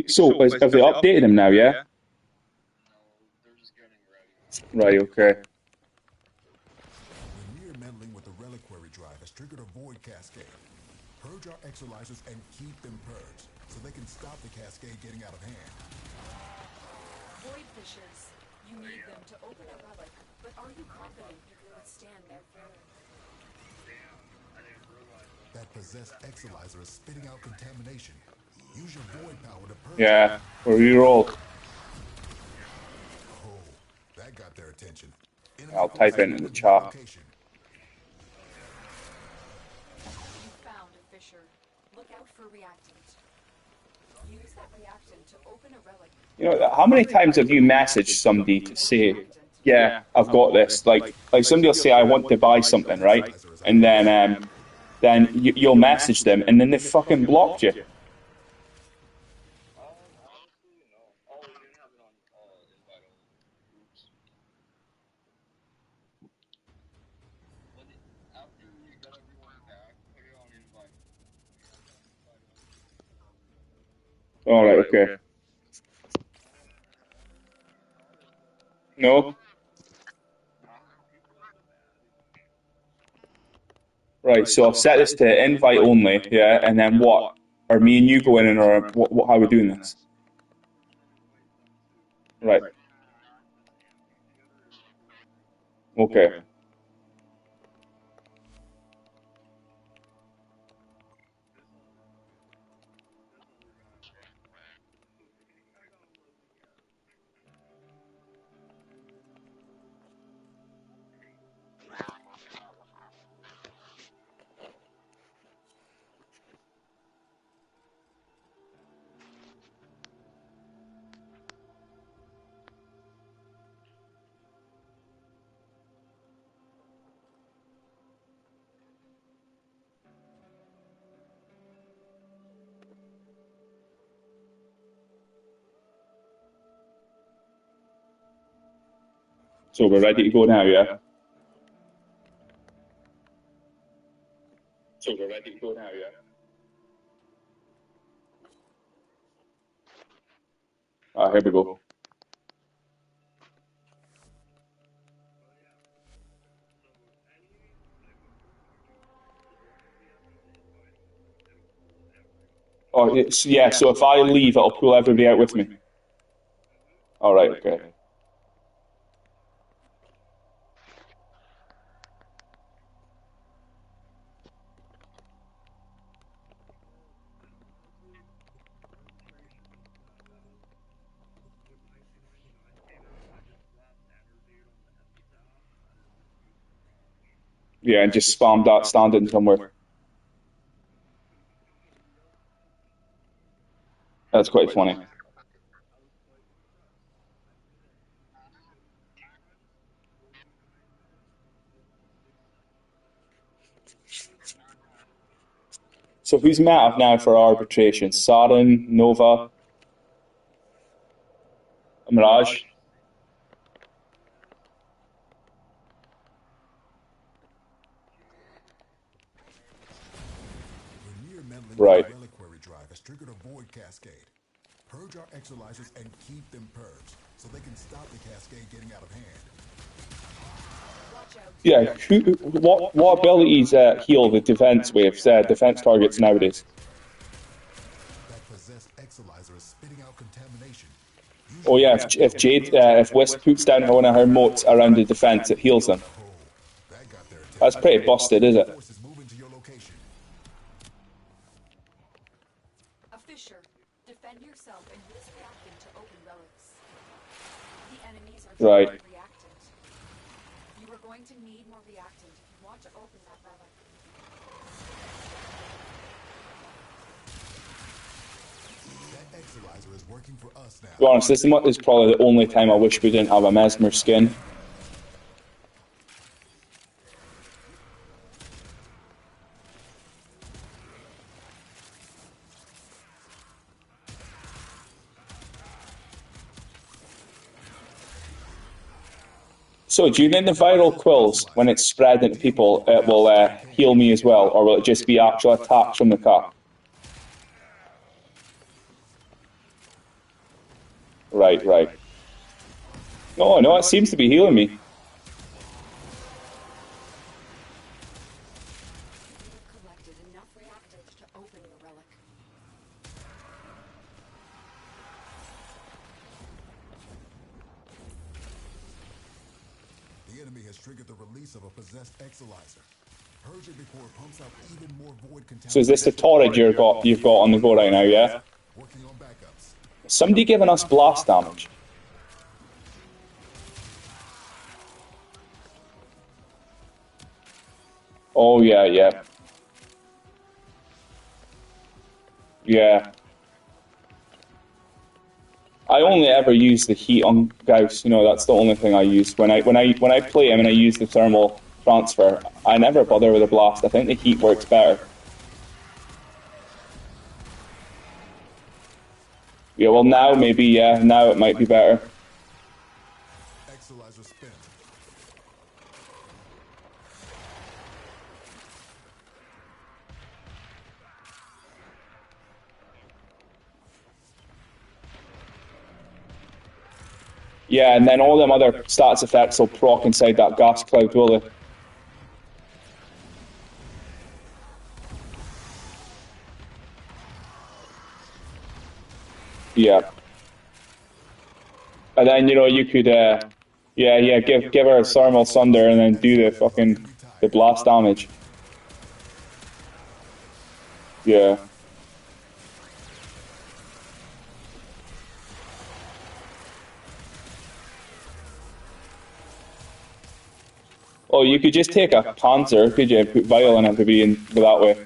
So, have they updated him now, yeah? Right, okay. Veneer meddling with the reliquary drive has triggered a void cascade. Purge our exolizers and keep them purged, so they can stop the cascade getting out of hand. Void fissures. You need them to open a relic, but are you confident you can withstand their fury? That possessed exolizer is spitting out contamination. Use your void power to purge it. Yeah, we rerolled. Oh, that got their attention. Enemy I'll type forces it in the moving to your chat. location. You found a fissure. Look out for reactant. Use that reactant to open a relic. You know, how many times have you messaged somebody to say, "Yeah, I've got this"? Like somebody will say, "I want to buy something," right? And then you'll message them, and then they fucking blocked you. All right, okay. No, right. So I've set this to invite only, yeah. And then what? Are me and you go in, or what? How are we doing this? Right. Okay. So we're ready to go now, yeah. So we're ready to go now, yeah. Ah, here we go. Oh, it's, yeah. So if I leave, it'll pull everybody out with me. All right. Okay. Yeah, and just spam that standing somewhere. That's quite funny. So who's met now for arbitration? Sarin, Nova, Mirage. Veneer meddling with the Right. reliquary drive has triggered a void cascade. Purge our exolizers and keep them purged, so they can stop the cascade getting out of hand. Yeah. What abilities heal the defense waves, defense targets nowadays? That possessed exolizer is spitting out contamination. Use Oh your yeah. void If power to Jade, purge it. if Wisp puts down one of her motes around the defense, it heals them. Oh, that got their That's attention. pretty busted, is Enemy it? forces moving to your location. A fissure. Defend yourself and use reactant to open relics. The enemies are Right. drawing reactant. You are going to need more reactant if you want to open that relic. That exolizer is working for us To be now. honest, this is probably the only time I wish we didn't have a Mesmer skin. So, do you think the viral quills, when it's spread into people, it will heal me as well, or will it just be actual attacks from the car? Right, right. Oh, no, it seems to be healing me. You've collected enough reactants to open the relic. The enemy has triggered the release of a possessed exolyzer. Purge it before it pumps out even more void So is this the contamination. torrid you've got on the go right now, yeah? Working on backups. Somebody giving us blast damage. Oh, yeah, yeah. Yeah. I only ever use the heat on Gauss. You know, that's the only thing I use. When I play him and I use the thermal transfer, I never bother with a blast. I think the heat works better. Yeah, well now maybe, yeah, now it might be better. Exolyzer spin. Yeah, and then all them other stats effects will proc inside that gas cloud, will they? Yeah. And then, you know, you could, yeah, give her a thermal sunder and then do the blast damage. Yeah. Oh, you could just take a Panzer, could you? Put Vial in everybody and go that way.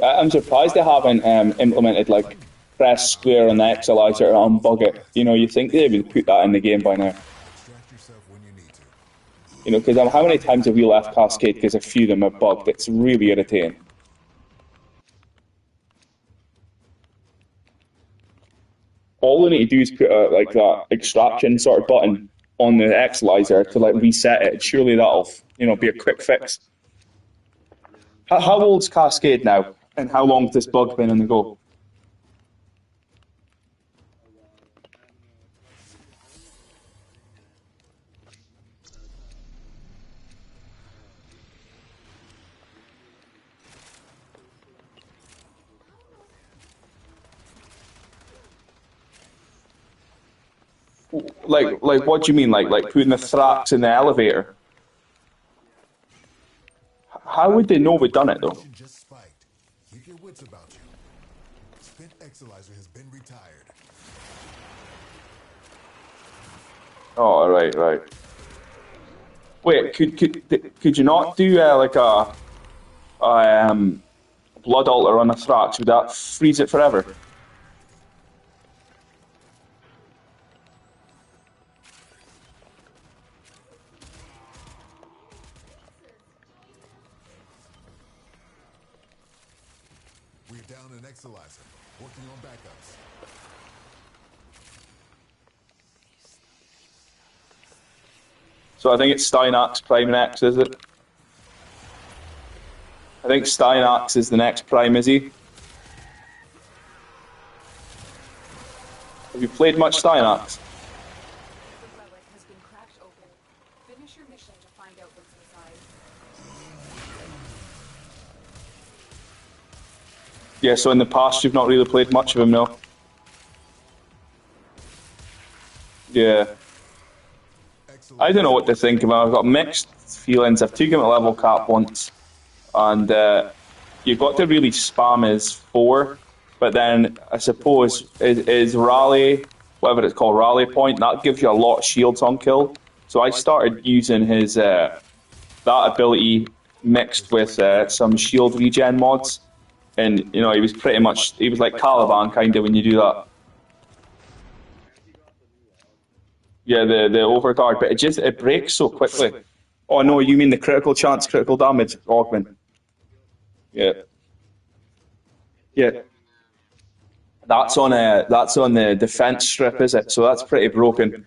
I'm surprised they haven't implemented like press square on the Exilizer to unbug it. You know, you think they would put that in the game by now. Extract yourself when you need to. You know, because how many times have we left Cascade because a few of them are bugged? It's really irritating. All we need to do is put like that extraction sort of button on the Exilizer to like reset it. Surely that'll, you know, be a quick fix. How old's Cascade now? And how long has this bug been on the go? Like what do you mean? Like putting the Thrax in the elevator? How would they know we've done it though? Tension just spiked. Keep your wits about you. Spent exolyzer has been retired. Oh, right. Wait, could you not do like a blood altar on a Thrax? Would that freeze it forever? We're down an exolyzer. Working on backups. So I think it's Steinax Prime next, is it? I think Steinax is the next Prime, is he? Have you played much Steinax? The relic has been cracked open. Finish your mission to find out what's inside. Yeah, so in the past you've not really played much of him, no? Yeah. I don't know what to think about him. I've got mixed feelings. I've taken him at level cap once, and you've got to really spam his 4, but then I suppose his rally, whatever it's called, rally point, that gives you a lot of shields on kill. So I started using his that ability mixed with some shield regen mods, and you know he was like Caliban kind of when you do that. Yeah, the overguard, but it breaks so quickly. Oh no, you mean the critical chance, critical damage augment? Yeah, yeah. That's on the defense strip, is it? So that's pretty broken.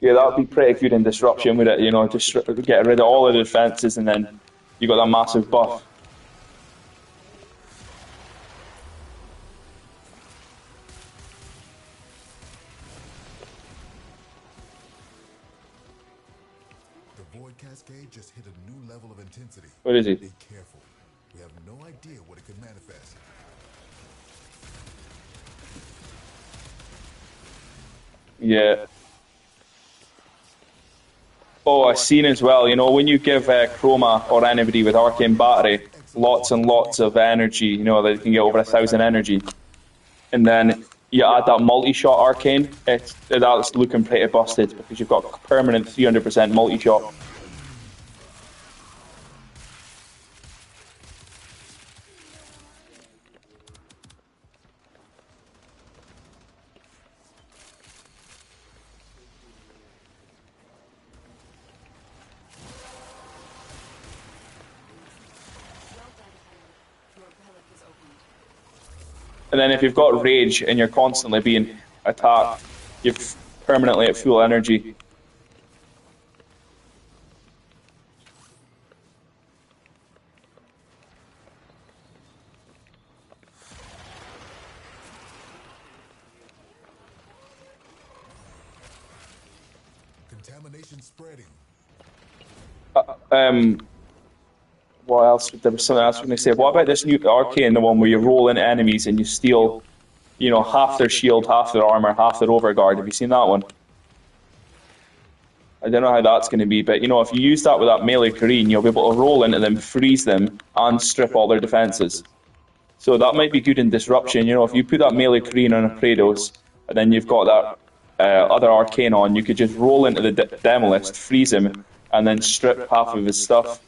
Yeah, that would be pretty good in disruption with it. You know, just get rid of all of the defenses, and then you got that massive buff. The Void Cascade just hit a new level of intensity. What is he? Be careful. We have no idea what it could manifest. Yeah. Oh, I've seen as well, you know, when you give Chroma or anybody with Arcane Battery lots and lots of energy, you know, they can get over 1,000 energy, and then you add that multi-shot Arcane, that's looking pretty busted because you've got permanent 300% multi-shot. And then if you've got rage and you're constantly being attacked, you're permanently at full energy. Contamination spreading. What else? There was something else I was going to say. What about this new Arcane, the one where you roll into enemies and you steal, you know, half their shield, half their armor, half their overguard? Have you seen that one? I don't know how that's going to be, but you know, if you use that with that melee Kareen, you'll be able to roll into them, freeze them, and strip all their defenses. So that might be good in disruption. You know, if you put that melee Kareen on a Kratos, and then you've got that other Arcane on, you could just roll into the Demolist, freeze him, and then strip half of his stuff.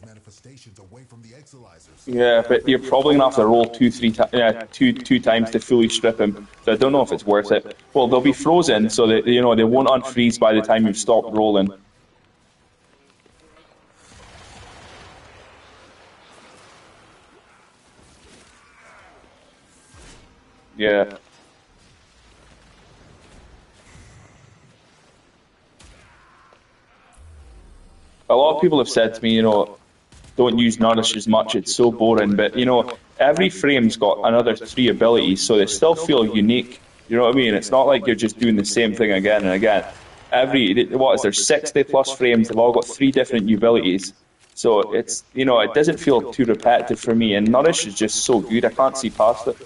Manifestations away from the exilizers. Yeah, but you're probably gonna have to roll two times to fully strip him. So I don't know if it's worth it. Well, they'll be frozen, so that you know they won't unfreeze by the time you've stopped rolling. Yeah. A lot of people have said to me, you know, don't use Nourish as much, it's so boring, but you know, every frame's got another 3 abilities, so they still feel unique. You know what I mean? It's not like you're just doing the same thing again and again. What is there, 60 plus frames, they've all got 3 different abilities. So it's, you know, it doesn't feel too repetitive for me, and Nourish is just so good, I can't see past it.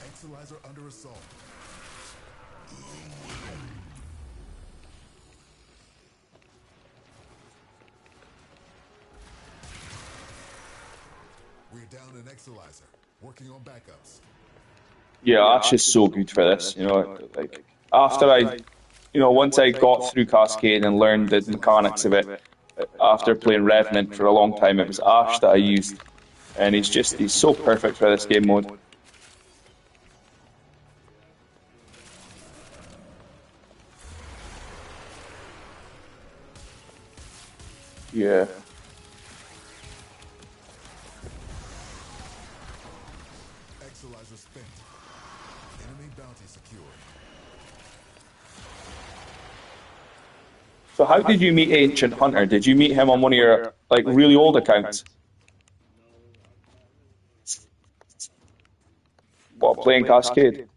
Exilizer under assault. We're down an Exilizer, working on backups. Yeah, Ash is so good for this, you know, like, once I got through Cascade and learned the mechanics of it, after playing Revenant for a long time, it was Ash that I used, and he's so perfect for this game mode. Yeah. Exilizer spent. Enemy bounty secured. So how did you meet Ancient Hunter? Did you meet him on one of your like really old accounts? What, playing Cascade?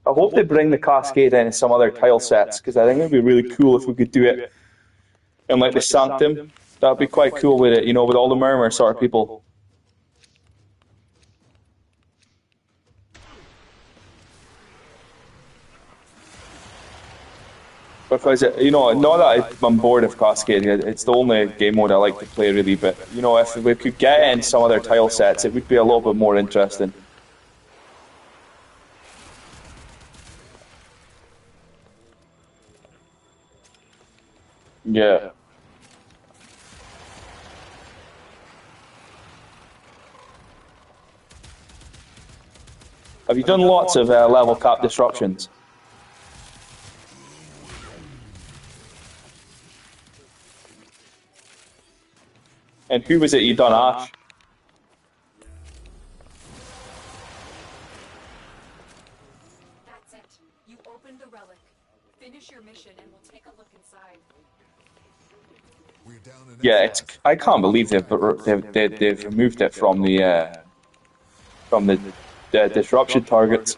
I hope they bring the Cascade in some other tile sets, because I think it would be really cool if we could do it in like the Sanctum. That would be quite cool with it, you know, with all the murmur sort of people. Because, you know, not that I'm bored of Cascade, it's the only game mode I like to play really, but, you know, if we could get in some other tile sets, it would be a little bit more interesting. Yeah. Have you done lots of level cap disruptions? And who was it you done, Ash? That's it. You opened the relic. Finish your mission and we'll take a look inside. We're down an Yeah, exercise. I can't believe they've removed it from the disruption targets.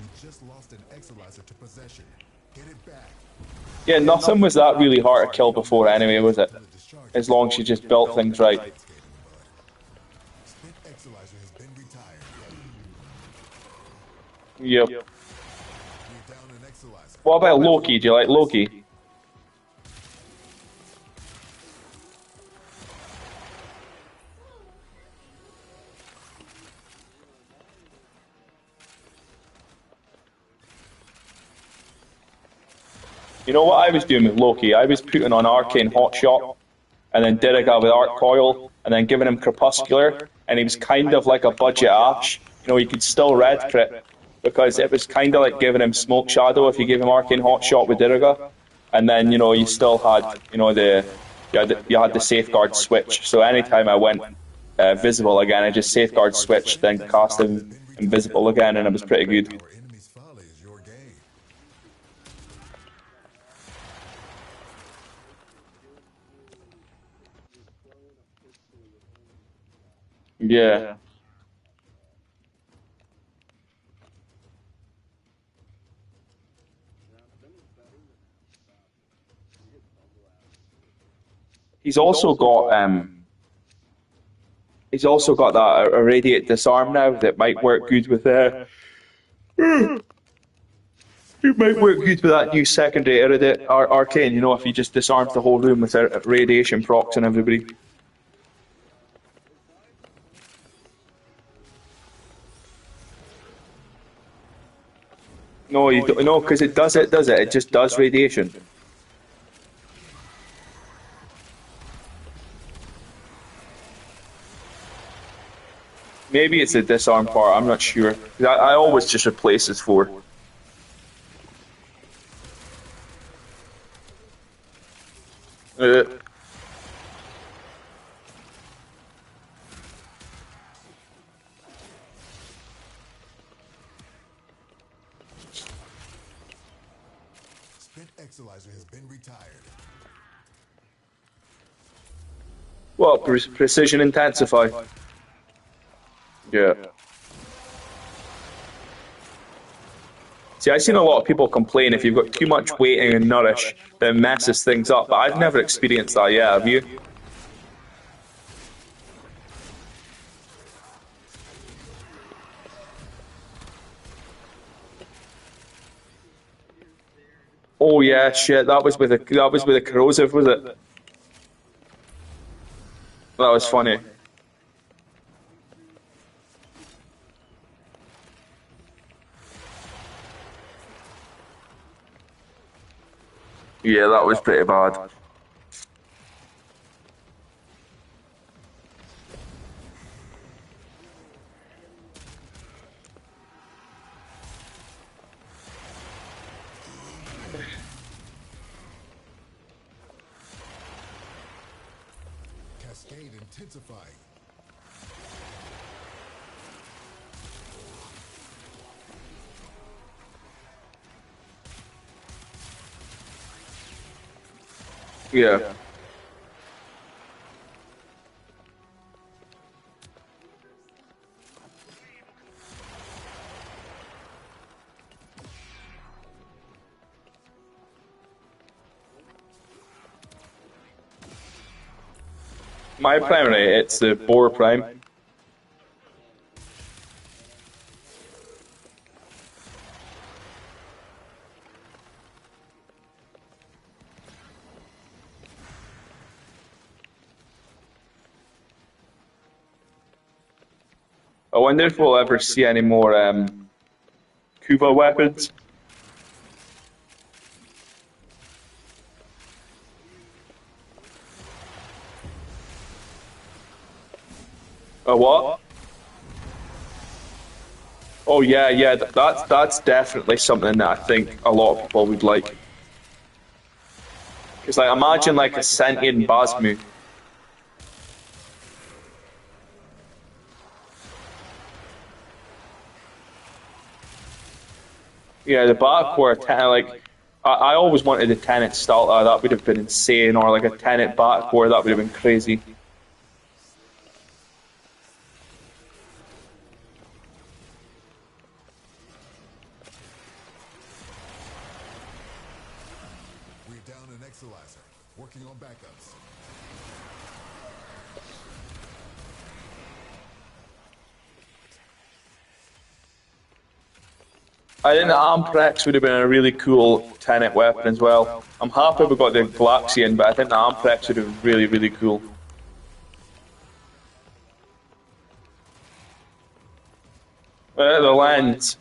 We just lost an exolizer to possession. Get it back. Yeah, nothing was that really hard to kill before anyway, was it? As long as you just built things right. Spent exolizer has been retired. Yep. We're down an exolizer. What about Loki? Do you like Loki? You know what I was doing with Loki? I was putting on Arcane Hotshot, and then Diriga with Arc Coil, and then giving him Crepuscular, and he was kind of like a budget Ash. You know, he could still red crit, because it was kind of like giving him Smoke Shadow if you gave him Arcane Hotshot with Diriga, and then, you know, you still had, you know, you had the Safeguard switch, so anytime I went visible again, I just Safeguard switched, then cast him invisible again, and it was pretty good. Our enemy's folly is your gain. Yeah. He's also got that irradiate disarm now that might work good with it might work good with that new secondary irradiate arcane. You know, if he just disarms the whole room with radiation procs and everybody. No, you don't, no, because it does it. It just does radiation. Maybe it's the disarm part. I'm not sure. I always just replace his 4. Uh, Spent exolizer has been retired. well, precision intensify. Yeah. See, I've seen a lot of people complain if you've got too much waiting and nourish, that it messes things up, but I've never experienced that yet, have you? Oh yeah, shit, that was with a corrosive, was it? That was funny. Yeah, that was pretty bad. Cascade intensifying. Yeah. My primary, it's the Boar Prime. I wonder if we'll ever see any more Kuva weapons. A what? Oh yeah, yeah. That's definitely something that I think a lot of people would like. Because like, imagine like a sentient Basmu. Yeah, the Batcore, like, I always wanted a Tenet starter. That would have been insane, or like a Tenet Batcore. That would have been crazy. We're down an Exolizer, working on backups. I think the Amprex would have been a really cool Tenet weapon as well. I'm happy we got the Galaxian, but I think the Amprex would have been really, really cool. The lens.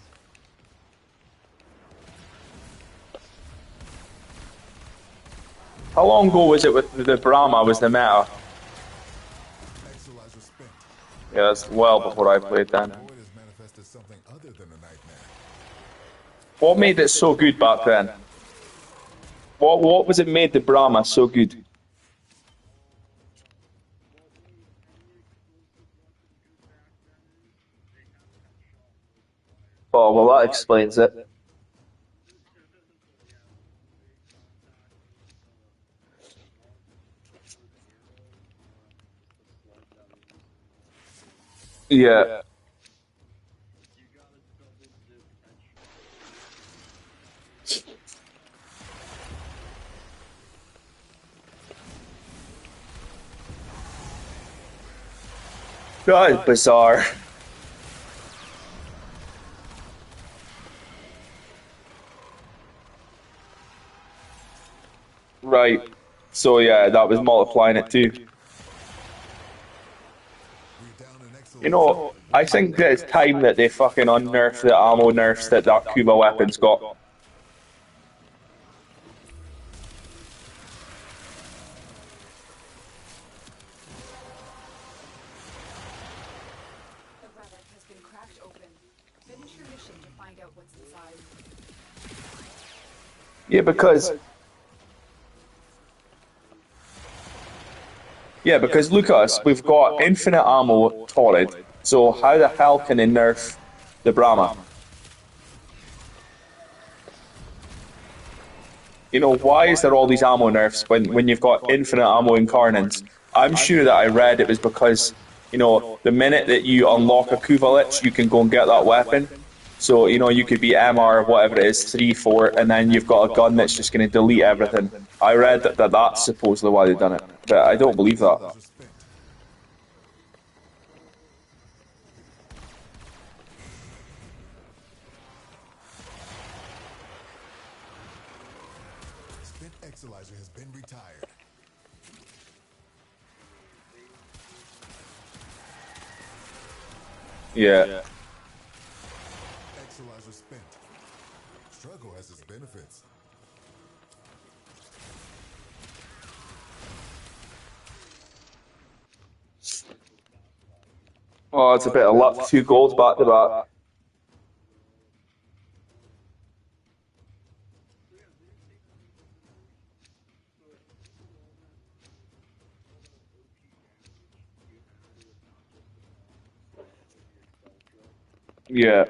How long ago was it with the Brahma was the meta? Exolizer spent. Yeah, that's well before I played then. Void has manifested something other than a nightmare. What made it so good back then? What was it made the Brahma so good? Oh, well, that explains it. Yeah. That is bizarre. Right. So yeah, that was multiplying it too. We're down an Exolizer. You know, I think that it's time that they fucking unnerf the ammo nerfs that Kuva weapon's got. The relic has been cracked open. Finish your mission to find out what's inside. Yeah, because look at us, we've got infinite ammo torrid, so how the hell can they nerf the Brahma? You know, why is there all these ammo nerfs when you've got infinite ammo incarnates? I'm sure that I read it was because, you know, the minute that you unlock a Kuva Lich, you can go and get that weapon. So, you know, you could be MR, whatever it is, 3, 4, and then you've got a gun that's just going to delete everything. I read that that's supposedly why they've done it, but I don't believe that. Exolizer spent. Spent Exolizer has been retired. Yeah. Exolizer spent. Struggle has its benefits. Oh, it's a bit of luck, 2 goals back to back. Yeah.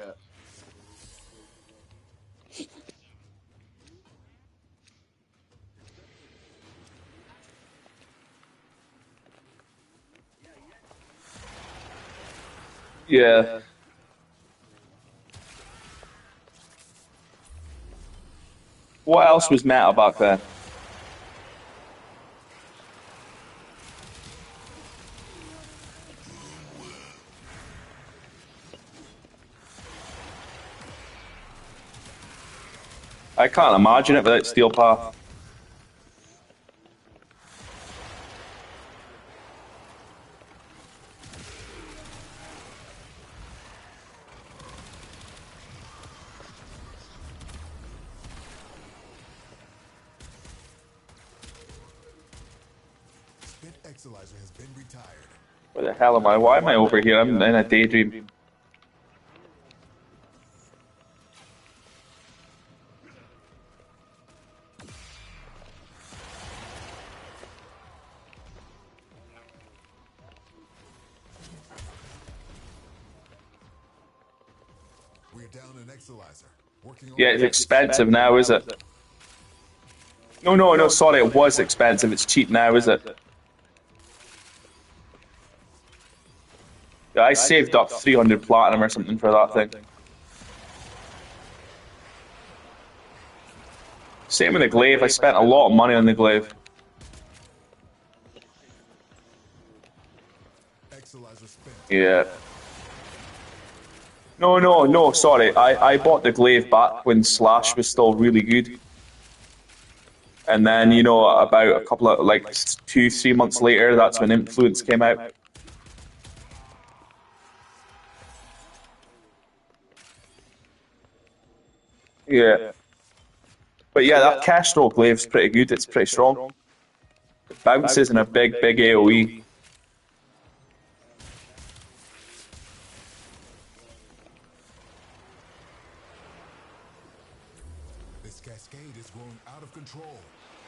Yeah. What else was meta back then? I can't imagine it without Steel Path. spent exolizer has been retired. Where the hell am I? Why am I over here? I'm in a daydream. We're down an exolizer. Working on Yeah, it's expensive now, is it? No, sorry, it was expensive. It's cheap now, is it? Yeah, I saved up 300 platinum or something for that thing. Same with the glaive. I spent a lot of money on the glaive. exolizer spent. Yeah. No, sorry. I bought the glaive back when Slash was still really good. And then, you know, about a couple of, like, 2, 3 months later, that's when Influence came out. Yeah. But yeah, that Castro glaive's pretty good. It's pretty strong. It bounces in a big AoE. This cascade is growing out of control.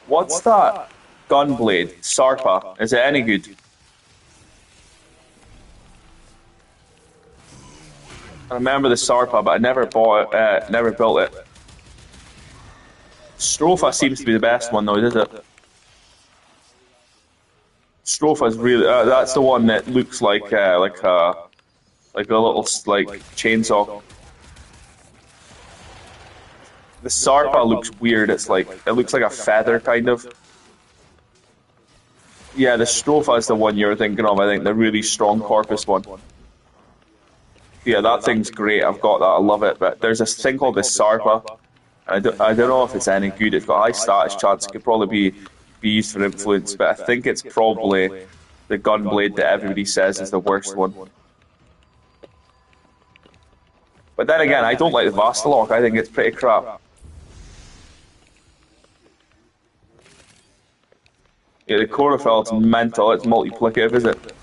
What's that gunblade? Sarpa. Is it any good? I remember the Sarpa, but I never bought it, never built it. Stropha seems to be the best one though, is it? Stropha's really, that's the one that looks like a little like chainsaw. The Sarpa looks weird. It's like it looks like a feather kind of. Yeah, the Stropha is the one you're thinking of. I think the really strong corpus one. Yeah, that thing's great. I've got that. I love it. But there's this thing called the Sarpa. I don't know if it's any good. It's got high status chance. It could probably be used for influence, but I think it's probably the gunblade that everybody says is the worst one. But then again, I don't like the Vastalok. I think it's pretty crap. Yeah, the Chorofeld's mental. It's multiplicative, is it?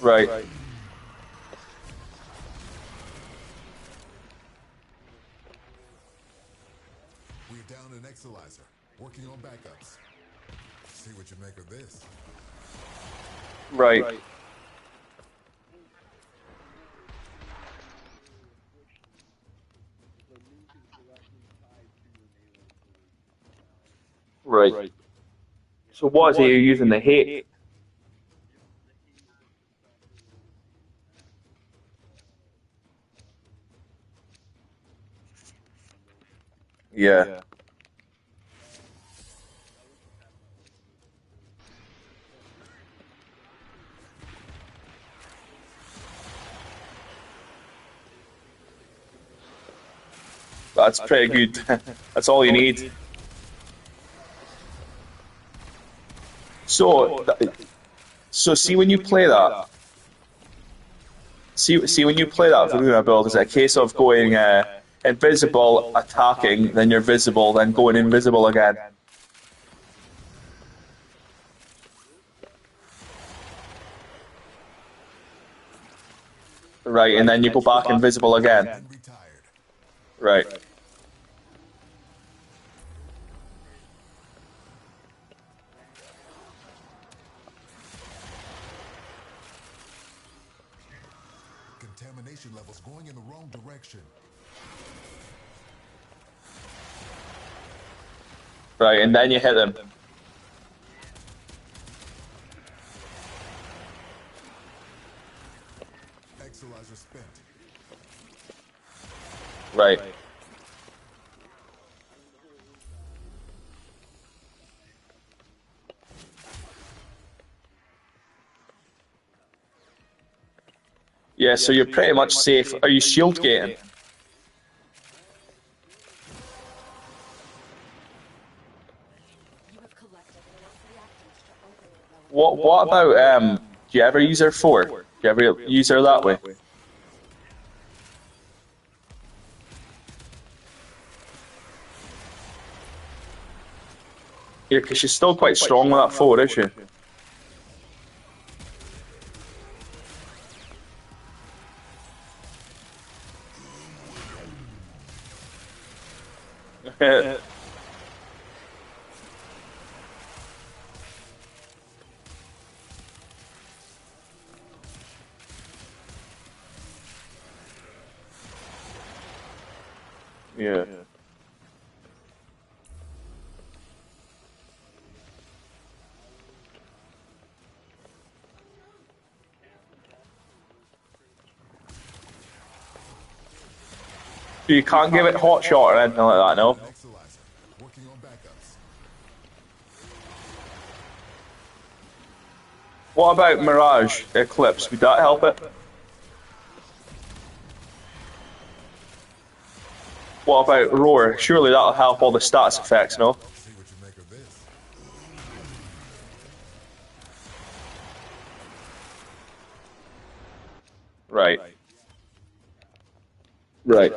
Right. We're down an exolizer. Working on backups. See what you make of this. Right. Right. So what is he using the hate? Yeah. That's pretty good. That's all you need. So, see when you play that. See when you play that Varuna build, is it a case of going invisible, attacking, then you're visible, then going invisible again? Right, and then you go back invisible again. Been retired. Right. Contamination levels going in the wrong direction. Right, and then you hit them. Exolizer spent. Right. Yeah, so you're pretty much safe. Are you shield gating? You have collected enough reactants to open a relic. What about do you ever use her 4? Do you ever use her that way? Yeah, because she's still quite strong with that 4, is she? Yeah. So you can't give it hot shot or anything like that, no? Exolizer. Working on backups. What about Mirage Eclipse? Would that help it? What about Roar? Surely that'll help all the stats effects, no? See what you make of this. Right. Right.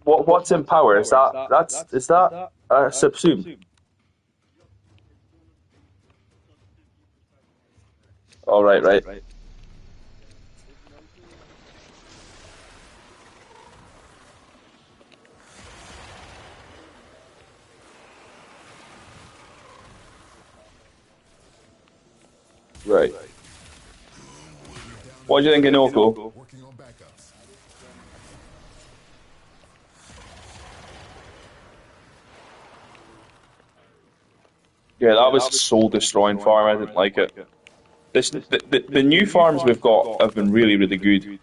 What's in power? Is that subsume? Oh, right. Right. What do you think of Noko? Working on backups. Yeah, that was soul destroying farm. I didn't like it. The new farms we've got have been really good. You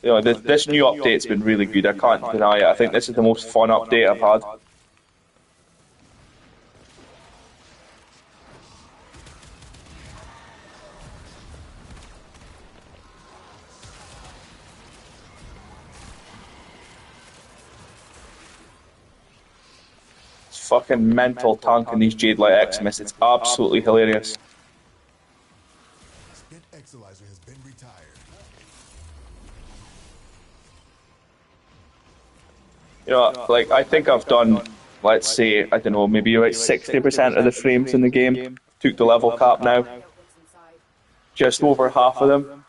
know, this new update's been really good. I can't deny it. I think this is the most fun update I've had. It's fucking mental tanking these Jade Light Xmas. It's absolutely hilarious. Spent Exolizer has been retired. You know, like I think I've done, let's say, I don't know, maybe about 60% of the frames in the game. Took the level cap now. Just over half of them.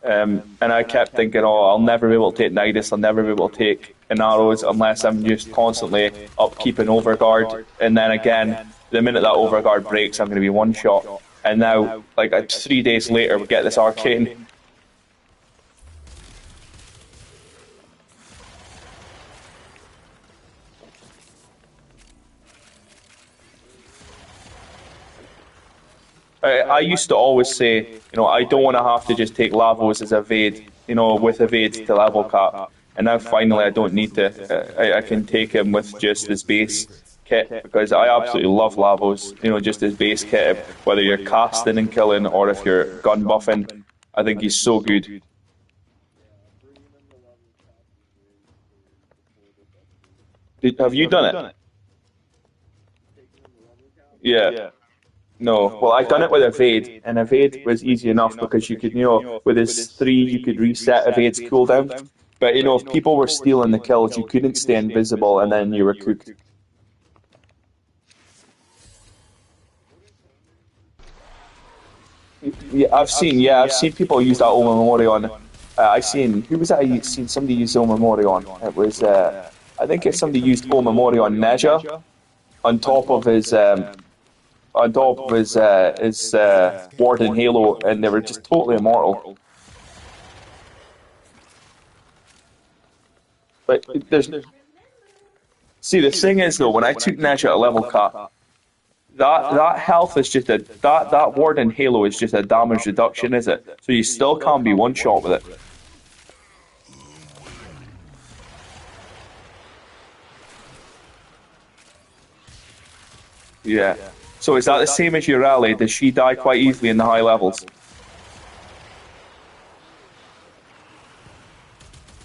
And I kept thinking, oh, I'll never be able to take Nidus, I'll never be able to take inaros unless I'm just constantly upkeeping Overguard. And then again, the minute that Overguard breaks, I'm going to be one shot. And now, like 3 days later, we get this Arcane. I used to always say, you know, I don't want to have to just take Lavos as evade, you know, with evade to level cap. And now finally I don't need to. I can take him with just his base kit because I absolutely love Lavos, you know, just his base kit. Whether you're casting and killing or if you're gun buffing, I think he's so good. Have you done it? Yeah. No, well, I done it with Evade, and Evade was easy enough because you could, you know, with his 3, you could reset Evade's cooldown. But, you know, if people were stealing the kills, you couldn't stay invisible, and then you were cooked. Yeah, I've seen people use that Oma Memorion. I seen, who was that? I seen somebody use Oma Memorion. It was, I think it's somebody used Oma Memorion Neja on top of his Warden Halo, and they were just totally immortal. But there's see the thing is though, when I took Neja at level cap, That health is just that ward in Halo is just a damage reduction, is it? So you still can't be one shot with it. Yeah. So is that the same as your rally? Does she die quite easily in the high levels?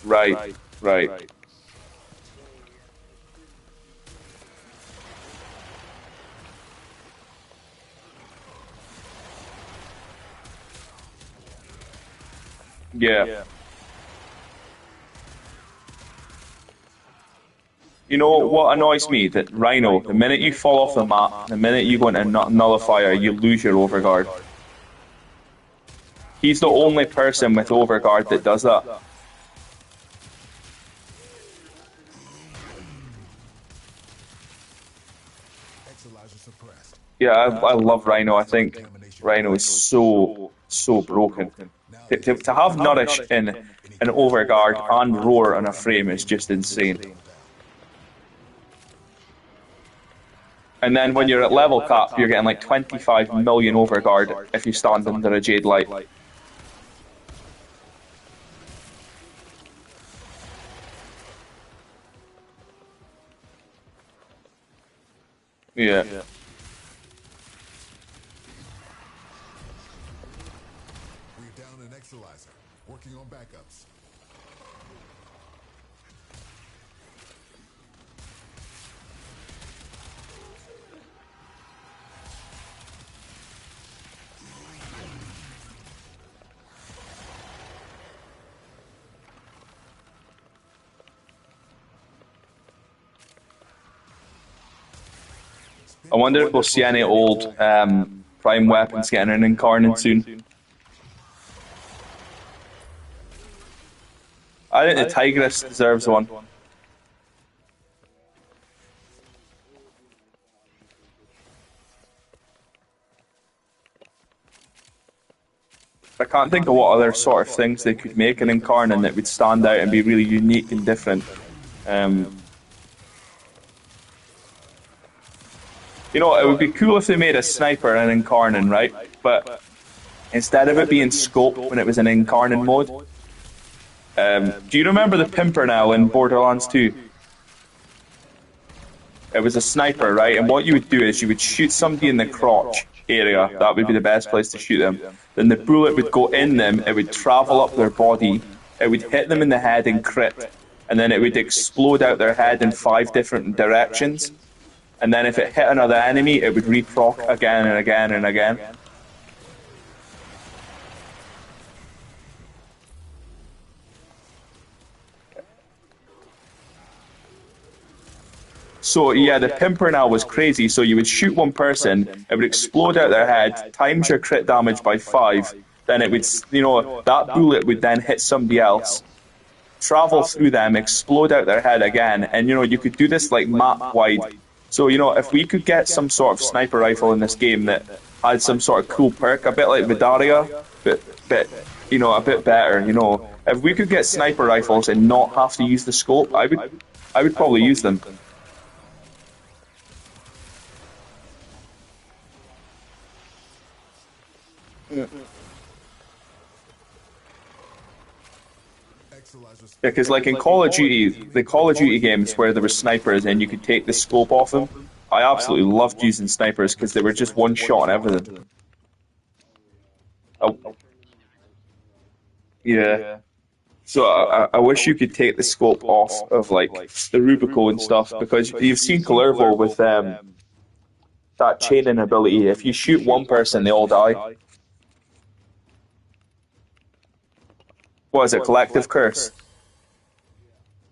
Right. Right. Yeah. You know what annoys me? That Rhino, the minute you fall off the map, the minute you go into Nullifier, you lose your Overguard. He's the only person with Overguard that does that. Yeah, I love Rhino. I think Rhino is so broken. To have Nourish in an Overguard and Roar on a frame is just insane. And then when you're at level cap, you're getting like 25 million Overguard if you stand under a Jade Light. Yeah. We're down an Exolizer, working on backups. I wonder if we'll see any old Prime weapons getting an Incarnate soon. I think the Tigress deserves one. I can't think of what other sort of things they could make an Incarnate that would stand out and be really unique and different. You know, it would be cool if they made a sniper an Incarnate, right? But instead of it being scope when it was an Incarnate mode, do you remember the Pimpernel in Borderlands 2? It was a sniper, right? And what you would do is you would shoot somebody in the crotch area. That would be the best place to shoot them. Then the bullet would go in them, it would travel up their body, it would hit them in the head and crit, and then it would explode out their head in 5 different directions. And then if it hit another enemy, it would reproc again and again and again. So yeah, the Pimpernel was crazy. So you would shoot one person, it would explode out their head, times your crit damage by 5. Then it would, you know, that bullet would then hit somebody else, travel through them, explode out their head again, and you know you could do this like map wide. So you know, if we could get some sort of sniper rifle in this game that had some sort of cool perk, a bit like Vidaria, but you know, a bit better. You know, if we could get sniper rifles and not have to use the scope, I would probably use them. Yeah, because like in Call of Duty, the Call of Duty games where there were snipers and you could take the scope off them, I absolutely loved using snipers because they were just one shot and everything. Oh, yeah. So I wish you could take the scope off of like the Rubico and stuff because you've seen Kalervo with that chaining ability. If you shoot one person, they all die. What is it? Collective curse.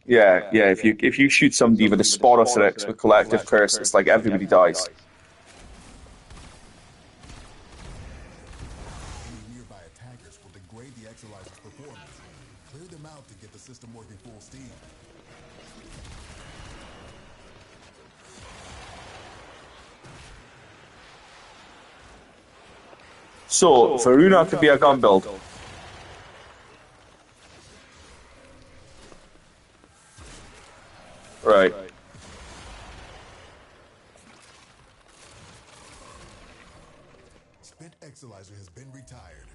Yeah, yeah. If you shoot somebody with a Sporothrix with collective curse, it's like everybody dies. Any nearby attackers will degrade the Exolizer's performance. Clear them out to get the system working full steam. So Varuna could be a gun build. Right. Exolyzer has been retired.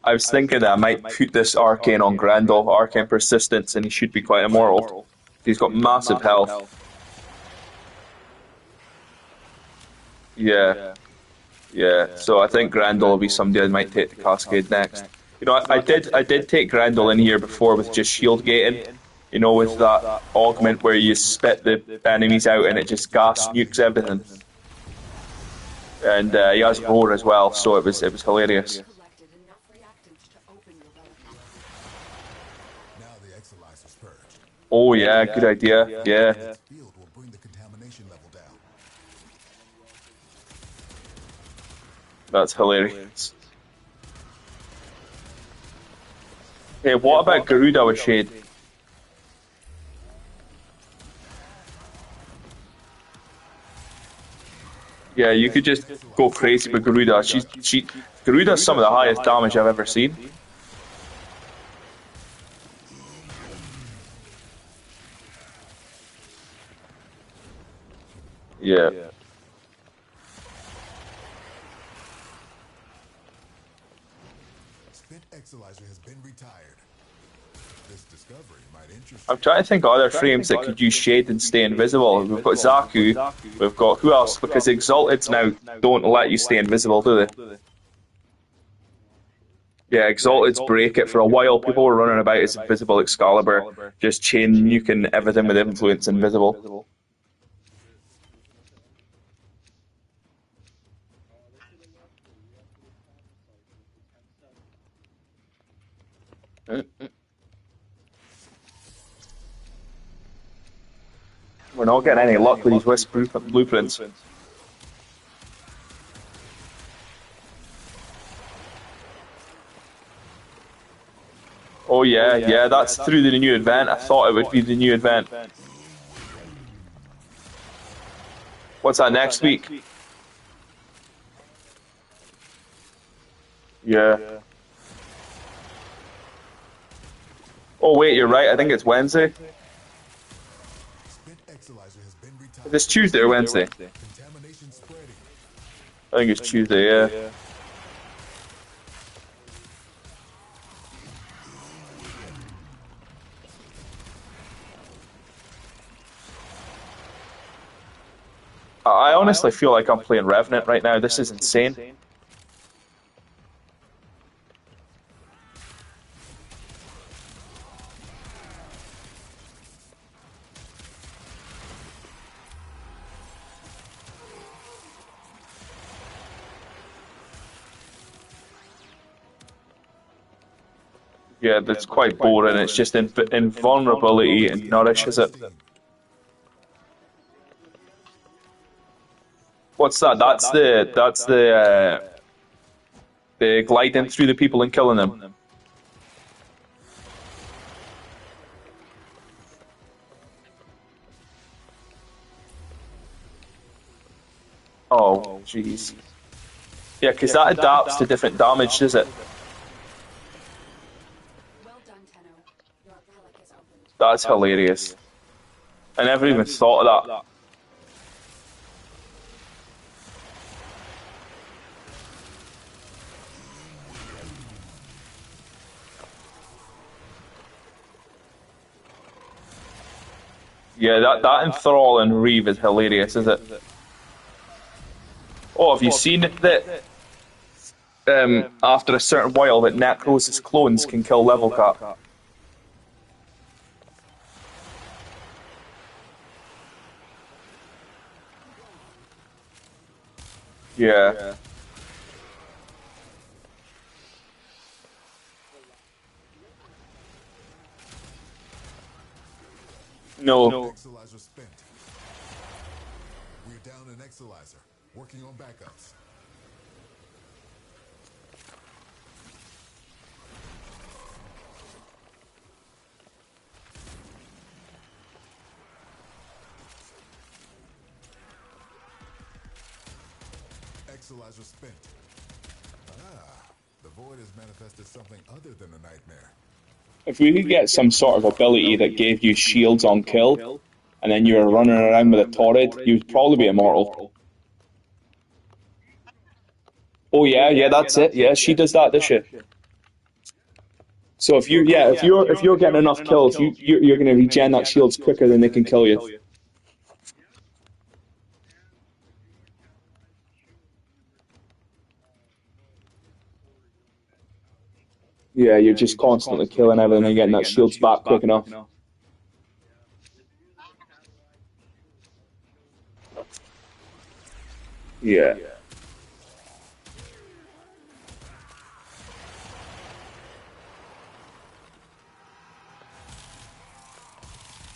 I was thinking that I might put this Arcane on Grandel, Arcane Persistence, and he should be quite immortal. He's got massive health. Yeah, yeah. So I think Grandel will be somebody I might take to Cascade next. You know, I did take Grandel in here before with just shield gating. You know, with that augment where you spit the enemies out and it just gas nukes everything. And he has roar as well, so it was hilarious. Collected enough reactants to open your relic. Now the Exolyzer's purged. Oh yeah, good idea. Yeah. Its field will bring the contamination level down. That's hilarious. Hey, what about Garuda with Shade? Yeah, you could just go crazy with Garuda. Garuda's some of the highest damage I've ever seen. Yeah. Spit Exolyzer has been retired. This discovery might interest I'm trying to think of other frames that could use Shade and stay invisible. We've got Zaku, we've got who else? Because Exalteds now don't let you stay invisible, do they? Yeah, Exalteds break it for a while. People were running about as Invisible Excalibur, just chain nuking everything with influence invisible. We're not getting any luck with these Wisp blueprints. Oh yeah, yeah, that's through the new event. I thought it would be the new event. What's that next week? Yeah. Oh wait, you're right. I think it's Wednesday. Spit Exolyzer has been Is retired. this Tuesday or Wednesday? Contamination spreading. I think it's Tuesday, yeah. I honestly feel like I'm playing Revenant right now. This is insane. Yeah, that's quite boring. It's just invulnerability and nourishes it. What's that? The gliding through the people and killing them. Oh, jeez. Yeah, because that adapts to different damage, does it? Well done, Tenno. Your relic is opened. That's hilarious. I never even thought of that. Yeah, that enthrall and Reeve is hilarious, is it? Oh, have you seen that after a certain while that Necrosis clones can kill level cap? Yeah. No. Exolyzer spent. We're down an Exolyzer. Working on backups. Exolyzer spent. Ah, the void has manifested something other than a nightmare. If we could get some sort of ability that gave you shields on kill, and then you were running around with a torrid, you'd probably be immortal. Oh yeah, yeah, that's it. Yeah, she does that, does she? So if you, yeah, if you're getting enough kills, you're going to regen that shields quicker than they can kill you. Yeah, you're just constantly killing everything and getting that shields back quick enough. Yeah.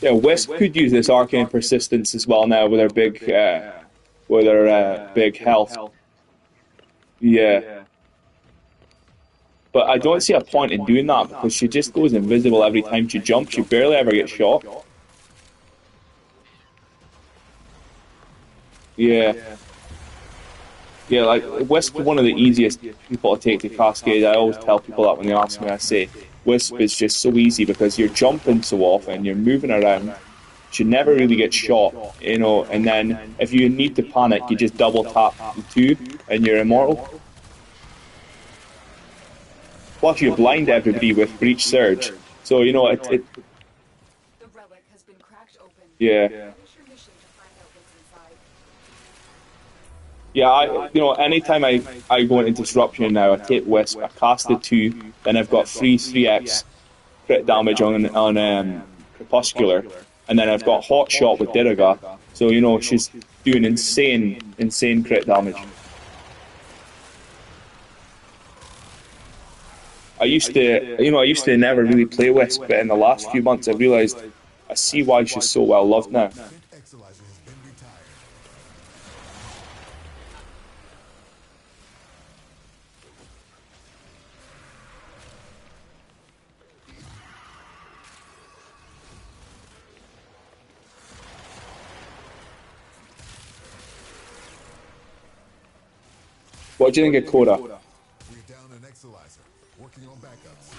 Yeah, Wisp could use this arcane persistence as well now with their big health. Yeah. But I don't see a point in doing that because she just goes invisible every time she jumps. She barely ever gets shot. Yeah. Yeah, like Wisp is one of the easiest people to take to Cascade. I always tell people that when they ask me, I say Wisp is just so easy because you're jumping so often, you're moving around. She never really gets shot, you know, and then if you need to panic, you just double tap the two and you're immortal. Plus, you blind everybody with Breach Surge. So, you know, The relic has been cracked open. yeah. Finish your mission to find out what's inside. Yeah, you know, anytime I go into Disruption now, I take Wisp, I cast the two, then I've got free 3x crit damage on Crepuscular, and then I've got Hot Shot with Diriga. So, you know, she's doing insane crit damage. I used to never really play Wisp, but in the last few months I've realised I see why she's so well loved now. What do you think of Coda? We're down an Exalizer, working on backups.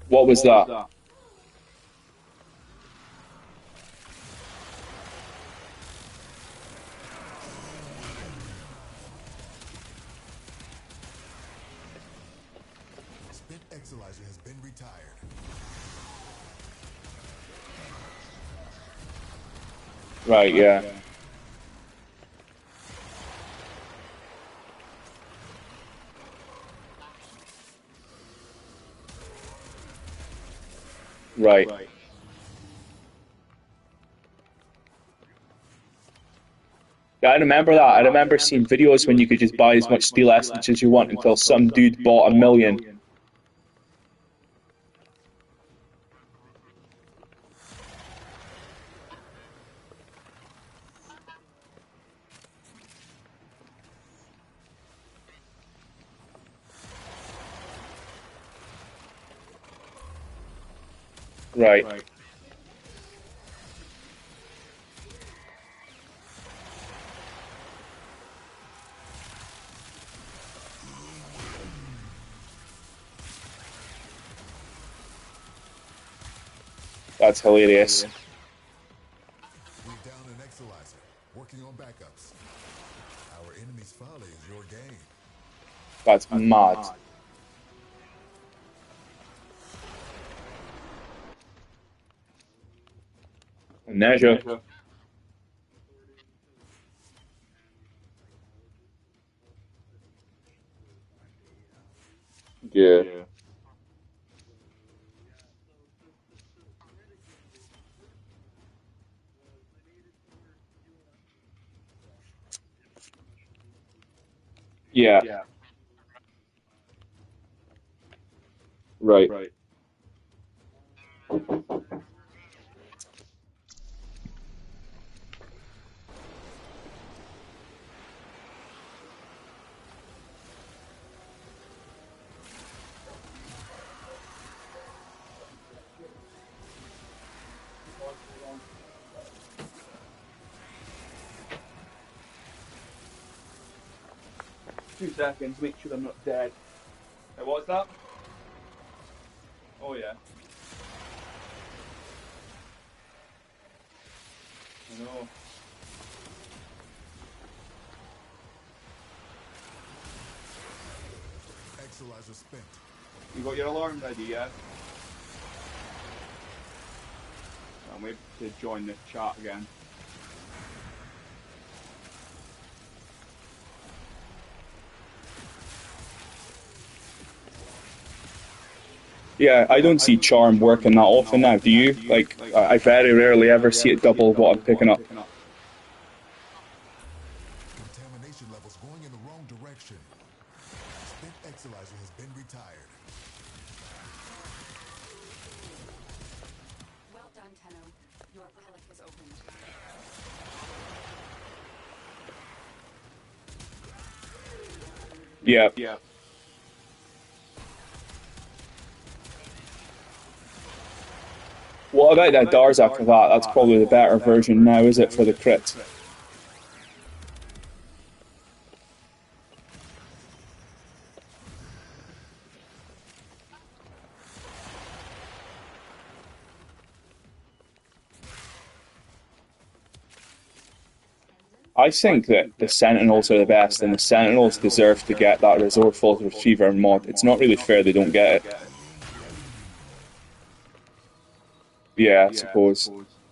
What was that? Spent Exalizer has been retired. Right, yeah. Right. Yeah, I remember that. I remember seeing videos when you could just buy as much steel essence as you want until some dude bought 1,000,000. Right. That's hilarious. We're down an Exalizer, working on backups. Our enemy's folly is your game. That's mad. Neja. Yeah. Yeah. Right. 2 seconds, make sure I'm not dead. Hey, what's that? Oh yeah. I know. Exolizer spent. You got your alarm ready, yeah? I'm waiting to join the chat again. Yeah, I don't see charm working that often now, do you? Like, I very rarely ever see it double what I'm picking up. Contamination levels going in the wrong direction. Spent Exolizer has been retired. Well done, Tenno. Your relic is opened. Yeah. What about that Darzak of that? That's probably the better version now, is it, for the crit? I think that the Sentinels are the best, and the Sentinels deserve to get that Resourceful Retriever mod. It's not really fair they don't get it. Yeah, I suppose.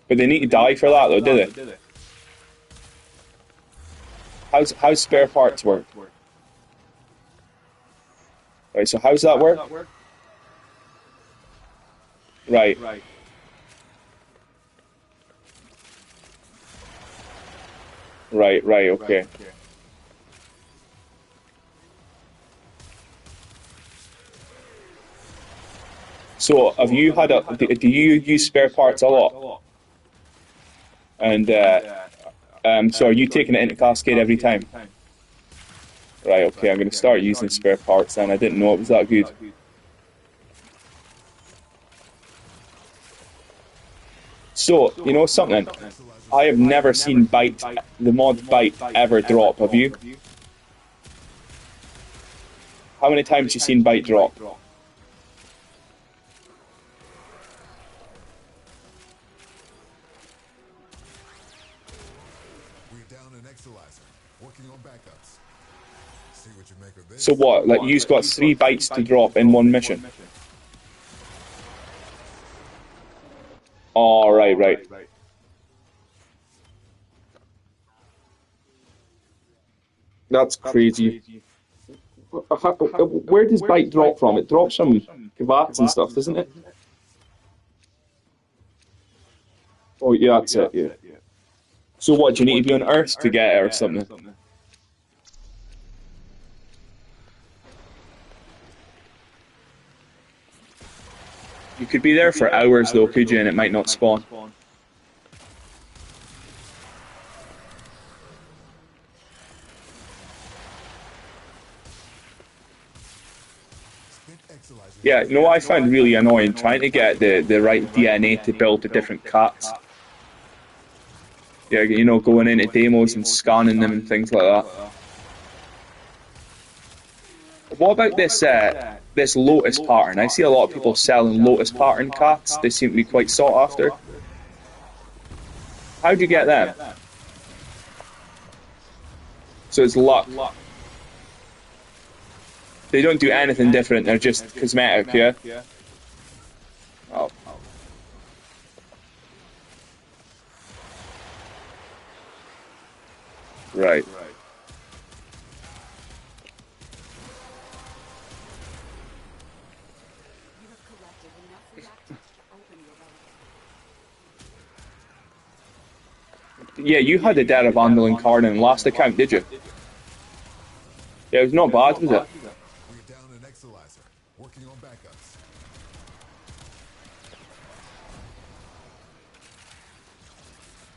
But they need to die for that, though, do they? How's spare parts work? Right, so how's that work? Right. Right, okay. So, have you had do you use spare parts a lot? And, so are you taking it into Cascade every time? Right, okay, I'm going to start using spare parts then. I didn't know it was that good. So, you know something? I have never seen the mod Bite ever drop, have you? How many times have you seen Bite drop? We're down an Exolizer, working on backups. See what you make of this. So what, like you've got 3 bites to drop in one mission? Oh, right. That's crazy. Where does Bite drop from? It drops from Kavats and stuff, doesn't it? Oh, yeah, that's it, yeah. So what, do you need to be on Earth to get it or something? You could be there for hours though, could you, and it might not spawn. Yeah, you know what I find really annoying? Trying to get the right DNA to build the different cats. Yeah, you know, going into demos and scanning them and things like that. What about this Lotus pattern? I see a lot of people selling Lotus pattern cats. They seem to be quite sought after. How do you get them? So it's luck. They don't do anything different, they're just cosmetic, yeah? Oh. Right. Yeah, you had a Dara Vandalin card in last account, did you? Yeah, it was not bad, was it? We're down an Exolizer, working on backups.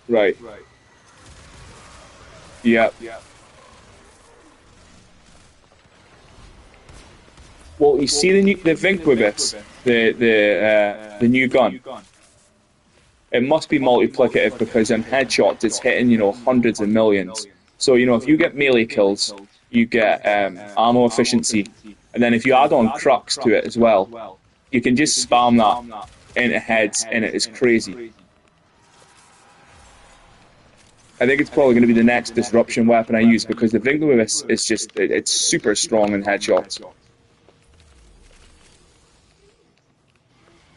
Right. Yeah. Well, you see the Vinquibus, the new gun. It must be multiplicative because in headshots it's hitting, you know, hundreds of millions. So, you know, if you get melee kills you get ammo efficiency. And then if you add on crux to it as well, you can just spam that into heads, and it is crazy. I think it's probably going to be the next disruption weapon I use, because the Vinglewis is just, it's super strong in headshots.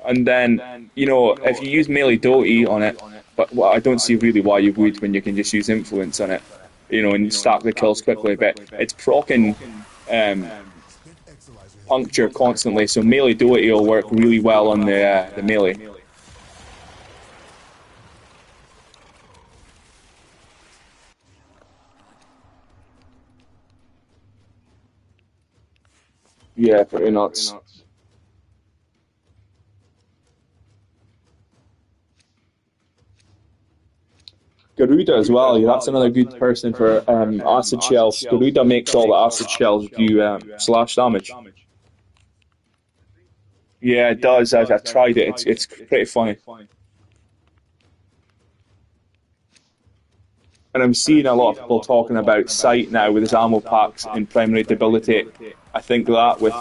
And then, you know, if you use melee doty on it, but well, I don't see really why you would when you can just use influence on it, you know, and stack the kills quickly. But it's proccing puncture constantly, so melee doty will work really well on the melee. Yeah, pretty nuts. Garuda as well, yeah, that's another good person for acid shells. Garuda makes all the acid shells do slash damage. Yeah, it does. I've tried it. It's pretty funny. And I'm seeing a lot of people talking about Sight now with his ammo packs and primary debilitate. I think that with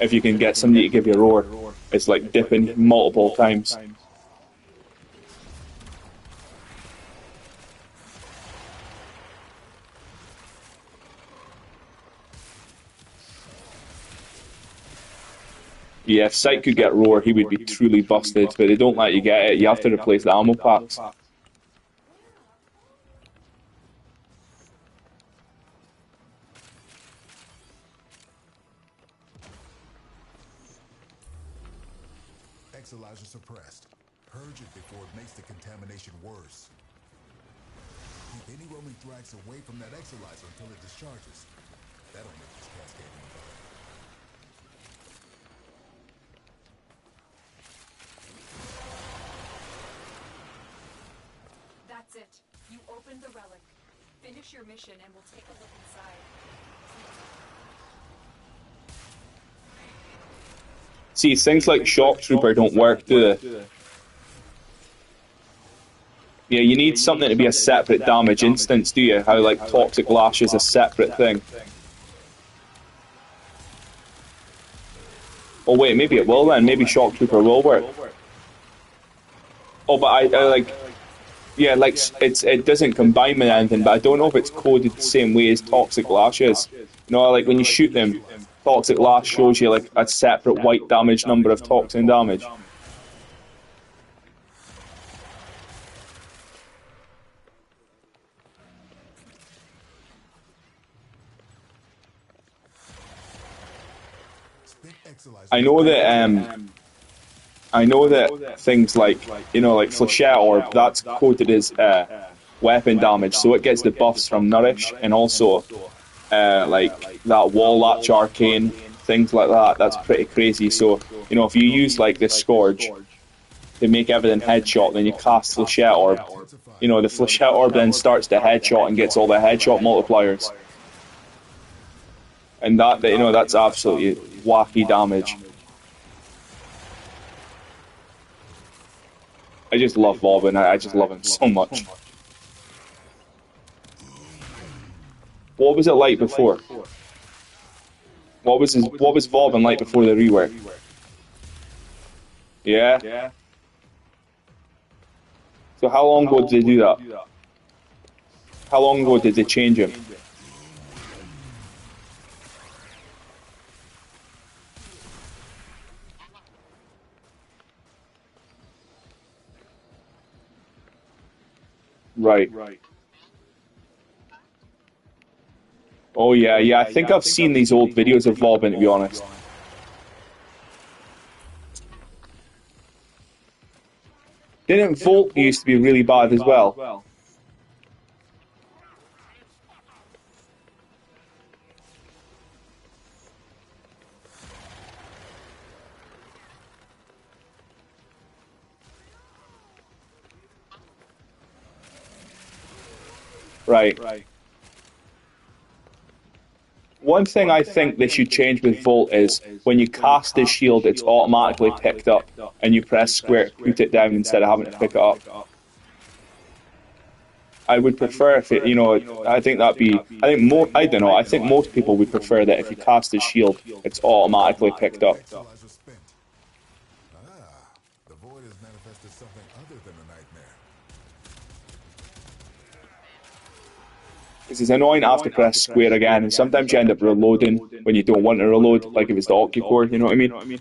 if you can get somebody to give you a roar, it's like dipping multiple times. Yeah, if Sight could get roar, he would be truly busted, but they don't let you get it. You have to replace the ammo packs. Exolizer suppressed. Purge it before it makes the contamination worse. Keep any roaming thrax away from that exolizer until it discharges. That'll make this cascade even better. That's it. You opened the relic. Finish your mission and we'll take a look inside. See, things like Shock Trooper don't work, do they? Yeah, you need something to be a separate damage instance, do you? How, like, Toxic Lash is a separate thing. Oh wait, maybe it will then. Maybe Shock Trooper will work. Oh, but I like... Yeah, like, it doesn't combine with anything, but I don't know if it's coded the same way as Toxic Lash is. You know, like, when you shoot them, Toxic Lash shows you, like, a separate white damage number of toxin damage. I know that things like, you know, like Flechette Orb, that's coded as weapon damage, so it gets the buffs from Nourish, and also like that Wall Latch Arcane, things like that. That's pretty crazy. So, you know, if you use like the Scourge to make everything headshot, then you cast Flechette Orb. You know, the Flechette Orb then starts the headshot and gets all the headshot multipliers. And that, you know, that's absolutely wacky damage. I just love Vauban. I just love him so much. What was it like before? What was Vauban like before the rework? Yeah? So how long ago did they do that? How long ago did they change him? Right. Oh yeah. I think I've seen these old videos of Vauban, to be honest. Didn't Volt used to be really bad as well? Right. One thing I think they should change with Volt is when you cast the shield, it's automatically picked up, and you press square to put it down instead of having to pick it up. I would prefer if it, you know, I think that'd be, I think more, I don't know, I think most people would prefer that if you cast a shield, it's automatically picked up. Equalizer spent. Ah, the void has manifested something other than a nightmare. Because it's annoying to have to press square again, and sometimes you end up reloading when you don't want to reload, like if it's the octa-core, you know what I mean?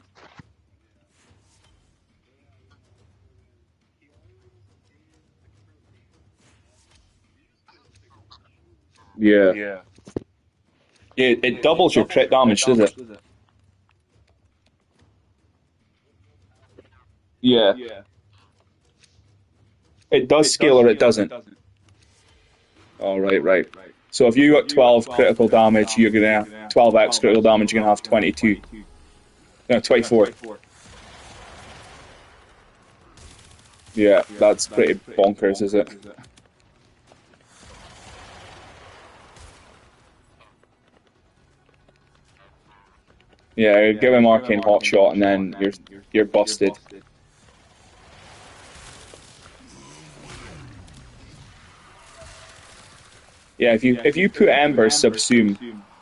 Yeah. Yeah, it doubles your crit damage, does it? Yeah. It does scale or it doesn't. Oh, right. So if you got 12 critical damage, you're gonna 12x critical damage, you're gonna have 22. No, 24. Yeah, that's pretty bonkers, is it? Yeah, give him arcane hotshot and then you're busted. Yeah, if you put Ember subsume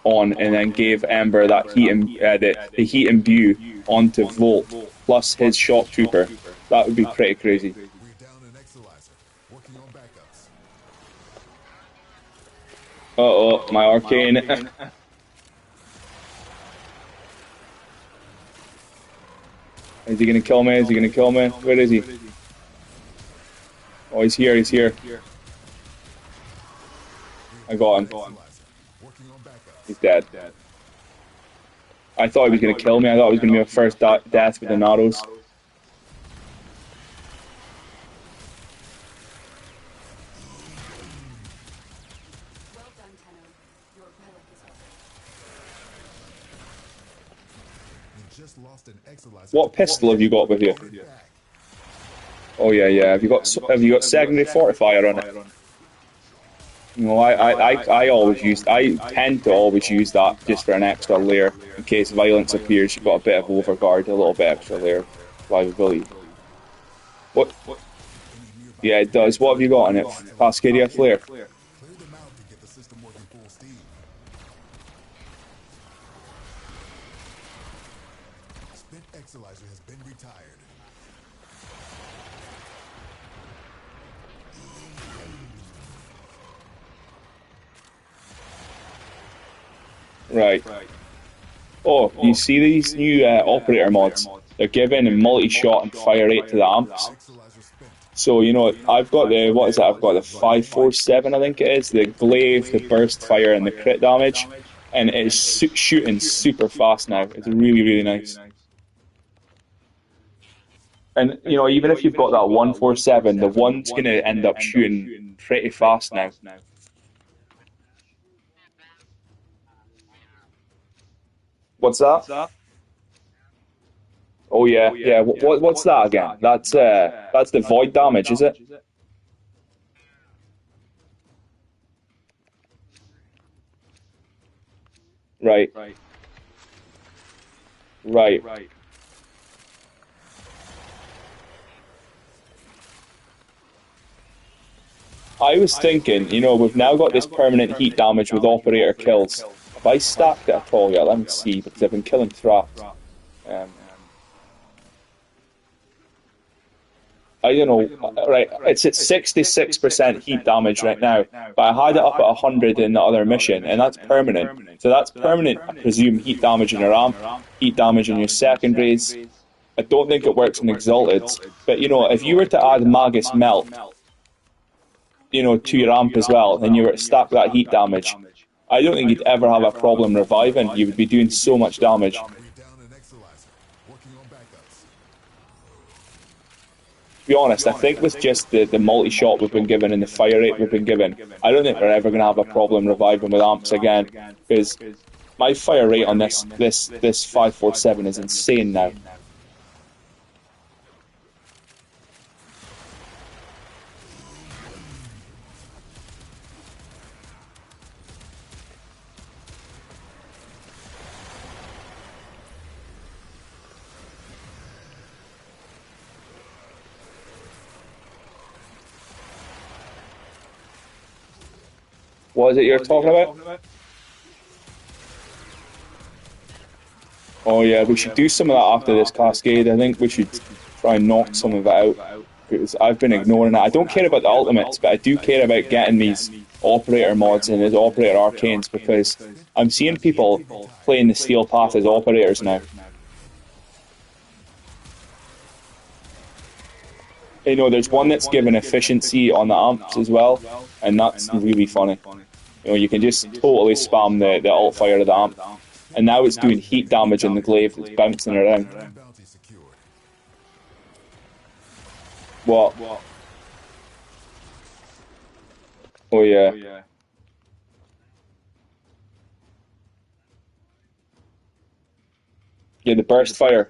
on and then gave Ember that heat and the heat imbue onto Volt plus his shock trooper, that would be pretty crazy. We're down an Exalizer, working on backups. Uh-oh, my arcane. Is he gonna kill me? Is he gonna kill me? Where is he? Oh, he's here, he's here. I got him. Exalizer, working on backups. He's dead. I thought he was gonna kill me. I thought it was gonna be my first death with the inaros. Well done, Tenno. Your relic is open. We just lost an Exalizer. What pistol have you got with you? Back. Oh yeah. Have you got secondary fortifier on it? No, I tend to always use that just for an extra layer in case violence appears. You've got a bit of overguard, a little bit extra layer of survivability. What? Yeah, it does. What have you got on it? Cascade flare. Clear them out to get the system working full steam. Spent Exalizer has been retired. Right. Oh, you see these new operator mods? They're giving multi-shot and fire rate to the amps. Exalizer spent. So, you know, I've got the, what is it? I've got the 547, I think it is. The glaive, the burst fire, and the crit damage. And it's shooting super fast now. It's really nice. And, you know, even if you've got that 147, the one's going to end up shooting pretty fast now. What's that? Oh yeah. What's that again? That's the void damage, is it? Right. I was thinking, you know, we've now got this permanent heat damage with operator kills. Have I stacked it at all yet? Let me see, because I've been killing traps. I don't know. Right, it's at 66% heat damage right now, but I had it up at 100 in the other mission, and that's permanent. So that's permanent, I presume, heat damage in your ramp, heat damage in your secondaries. I don't think it works in Exalted, but you know, if you were to add Magus Melt, you know, to your amp as well, and you were to stack that heat damage, I don't think you'd ever have a problem reviving. You would be doing so much damage. We're down an Exalizer, working on backups. To be honest, I think with just the multi-shot we've been given and the fire rate we've been given, I don't think we're ever going to have a problem reviving with amps again, because my fire rate on this 547 is insane now. What is it you're talking about? Oh yeah, we should do some of that after this Cascade. I think we should try and knock some of it out. Because I've been ignoring it. I don't care about the ultimates, but I do care about getting these operator mods and these operator arcanes because I'm seeing people playing the steel path as operators now. You know, there's one that's given efficiency on the amps as well, and that's really funny. You know, you can just totally spam the alt fire of the amp. And now it's doing heat damage in the glaive that's bouncing around. What? Oh yeah. Yeah, the burst fire.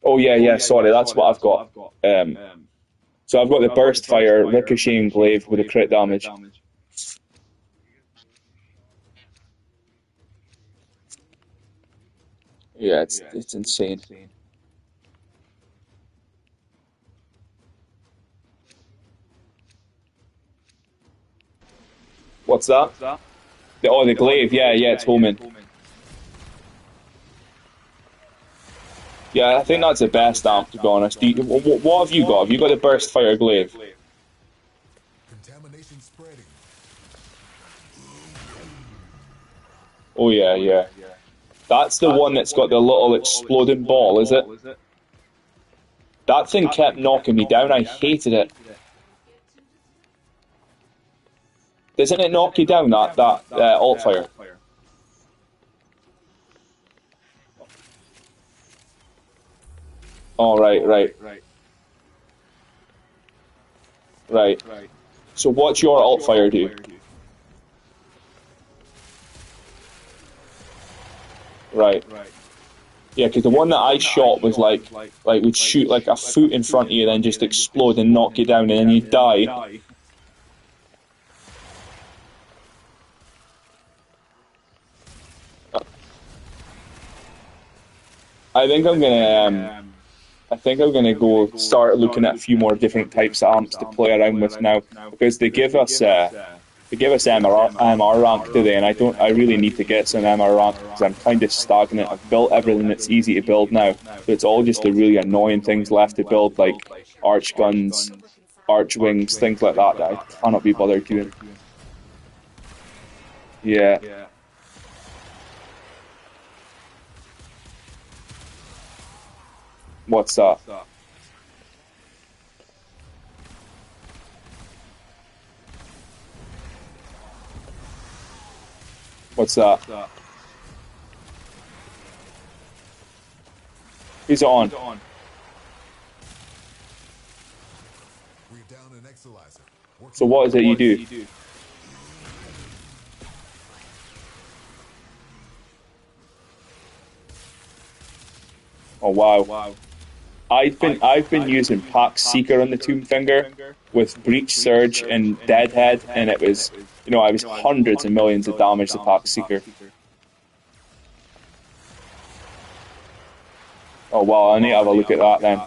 Oh yeah, sorry, that's what I've got. So I've got the burst fire, ricocheting glaive with a crit damage. Yeah, it's insane. What's that? The glaive, yeah, it's homing. Yeah, I think that's the best amp, to be honest. What have you got? Have you got the burst fire glaive? Contamination spreading. Oh yeah. That's the one that's got the little exploding ball, is it? That thing kept knocking me down. I hated it. Doesn't it knock you down, that alt fire? Oh, right. So what's your alt fire do? Right. Yeah, because the one that I shot was like would shoot like a foot in front of you, then just explode and knock you down, and then you die. I think I'm gonna go start looking at a few more different types of amps to play around with now because they give us MR rank today, and I really need to get some MR rank because I'm kind of stagnant. I've built everything that's easy to build now, so it's all just the really annoying things left to build, like arch guns, arch wings, things like that I cannot be bothered doing. Yeah. What's that? What's that? Who's it on? So what is it you do? Oh wow. I've been using Pack Seeker on the Tomb Finger with Breach Surge and Deadhead, and it was, you know, I was hundreds of millions of damage to Pack Seeker. Oh wow, I need to have a look at that then.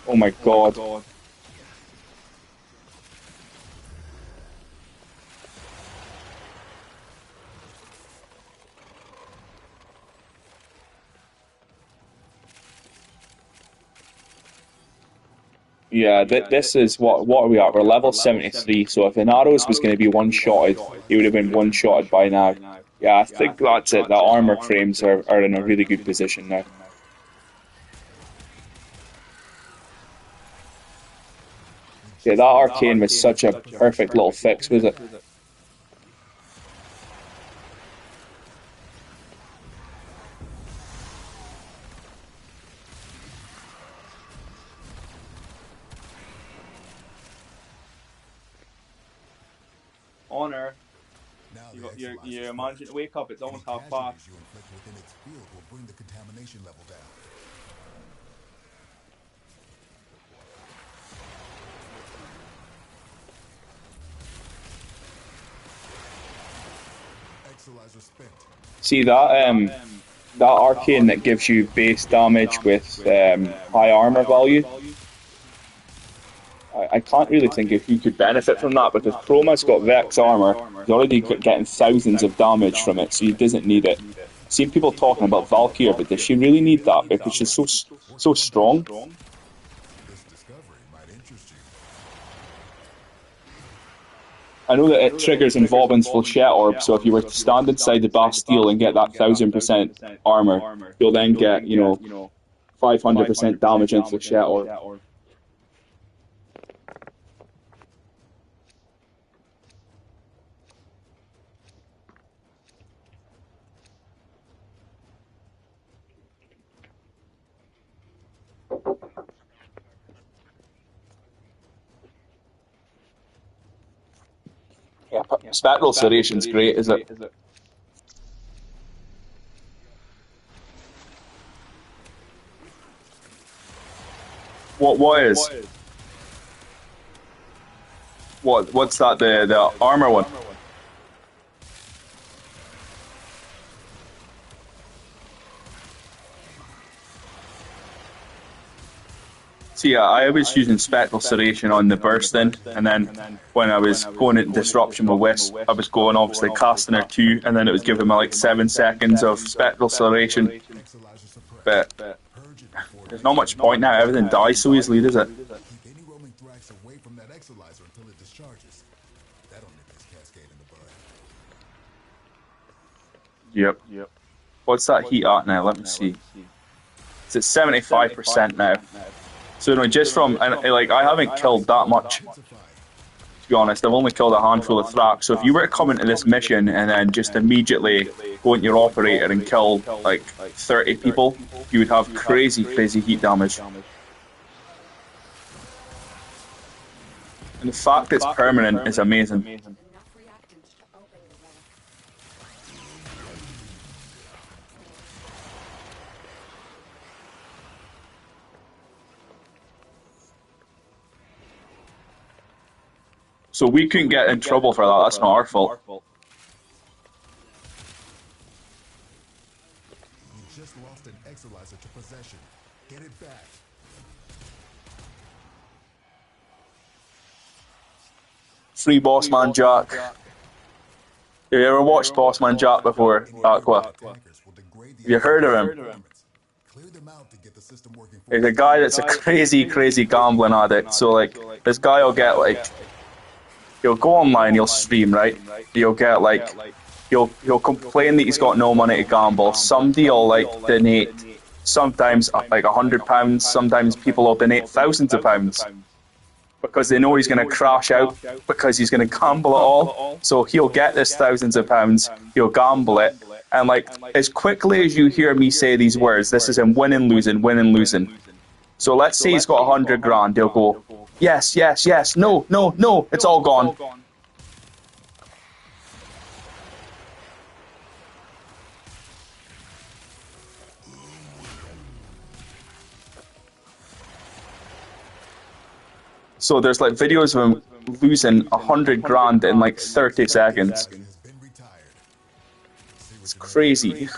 Oh my god. Yeah, this is what are we at? We're level 73, so if inaros was going to be one-shotted, he would have been one-shotted by now. Yeah, I think that's it. The armor frames are in a really good position now. Yeah, that arcane was such a perfect little fix, was it? Honor. You're managing to wake up. It's almost half past. You inflict within its field will bring the contamination level down. exolyzer spent. See that arcane that gives you base damage with high armor value. I can't really think if you could benefit from that because Chroma's got Vex armor. He's already getting thousands of damage from it, so he doesn't need it. I've seen people talking about Valkyrie, but does she really need that because she's so strong? This discovery might interest you. I know that it triggers Involvin's Flechette Orb, so if you were to stand inside the Bastille and get that 1000% armor, you'll then get, 500% damage in Flechette Orb. Yeah, Spectral Serration's great, is it? What is? What's that? The armor one? See, I was using Spectral Serration on the bursting, and then when I was going into Disruption with Wisp, I was going obviously casting her 2, and then it was giving me like 7 seconds of Spectral Serration. But there's not much point now, everything dies so easily, does it? Keep any roaming thrax away from that exolyzer until it discharges. That'll nip this Cascade in the bud. Yep. What's that heat at now? Let me see. It's at 75% now. So no, just from, and like, I haven't killed that much, to be honest. I've only killed a handful of Thrax. So if you were to come into this mission and then just immediately go into your operator and kill like 30 people, you would have crazy heat damage. And the fact it's permanent is amazing. So we couldn't get in trouble for that, that's not our fault. You just lost an exolyzer to possession. Get it back. Free Bossman Jack. Have you ever watched Bossman Jack before, Aqua? Have you heard of him? He's a guy that's a crazy gambling addict. So like, this guy will get like, he'll go online, he'll stream, right? He'll get like, he'll complain that he's got no money to gamble. Somebody will like donate, sometimes like £100, sometimes people will donate thousands of pounds because they know he's going to crash out because he's going to gamble it all. So he'll get this thousands of pounds, he'll gamble it, and like as quickly as you hear me say these words, this is him winning, losing. So let's say he's got 100 grand, he'll go, yes, no, it's all gone. So there's like videos of him losing 100 grand in like 30 seconds. It's crazy.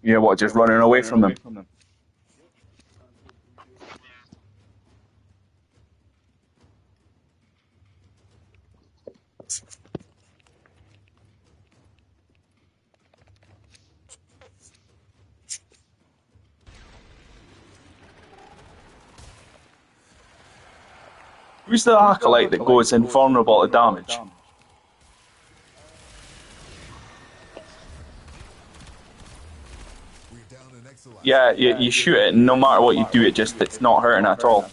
Yeah, what, just running away from them? Who's the acolyte that goes invulnerable to damage? Yeah, you shoot it, and no matter what you do, it's not hurting at all.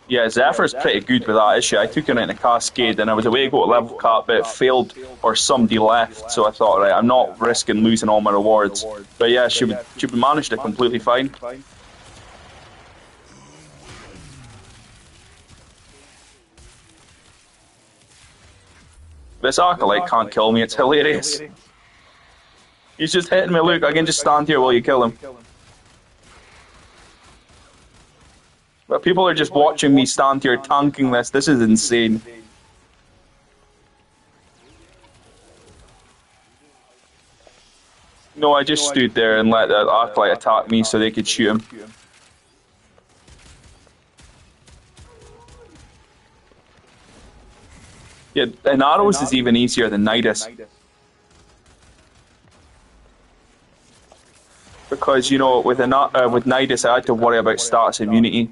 Yeah, Zephyr's pretty good with that issue. I took her into Cascade, and I was away to go to level cap, but it failed, or somebody left, so I thought, right, I'm not risking losing all my rewards. But yeah, she would manage it completely fine. This Acolyte can't kill me, it's hilarious. He's just hitting me, look, I can just stand here while you kill him. But people are just watching me stand here tanking this. This is insane. No, I just stood there and let the Acolyte attack me so they could shoot him. Yeah, inaros is even easier than Nidus. Because, you know, with Nidus I had to worry about status immunity.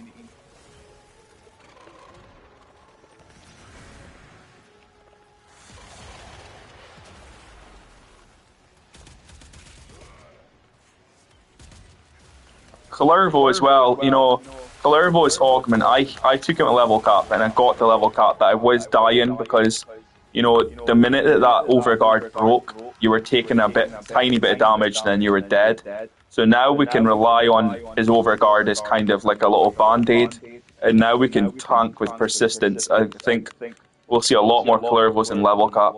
Kalervo as well, you know, Kalervo's augment, I took him a level cap and I got the level cap, but I was dying because, you know, the minute that overguard broke, you were taking a tiny bit of damage, then you were dead. So now we can rely on his overguard as kind of like a little band-aid, and now we can tank with persistence. I think we'll see a lot more Kalervos in level cap.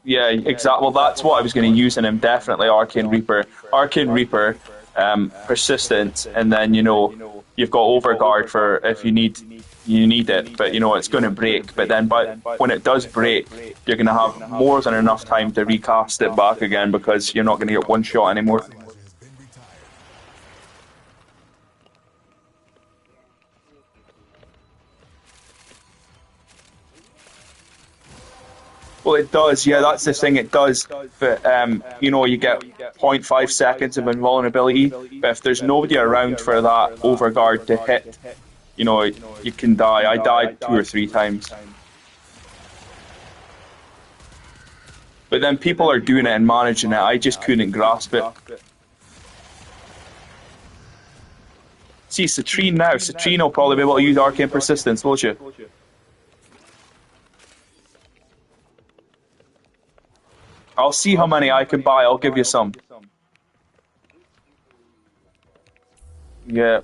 Yeah, exactly. Well, that's what I was going to use in him. Definitely Arcane Reaper, persistence, and then, you know, you've got Overguard for if you need it. But you know it's going to break. But then, when it does break, you're going to have more than enough time to recast it back again because you're not going to get one shot anymore. Well, it does, yeah, that's the thing, it does. But, you know, you get 0.5 seconds of invulnerability, but if there's nobody around for that overguard to hit, you know, you can die. I died 2 or 3 times. But then people are doing it and managing it, I just couldn't grasp it. See, Citrine now, Citrine will probably be able to use Arcane Persistence, won't you? I'll see how many I can buy, I'll give you some. Yeah.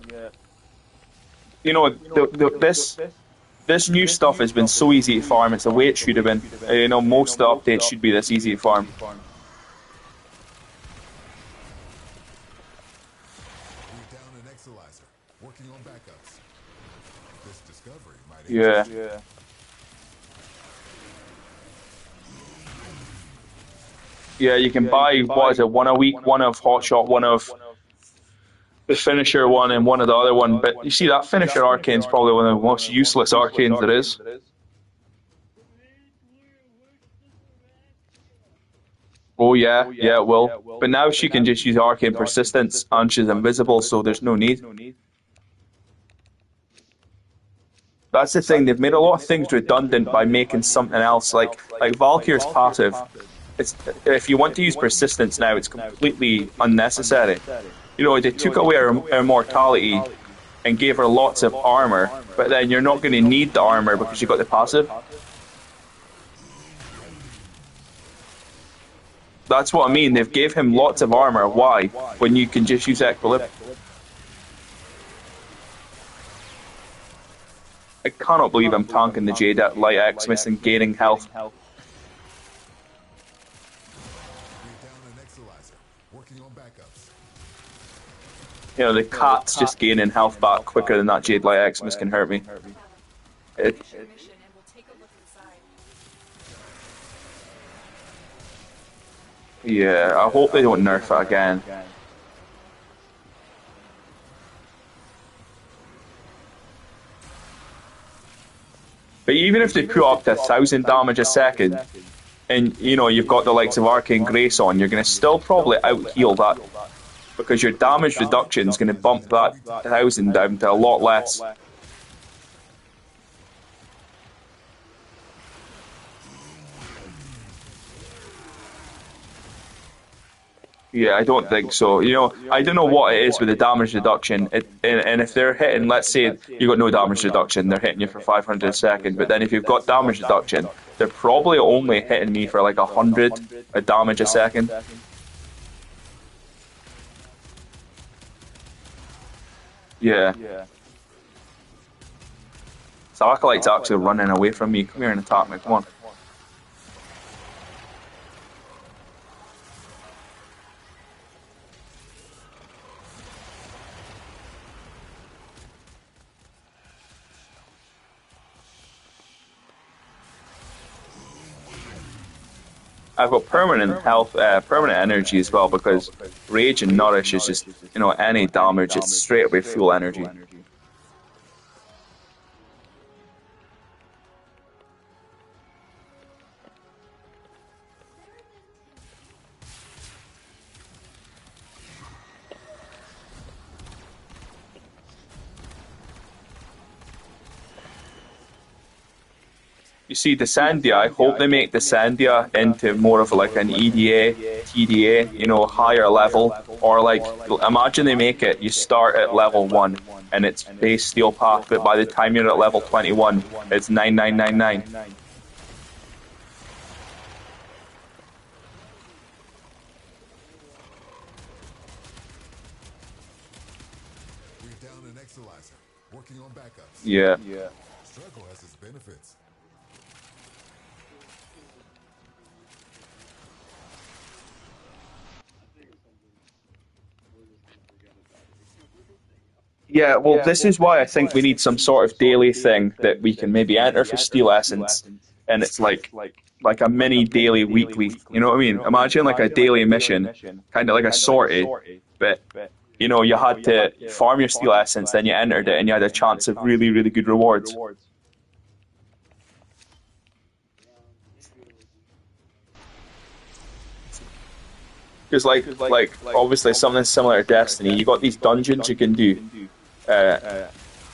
You know, this new stuff has been so easy to farm, it's the way it should have been. You know, most of the updates should be this easy to farm. Yeah. Yeah, you can buy, what is it, one a week, one of Hotshot, one of the finisher one, and one of the other one. But you see, that finisher arcane is probably one of the most useless arcanes there is. Oh yeah, yeah, it will. But now she can just use Arcane Persistence, and she's invisible, so there's no need. That's the thing, they've made a lot of things redundant by making something else, like Valkyr's passive. If you want to use Persistence now, it's completely unnecessary. You know, they took away her immortality and gave her lots of armor, but then you're not going to need the armor because you got the passive. That's what I mean, they've gave him lots of armor. Why? When you can just use Equilibrium. I cannot believe I'm tanking the Jade at Light Xmas and gaining health. You know, the cat's just gaining health back quicker than that Jade Light Xmas can hurt me. Yeah, I hope they don't nerf it again. But even if they put up to 1,000 damage a second, and you know you've got the likes of Arcane Grace on, you're going to still probably out-heal that, because your damage reduction is going to bump that 1,000 down to a lot less. Yeah, I don't think so. You know, I don't know what it is with the damage reduction. And if they're hitting, let's say you got no damage reduction, they're hitting you for 500 a second. But then if you've got damage reduction, they're probably only hitting me for like 100 damage a second. Yeah. So Acolyte's actually running away from me. Come here and attack me. Come on. I've got permanent health, permanent energy as well because rage and nourish is just, any damage, it's straight away full energy. You see, the Sandia, I hope they make the Sandia into more of like an EDA, TDA, higher level. Or like, imagine they make it, you start at level 1 and it's base steel path, but by the time you're at level 21, it's 9999. We're down an Exalizer, working on backups. Yeah. Struggle has its benefits. Yeah, well, this is why I think we need some sort of daily thing that we can maybe enter for Steel Essence, and it's like a mini daily weekly. You know what I mean? Imagine like a daily mission, kind of like a sortie, but you had to farm your Steel Essence, then you entered it, and you had a chance of really, really good rewards. Because like obviously something similar to Destiny, you got these dungeons you can do. Uh,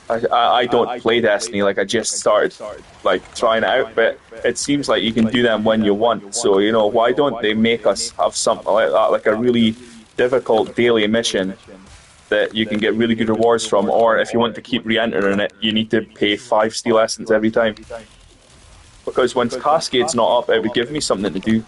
I don't play Destiny, like I just started like trying it out, but it seems like you can do them when you want. So, why don't they make us have something like that, like a really difficult daily mission that you can get really good rewards from, or if you want to keep re-entering it, you need to pay 5 Steel Essence every time. Because when Cascade's not up, it would give me something to do.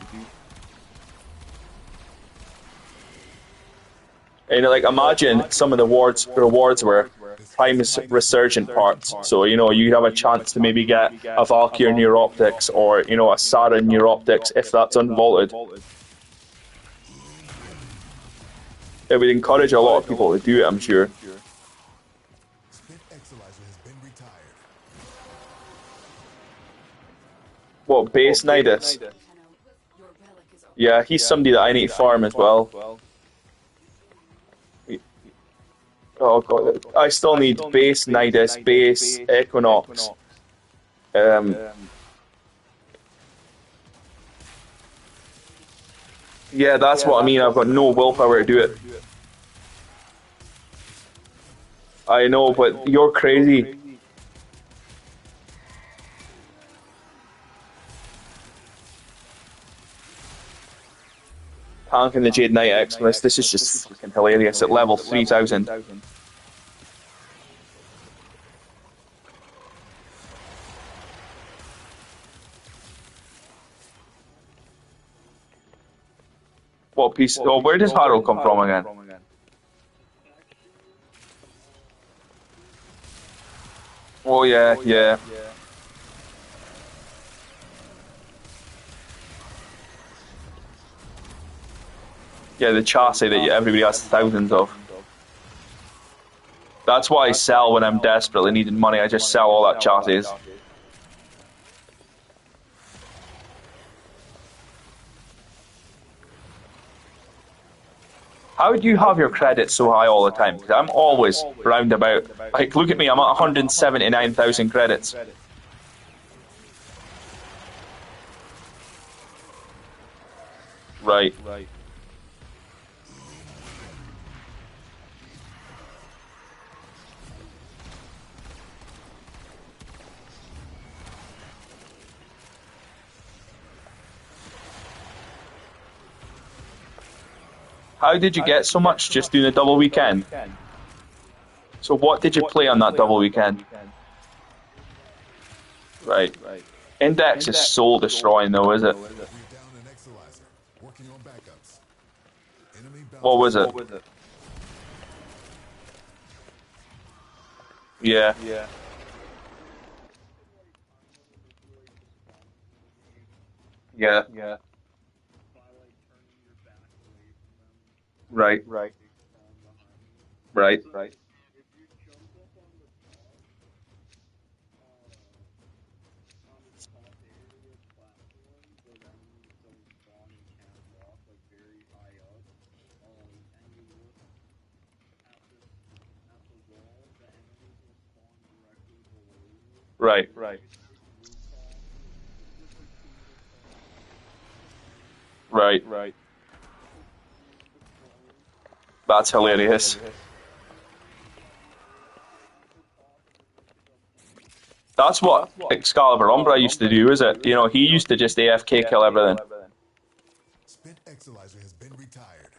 And like imagine some of the rewards were Prime Resurgent parts. So, you have a chance to maybe get a Valkyr Neuroptics or, a Sarin Neuroptics if that's unvaulted. It would encourage a lot of people to do it, I'm sure. Spent Exalizer has been retired. What, Base Nidus? Your relic is open. Yeah, he's somebody that I need to farm as well. Oh god, I still need Base Nidus, Base Equinox. Yeah, that's what I mean. I've got no willpower to do it. I know, but you're crazy. Tank and the Jade Knight Xmas. This is just fucking hilarious at level 3000. What piece? Oh, where does Harold come from again? Oh yeah, yeah. Yeah, the chassis that everybody has thousands of. That's what I sell when I'm desperately needing money. I just sell all that chassis. How do you have your credits so high all the time? Because I'm always round about. Like, look at me, I'm at 179,000 credits. Right. How did you get so much just doing a double weekend? So what did you play on that double weekend? Right. Index is soul destroying though, is it? We're down an Exalizer, working on backups. Enemy What was it? Yeah. Yeah. Right. Right. Right. Right. That's hilarious. That's what Excalibur Umbra used to do, is it? You know, he used to just AFK kill everything. Spent Exalizer has been retired.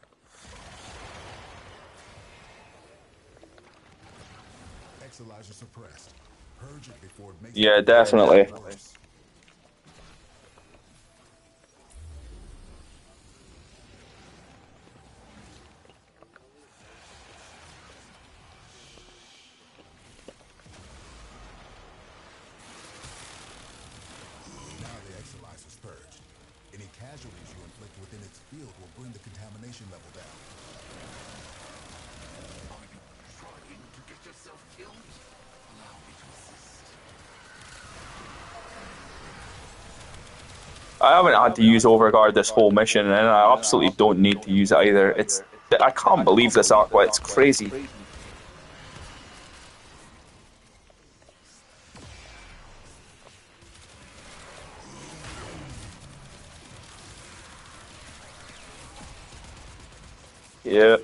Exalizer suppressed. Purge it before it makes the Yeah, contamination definitely. worse. Now the Exalizer's purged. Any casualties you inflict within its field will bring the contamination level down. Trying to get yourself killed? Allow me to assist. I haven't had to use Overguard this whole mission, and I absolutely don't need to use it either. I can't believe this Aqua. It's crazy. Yeah.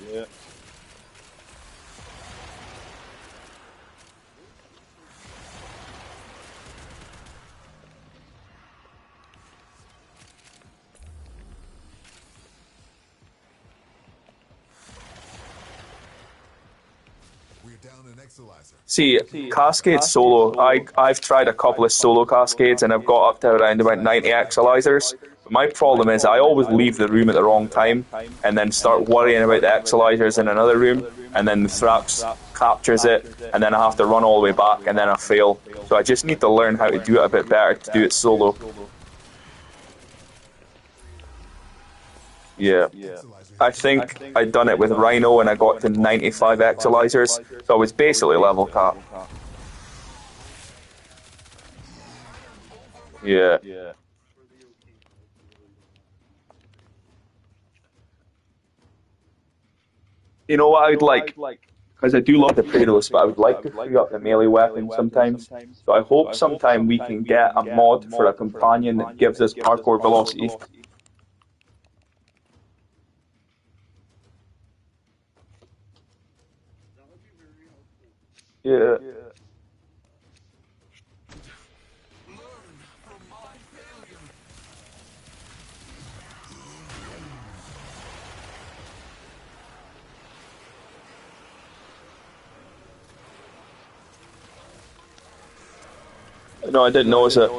We're down an Exalizer. See, Cascade solo, I've tried a couple of solo Cascades and I've got up to around about 90 Exalizers. My problem is I always leave the room at the wrong time and then start worrying about the Exalizers in another room, and then the Thrax captures it, and then I have to run all the way back and then I fail. So I just need to learn how to do it a bit better to do it solo. Yeah. I think I'd done it with Rhino and I got to 95 Exalizers, so I was basically level cap. Yeah. You know what I'd like? Because I do love the Praetos, but I would like to free up the melee weapon sometimes. So I hope sometime we can get a mod for a companion that gives us parkour velocity. Yeah. Learn from my failure. No, I didn't notice it.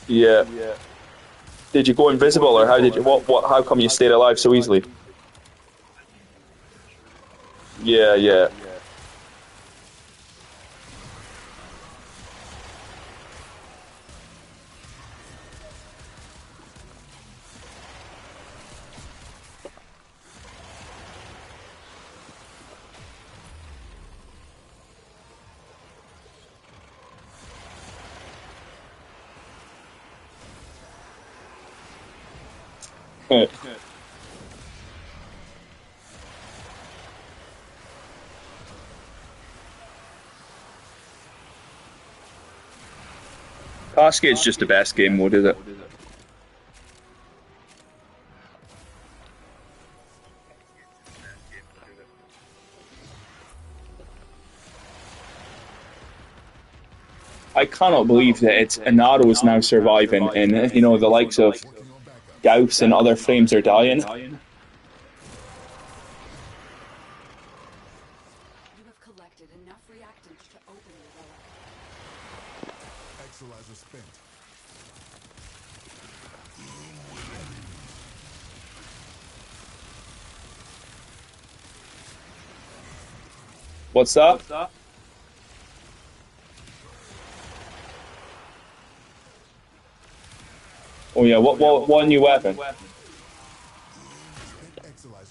Yeah. Did you go invisible, or how did you? How come you stayed alive so easily? Yeah, yeah. Cascade's just the best game mode, is it? I cannot believe that it's Inaros now surviving, and you know the likes of Working on backup. Gauss and other frames are dying. You have collected enough reactants to open the relic. Exalizer spent. What's that? Oh yeah, what new weapon? Exolizer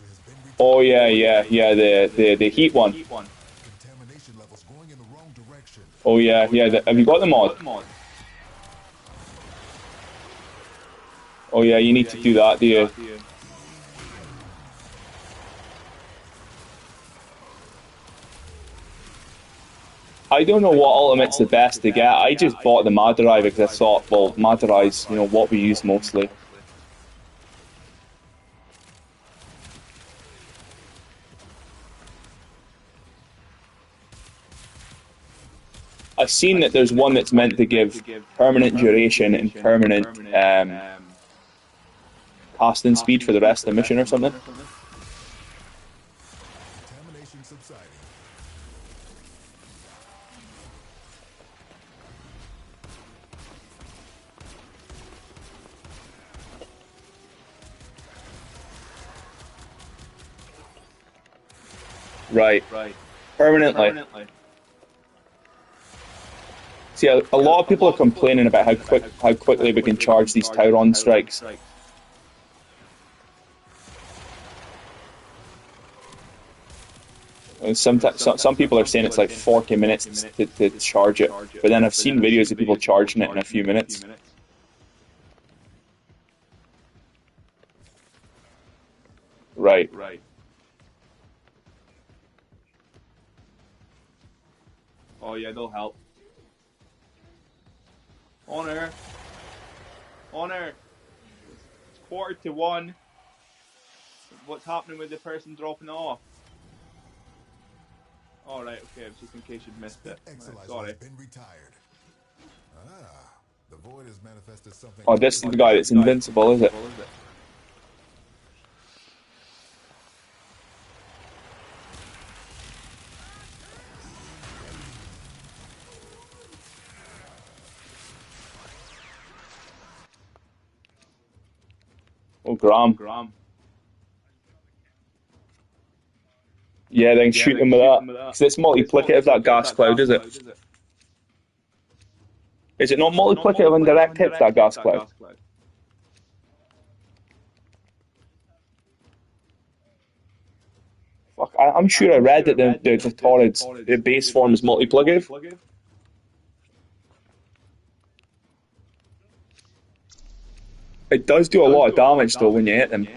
has been Oh yeah, the heat one. contamination levels going in the wrong direction. Oh yeah, have you got the mod? Oh yeah, you need to do that, do you? I don't know what ultimate's the best to get. I just bought the Madara because I thought, well, Madara's, what we use mostly. I've seen that there's one that's meant to give permanent duration and permanent casting speed for the rest of the mission or something. Contamination subsiding. Right. Permanently. See, a lot of people are complaining about how quickly we can charge these Tauron strikes. And some people are saying it's like 40 minutes to charge it, but then I've seen videos of people charging it in a few minutes. Right. Oh yeah, they'll help. Honor. It's 1:45. What's happening with the person dropping off? All right, okay, just in case you'd missed it. Exolizer Sorry. has been retired. The void has manifested something. Oh, this is the guy that's invincible, is it? Oh, Graham. Yeah, then shoot them with that. Because it's multiplicative, that gas cloud, is it? Is it not multiplicative on direct hits, that gas cloud? Fuck, I'm sure I read that the Torrid's base form is multiplicative. It does do a lot of damage though when you hit them.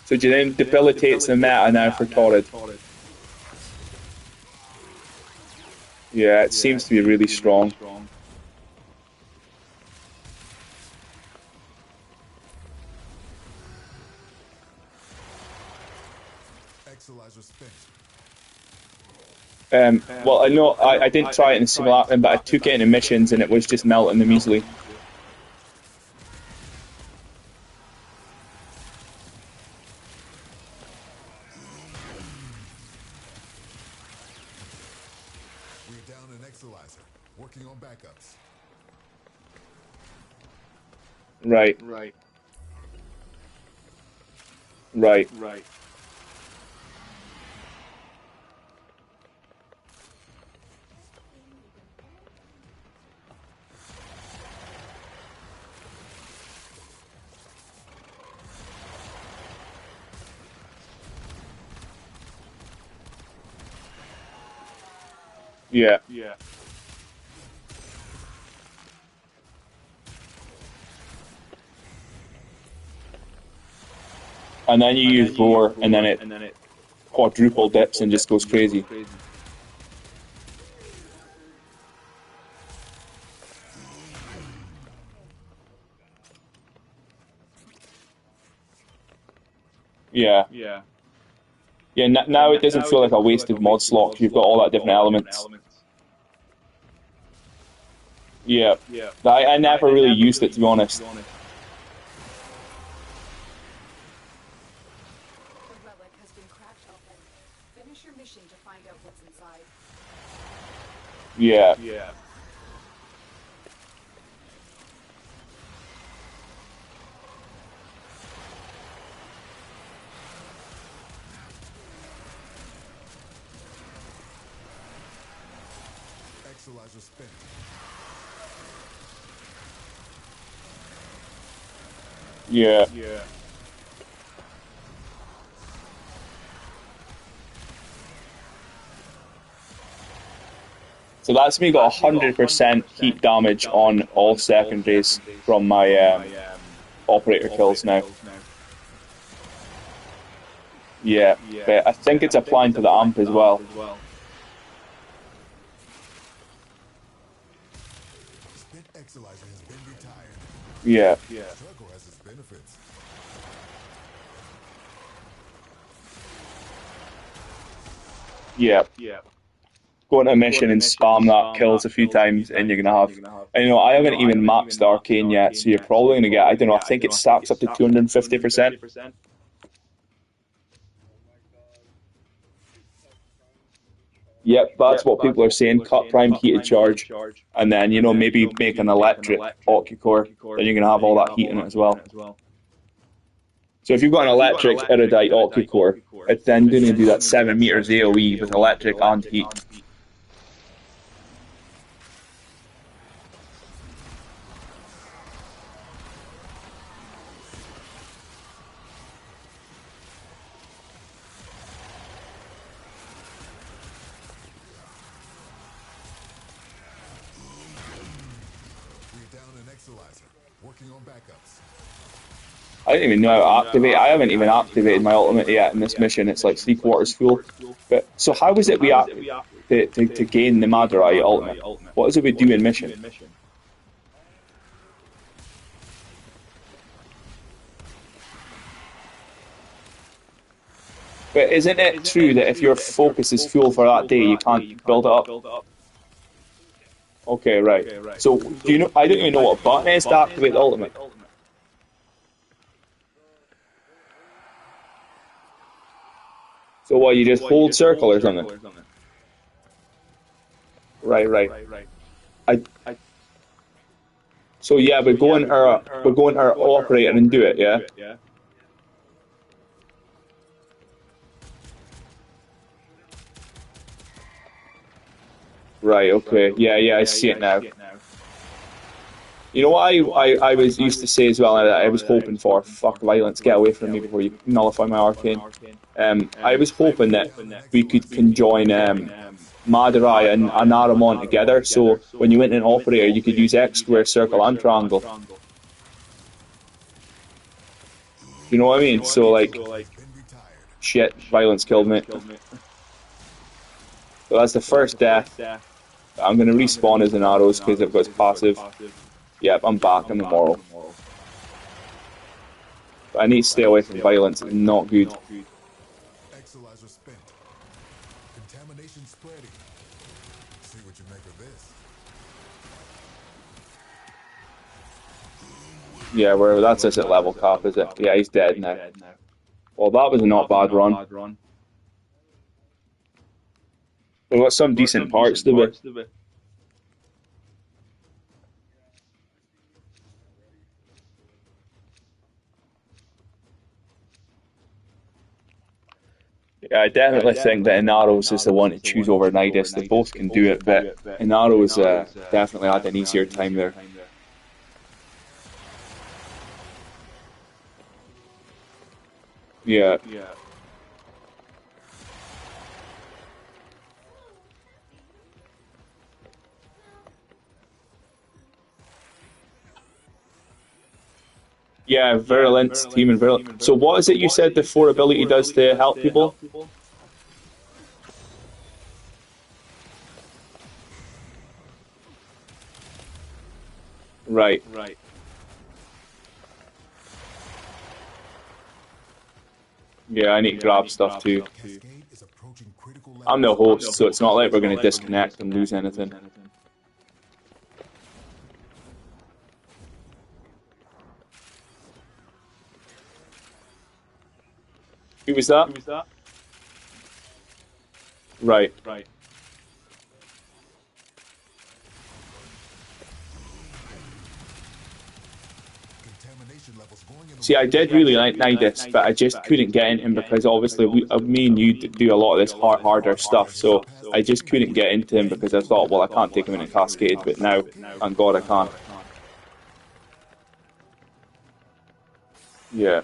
So do you then debilitates the meta now for Torrid? Yeah, it seems to be really strong. Exolizer spent. Well, I know I didn't try it in the simulacrum, but I took it in missions and it was just melting them easily. We're down an Exolizer. Working on backups. Right. Yeah. And then you use Roar, and then it quadruple dips and just goes crazy. Yeah. Yeah, now it doesn't feel like a wasted mod slot, 'cause you've got all that different elements. Yeah. I never really used it, to be honest. The relic has been cracked open. Yeah. Exolizer spent. Yeah. So that's me got 100% heat damage on all secondaries from my operator kills now. Yeah, but I think it's applying to the amp as well. Spent Exolizer has been retired. Yeah. Struggle has its benefits. Yeah. Go into a mission and spam that kills a few times, and you're gonna have. And I haven't even maxed Arcane yet, so you're probably gonna get. I don't know. I think it stacks up to 250%. Yep, that's what people are saying. Cut prime heated charge, and then maybe make an electric occucore. Then you're gonna have all that heat in it as well. So if you've got an electric erudite occucore, it's then going to do that 7 meters AOE with electric and heat. We're down an Exolizer. Working on backups. I didn't even know how to activate. I haven't even activated my ultimate yet in this mission. It's like 3/4 full. But so how is it we to gain the Madurai ultimate? What is it we do in mission? But isn't it true that if your focus is full for that day, you can't build it up? Okay, right. So do you know? I don't even know what button is to activate the ultimate. So what? You just hold circle or something? Right. I. So yeah, we're going our operator and do it. Yeah. Right. Okay. Yeah. I see it now. You know what I was used to say as well, and I was hoping for, fuck violence, get away from me before you nullify my arcane. I was hoping that we could conjoin Madurai and Anaramon together, so when you went in operator, you could use X square, circle, and triangle. You know what I mean? So like, Has been retired. shit, violence killed me. So that's the first death. I'm gonna respawn as Inaros because I've got his passive. Yep, I'm back. I'm immoral. But I need to stay away from violence. It's not good. Exolizer spent. Contamination spreading. See what you make of this. Yeah, that's us at level cap, is it? Yeah, he's dead now. Well, that was a not bad run. We've got some decent parts to it. Yeah, I definitely think that Inaros is the one to choose over Nidus. They both can do it, but Inaros definitely had an easier time there. Yeah. Yeah, Virulence, Team and Virulence. So what is it you said the 4 ability does to help people? Right. Yeah, I need to grab stuff too. Cascade is approaching critical I'm the levels. host, so it's not like we're going to disconnect and lose anything. Who was that? Right. contamination levels going in the See, I right did direction. really like Nidus, but I just couldn't get into him because obviously me and you do a lot of this harder stuff. So I just couldn't get into him because I thought, well, I can't take him in a Cascade. But now, thank God, I can. Yeah.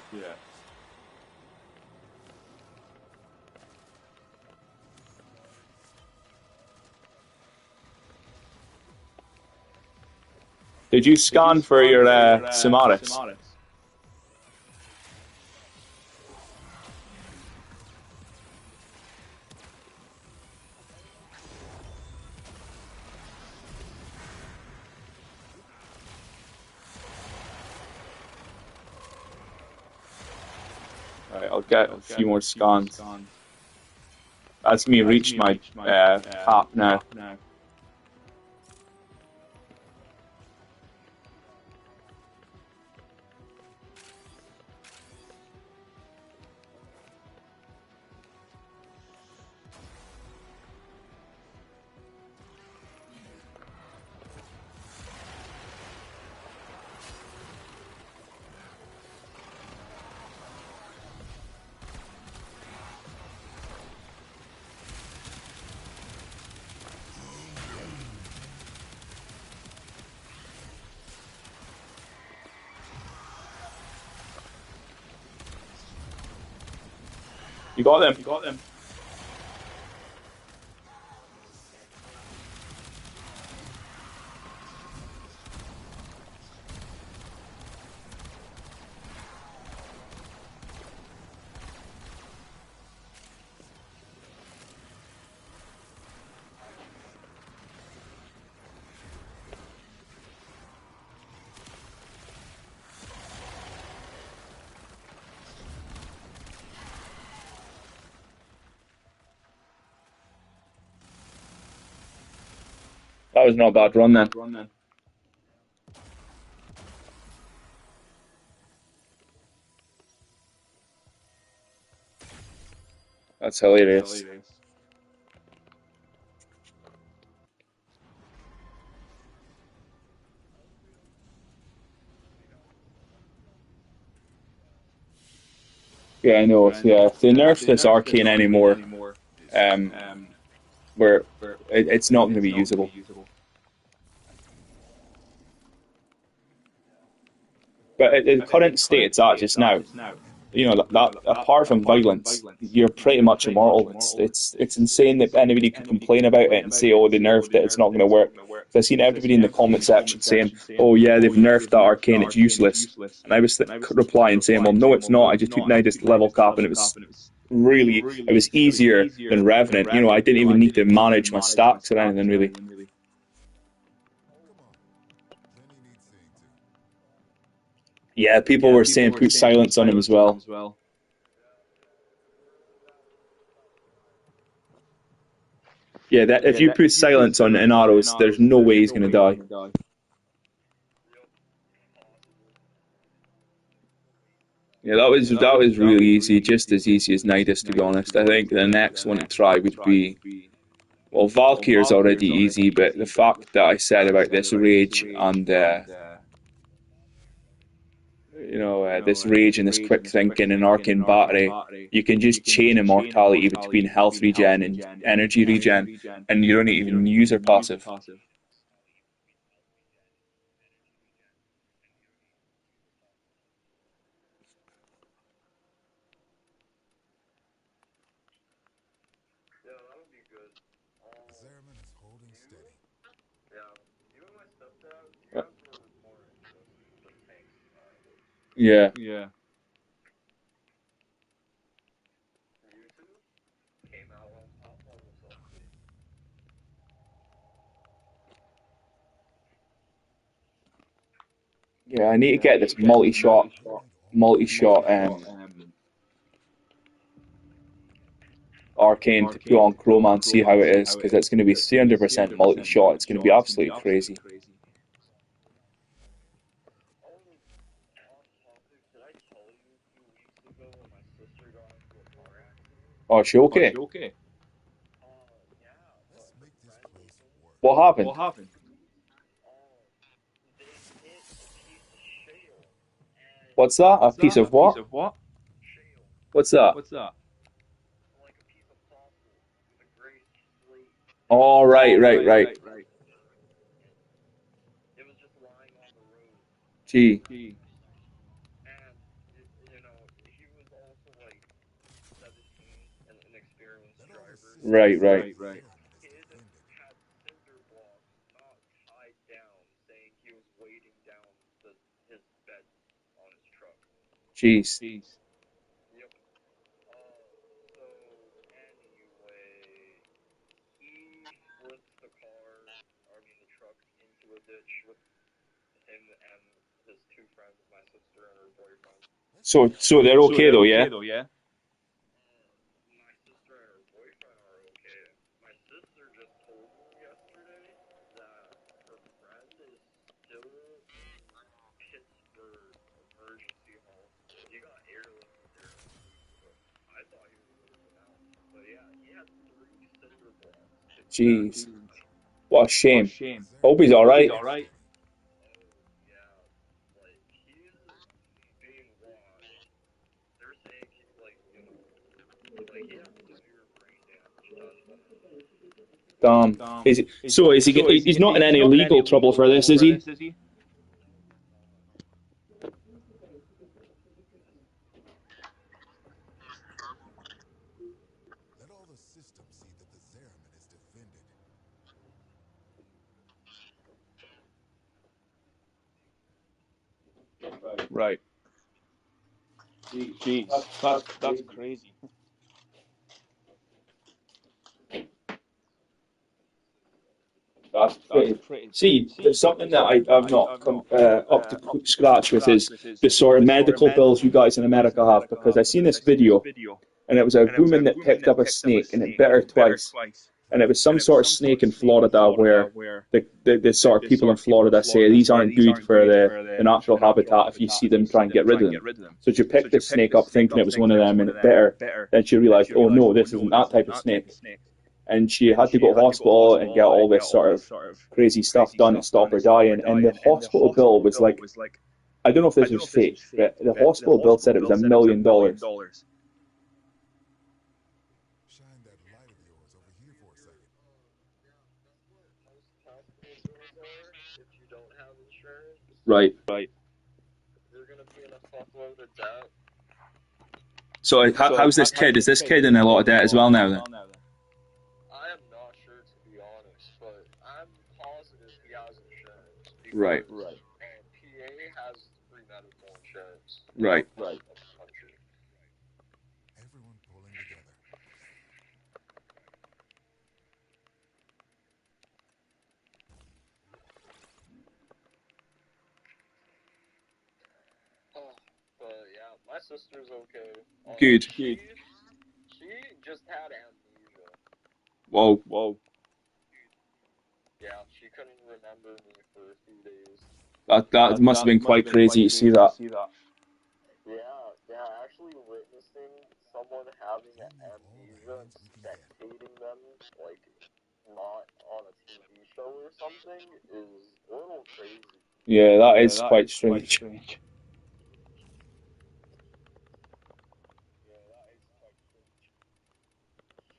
Did you scan for your Samaris? Right, I'll get a few more scans. That's me reached my cap now. You got them. That was not a bad run then. That's hilarious. Yeah, I know. Yeah, if they nerf this arcane anymore, um, where it's not going to be usable. But at the current state it's at just now, you know that apart from violence, you're pretty much immortal. It's insane that anybody could complain about it and say, "Oh, they nerfed it; it's not going to work." I've seen everybody in the comment section saying, "Oh yeah, they've nerfed that arcane; it's useless." And I was replying saying, "Well, no, it's not. I just took Nidus to level cap, and it was easier than Revenant. You know, I didn't even need to manage my stacks or anything really." Plenty needs seeing to. Yeah, people were saying put silence on him as well. Yeah, that if you put silence on inaros, there's no way he's going to die. Yeah, that was really easy, just as easy as Nidus, to be honest. I think the next one to try would be, well, Valkyr's already easy, but the fact that I said about this rage and this rage and this quick thinking and arcane battery, you can just chain immortality between health regen and energy regen, and you don't even use her passive. Zerman is holding steady. Yeah. Yeah, I need to get this multi-shot arcane to put on Chroma and see how it is, because it's going to be 300% multi-shot. It's going to be absolutely crazy. Oh, is she okay? Let's make this place work. What happened? What's that? A piece of what? Shale, What's that? like a piece of fossil with a gray slate. Oh, right. It was just lying on the road, Gee, and you know he was also like 17 and an inexperienced Let all the driver. systems see right. that the Zeramin is Kid defended. had cinder blocks not tied down, saying he was weighting down his bed on his truck. Jeez. Yep. So anyway, he flipped the car, I mean the truck, into a ditch with him and his two friends, my sister and her boyfriend. Let's check out So some they're video. okay though, yeah? My sister and her boyfriend are okay. My sister just told me yesterday that her friend is still in Pittsburgh emergency hospital. He got airlifted there like a week ago. I thought he was living out. But yeah, he had 3 cinder blocks hit the back of Jeez. his head. What a shame. The Hope Zeramin he's is being alright. investigated. Oh, yeah. Like, he's being watched. They're saying, like, he has severe brain damage done to him. Is he? He's not in any legal trouble for this, is he? No, he's not. Let all the systems see that the Zeramin is defended. Right. Jeez. That's crazy. That's pretty. See, there's something that I've not come up to scratch with is the sort of medical bills you guys in America have, because I seen this video and it was a woman that picked up a snake and it bit her twice, and it was some sort of snake in Florida where the sort of people in Florida say these aren't good for the natural habitat. If you see them, try and get rid of them. So she picked this snake up thinking it was one of them and it bit her. Then she realized, oh no, this isn't that type of snake. And she had to go to hospital and get all this sort of crazy stuff done to stop her dying. And the hospital bill was like, I don't know if this was fake, but the hospital bill said it was $1 million. Shine that light of yours over here for a second. Yeah, that's what most hospital bills are if you don't have insurance. Right. You're gonna be in a fuckload of debt. So how's this kid? Is this kid in a lot of debt as well now then? I am not sure, to be honest, but I'm positive he has insurance Right. because PA has free medical insurance Right. of the country. Everyone pulling together. Oh, but yeah, my sister's okay. Good. She just had amnesia. Whoa. Yeah, she couldn't remember me for a few days. That must have been quite crazy to see that. Yeah, actually witnessing someone having Don't leave all the amnesia and hints we can get. spectating them, like, not on a TV show or something, is a little crazy. Yeah, that is quite strange.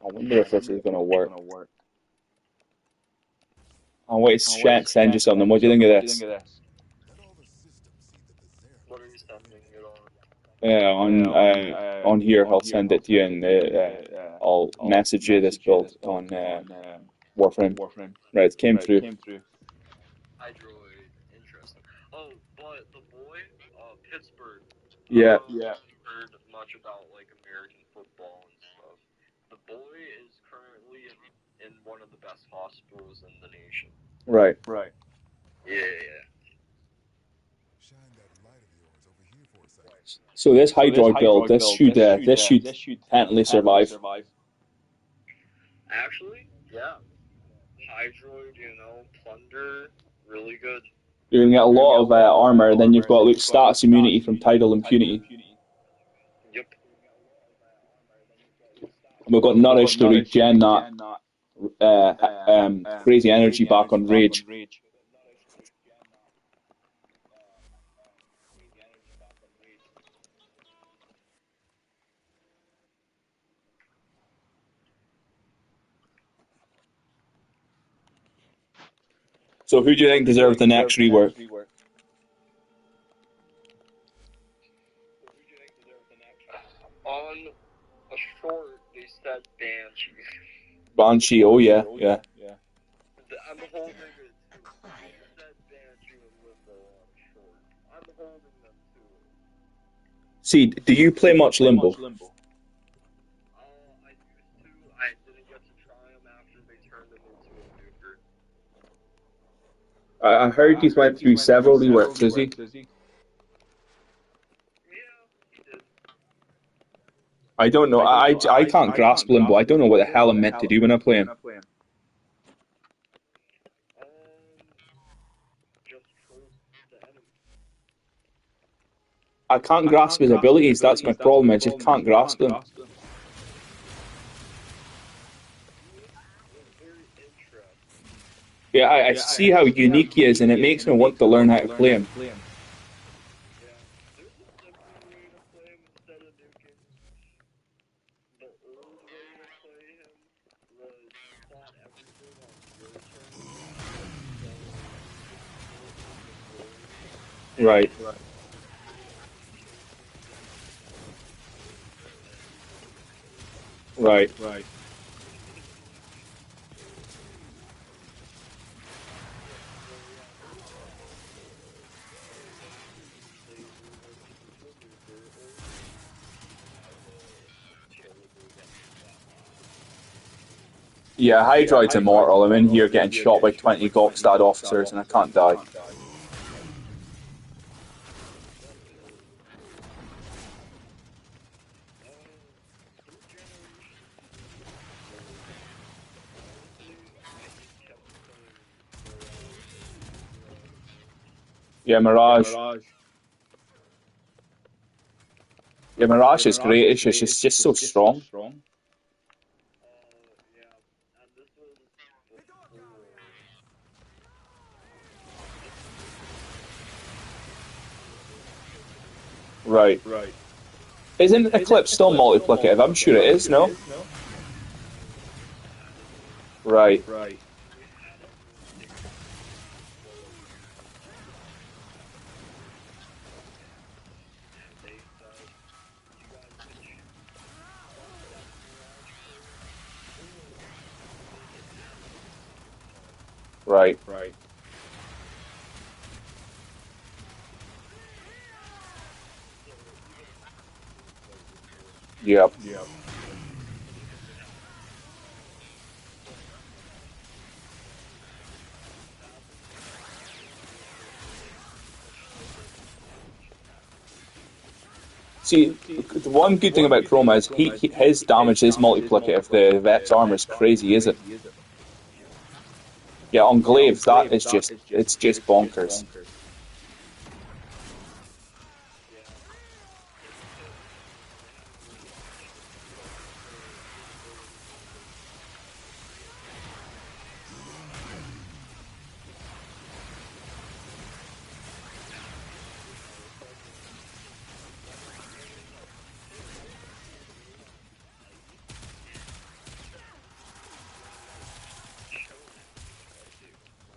I wonder if this is going to work. I'll wait to send you something. What do you think of this? Let all the systems see that the Zeramin What are is you sending defended. it on? Yeah, on here I'll send it to you, and I'll message you this build on Warframe. Right, it came through. Hydroid, interesting. Oh, but the boy, Pittsburgh. Yeah. Heard much about like American football and stuff. The boy is currently in one of the best hospitals in the nation. Right. Yeah. Shine that light of yours over here for a second. So this Hydroid build, this should definitely survive. Actually, yeah. Hydroid, plunder, really good. You're gonna get a lot of armor, and then you've got like status immunity from tidal impunity. Yep. We've got nourish to regen that crazy energy back on rage. So who do you think deserves the next rework? On a short, they said Banshee. Banshee, oh yeah, yeah. I'm holding it too. They said Banshee and Limbo on a short. I'm holding them to it. See, do you play much Limbo? I used to. I didn't get to try them after they turned them into a nuker. I heard he's went through several reworks, is he? Yeah, he did. I don't know. I can't grasp Limbo. I don't know what the hell I'm meant to do when I play him. Just close the enemy. I can't grasp his abilities. That's my problem. I just can't grasp them. It's very interesting. Yeah, I see how unique he is, and it makes me want to learn how to play him. Yeah, there's a simpler way to play him instead of nuking. The old way to play him was plot everything on your turn, so Right. Right. Yeah, Hydroid's immortal. I'm in here getting shot by 20 Gokstad officers, and I can't die. Yeah, Mirage. Yeah, Mirage is great. It's just so strong. yeah, and this was before. Right. Isn't Eclipse still multiplicative? I'm sure it is, no? Right. Right. Yep. See, the one good thing about Chroma is his damage is multiplicative. The Vet's armor is crazy, is it? Yeah, on Glaive, that is it's just bonkers.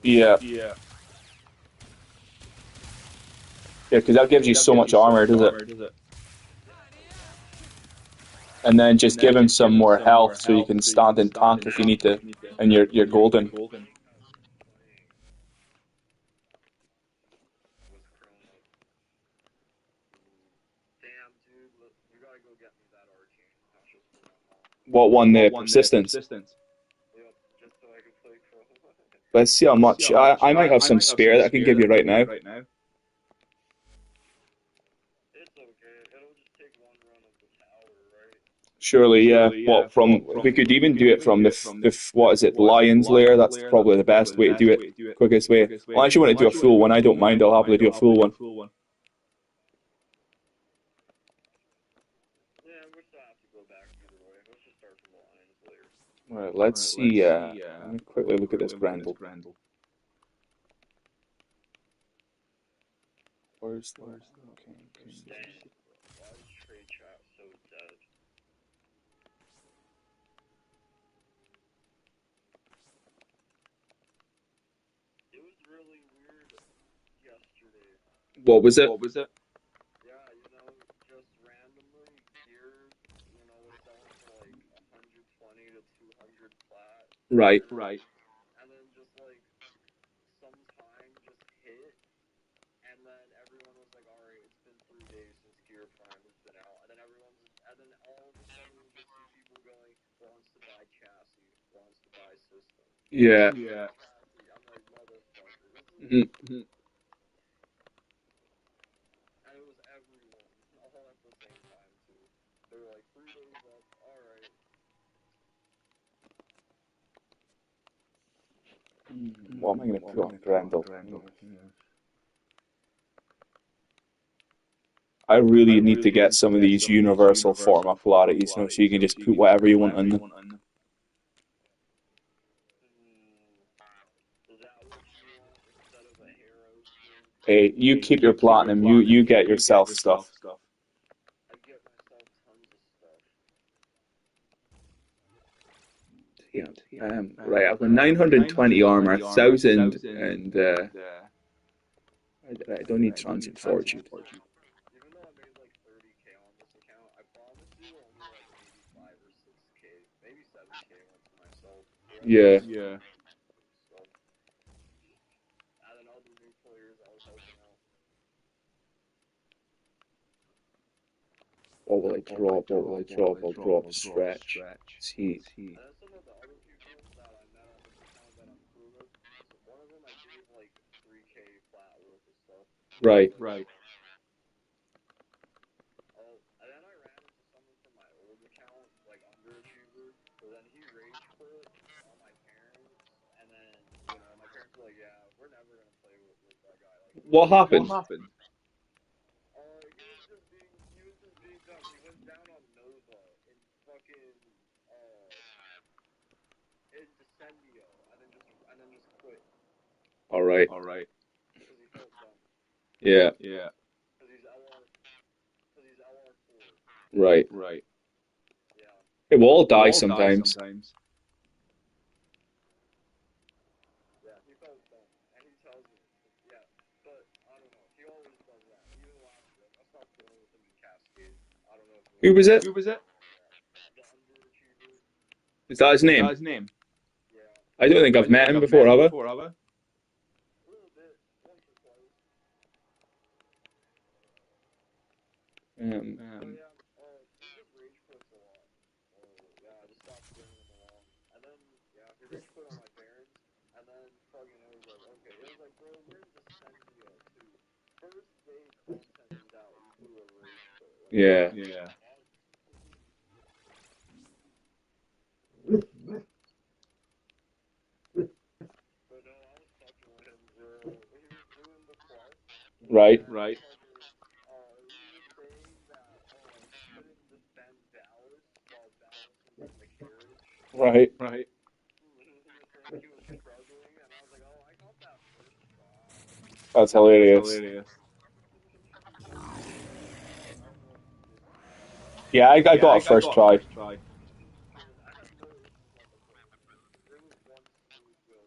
Yeah. Yeah, because that gives you so much armor, does it? And then just give him some more health so you can stand in tank if you need to, and you're golden. Damn, dude, look, you gotta go get me that arcane. Not just for one month. What won the persistence? Yep, just so I can play Chroma. Let's see how much. I might have some spare that I can give you right now. It's okay. It'll just take one run of the tower, right? Surely, yeah. What from? We could even do it from the what is it, Lion's Lair? That's probably the best way to do it. Quickest way. Well, I actually want to do a full one. I don't mind. I'll happily do a full one. Yeah, we're still have to go back either way. Let's just start from the Lions later. Right. Let's see. Let me quickly look at this Grendel. Where's the? Okay. Dang, why is trade chat so dead? It was What was it? Yeah, just randomly gear, was selling for like 120 to 200 flat, Right. and then just like sometime just hit, and then everyone was like, all right, it's been 3 days since Gear Prime has been out, and then and then all of a sudden you just see people going, wants to buy chassis, wants to buy system, wants Yeah. to buy chassis. I'm like, motherfucker, this is, Mhm. and it was everyone, all at the same time too. They were like 3 days up, all right. What am I going to put on Grendel? I really need to get some of these universal forma polarities, so you can just put whatever you want on them. Is that what you want instead of a hero skin? Hey, you keep your platinum. You get yourself stuff. I get myself tons of stuff. Yeah. Right. I've got 920 armor, 1,000, and I don't need transit fortitude. Even though I made like 30K on this account, I promise you only like maybe 5 or 6K, maybe 7K went to myself. The rest Yeah. was stuff. And then other new players I was helping out. What will I drop? What will I drop? I'll drop stretch. See. And then some of the other people that I met on this account that I'm cool with, so one of them I gave like 3K flat worth of stuff. Right. Oh, and then I ran into someone from my old account, like underachiever, but then he rage quit on my parents, and then, my parents were like, yeah, we're never gonna play with that guy. Like, What happened? he was just being dumb. He went down on Nova in fucking, in Descendio, and then just quit, All right. because he felt dumb, Yeah. because he's LR4, Right. yeah. It will all die sometimes. Yeah, he felt dumb, and he tells me, yeah, but I don't know. He always does that. Even last year, I stopped playing with him in Cascade. I don't know if you Who was remember it? the underachiever. Is that his name? Yeah, I don't think I've met him before, have I? a little bit, once or twice. Um, But yeah, he just rage quits a lot. Yeah, I just stopped bringing him along, and then yeah, he rage quit on my parents, and then fucking it was like, okay, it was like, bro, we're in Descendio too. First day content is out, you do a rage quit. Like, what yeah. the fuck? But no, I was fucking with him, bro. He was doing the quest, Right. and fucking, he was saying that, he couldn't defend Dallas while Dallas was in the carriage. Right. He was saying he was struggling, and I was like, oh, I got that first try. That's hilarious. I don't know if you did too. Yeah, I got a first try. Good. I had no issues on the first one. It was one smooth go.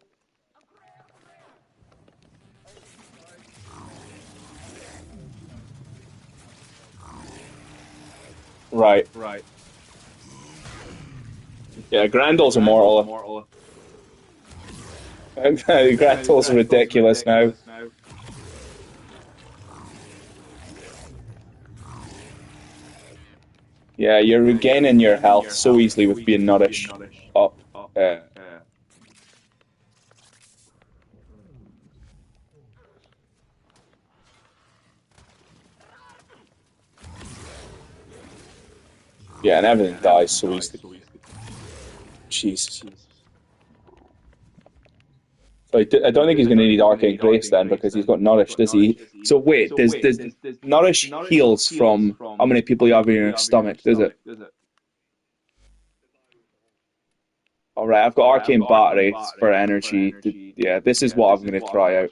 Oh, besides Right. Yeah, Grandel's immortal. Grandel's ridiculous now. Yeah, you're regaining your health so easily with being nourished up. Uh, yeah, and everything dies so easily. Jesus. So I don't think he's going to need Arcane Grace then because he's got Nourish, does he? So wait, does Nourish heals from how many people you have in your stomach, does it? All right, I've got Arcane Battery for energy. Yeah, this is what I'm going to try out.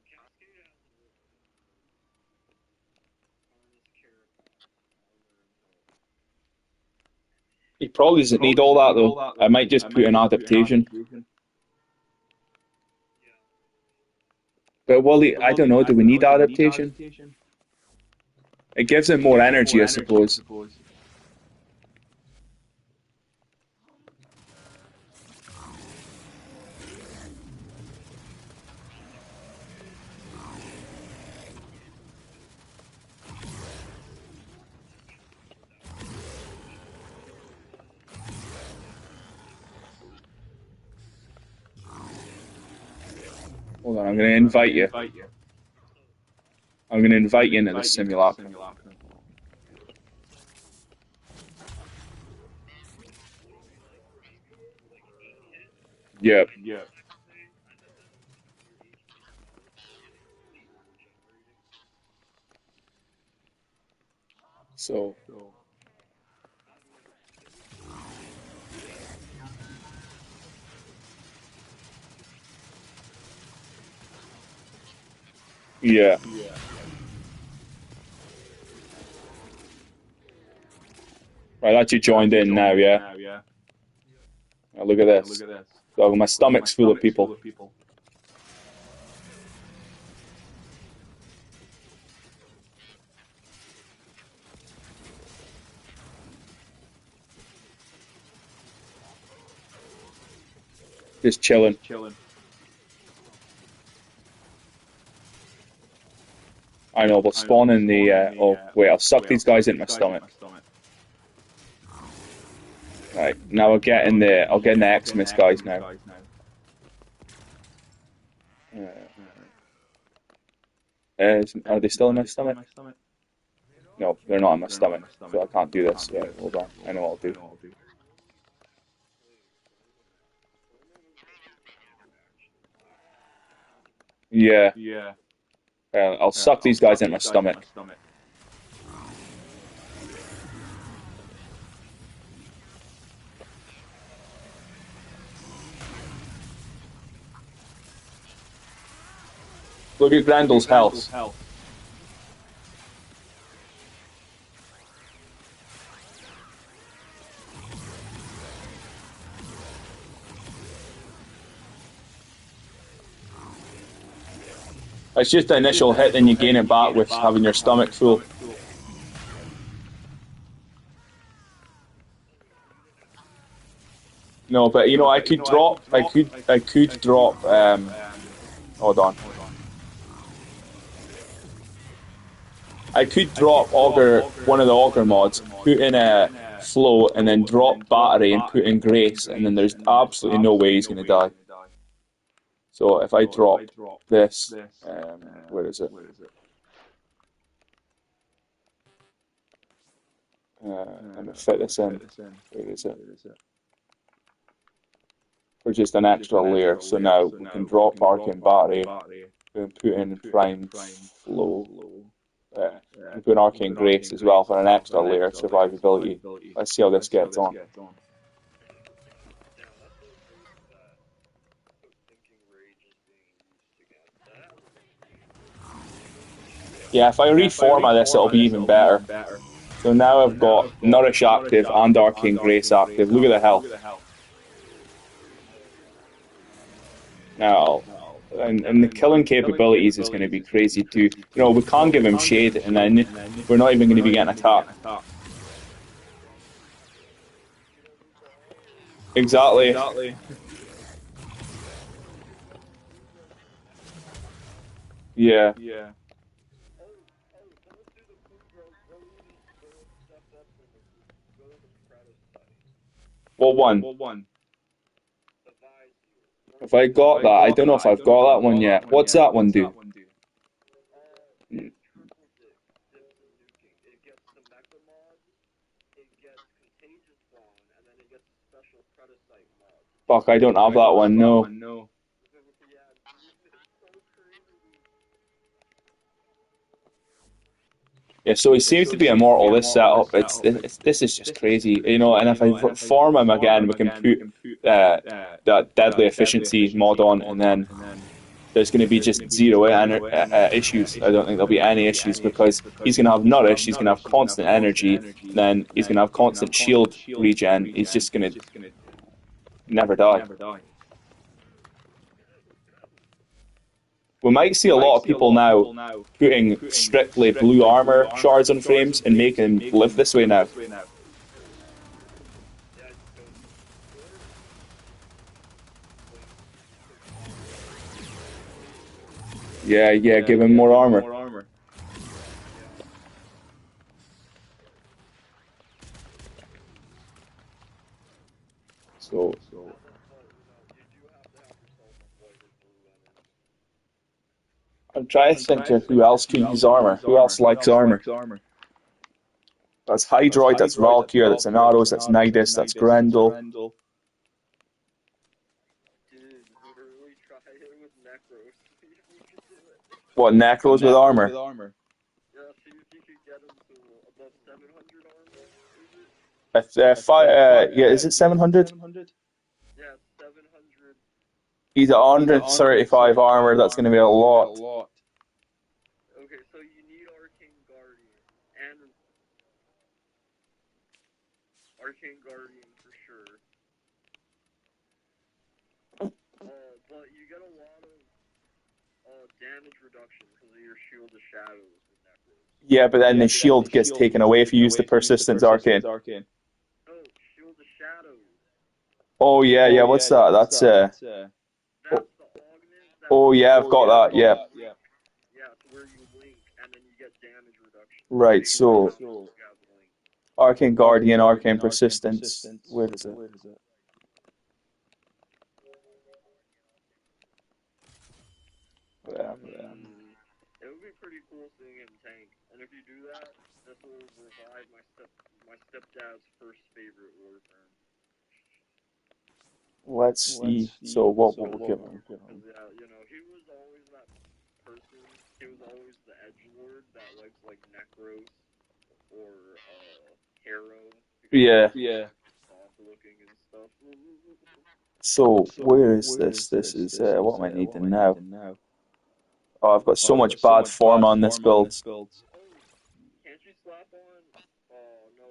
Cascade has harness character, armor and health. He probably doesn't need all that though. I might just put an adaptation. Yeah. But Wally, I don't know. Do we need adaptation? It gives him more energy, I suppose. Hold on, I'm going to invite you. I'm going to invite you into the simulacrum. Yep. So. Yeah. Right, that you joined in now, yeah? Now look at this. So my stomach's full of people. Just chilling. I know, we'll spawn in the... oh, wait, I'll suck these guys into my stomach. Right, now I'll get in the Xmas guys now. Are they still in my stomach? No, they're not in my stomach, so I can't do this. Yeah, hold on, I know what I'll do. Yeah. I'll suck these guys into my stomach. Look at Grandel's health. It's just the initial hit, then you gain it back with having your stomach full. No, but you know, I could drop. Hold on. I could drop one of the auger mods, put in a flow, and then drop battery and put in grace, and then there's absolutely no way he's going to die. So if I drop this, where is it? Let me fit this in. Where is it? For just an extra layer. So now we can drop arcane battery and put in prime flow. And put an arcane grace as well for an extra layer of survivability. Let's see how this gets on. Yeah, that's one thing that thinking rage is being used against that. Yeah, if I reformat this, it'll be even better. So now I've got Nourish active and Arcane Grace active. Look at the health. Now, and the killing capabilities is going to be crazy too. You know, we can't give him shade, and then we're not even going to be getting attacked. Exactly. Yeah. What one? If I got that, I don't know if I've got that one yet. What's that one do? It gets the mecha mod, it gets contagious bond, and then it gets a special predicite mod. Fuck, I don't have that one, no. Yeah, it's so crazy. Yeah, so he seems to be immortal, this setup. This is just crazy. You know, and if I farm him again, we can put that deadly efficiency mod on, and then there's going to be just zero issues. I don't think there'll be any issues because he's going to have nourish, he's going to have constant energy, then he's going to have constant shield regen. He's just going to never die. We might see a lot of people now putting strictly blue armor shards on frames and making them live this way now. Yeah, give him more armor. So I'm trying to think of who else can use armor. Who else likes armor? That's Hydroid, that's Valkyr, that's Inaros, that's Nidus, that's Grendel. Dude, literally try it with Necros. See if you can do it. What, Necros with armor? Yeah, see if you could get him to above 700 armor, is it? Yeah, is it 700? Yeah, 700. He's at 135 armor, that's going to be a lot. Okay, so you need Arcane Guardian. And Arcane Guardian for sure. But you get a lot of damage reduction because of your Shield of Shadows with Necros. Yeah, but then the shield gets taken away if you use the Persistence Arcane. Oh, Shield of Shadows. Oh yeah, what's that? That's That's the augment. oh yeah, I've got that, yeah. Yeah, it's where you blink and then you get damage reduction. Right, so Arcane Guardian, Arcane Persistence. Where is it? It would be pretty cool seeing him tank. And if you do that, this will revive my stepdad's first favorite Warframe. Let's see. So what will we give him? Yeah, you know, he was always that person. He was always the edgelord that likes like Necros or Hero. Yeah. Soft looking and stuff. So where is this? This is what am I needing now? Oh, I've got so much bad form on this build. Can't you slap on? Oh no.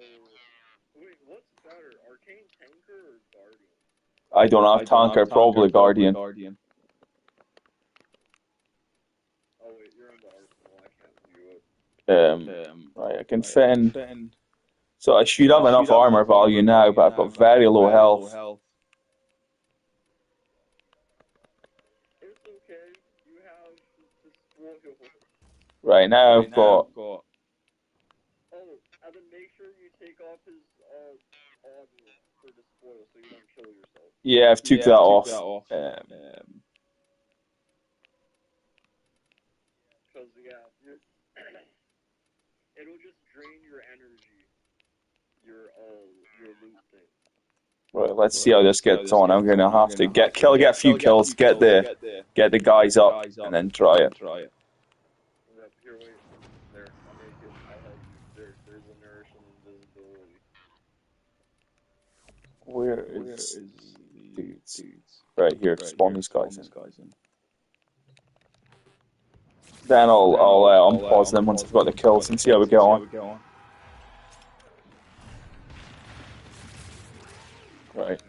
Wait, what's better, Arcane Tanker or Guardian? I don't have Tanker, probably Guardian. Oh wait, you're in the arsenal. I can't view it. Right, I can fit in. So I should have enough armor value now, but I've got very low health. It's okay. You have the spoil. Right now I've got. Oh, and then make sure you take off his augment for the spoil so you don't kill yourself. Yeah, I've took that off. Because it'll just drain your energy, your loot thing. Right, let's see how this gets on. I'm gonna have to get a few kills, get the guys up, and then try it. Here, wait. There, I'll make it. I'll help you. There's a nourish and invisibility. Where is dudes? Right here, spawn these guys in. Then I'll unpause them once I've got the kills and see how we get on. Right.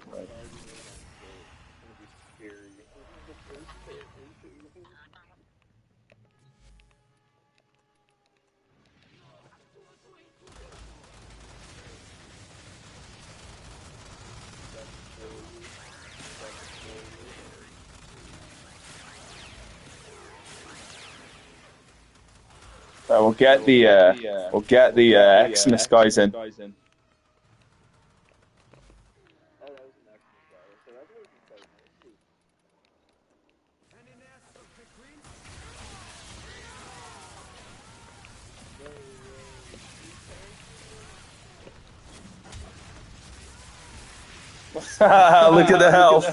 We'll get the Xmas guys in. Oh, that was an Xmas guy. So that's working quite nicely. Look at the health.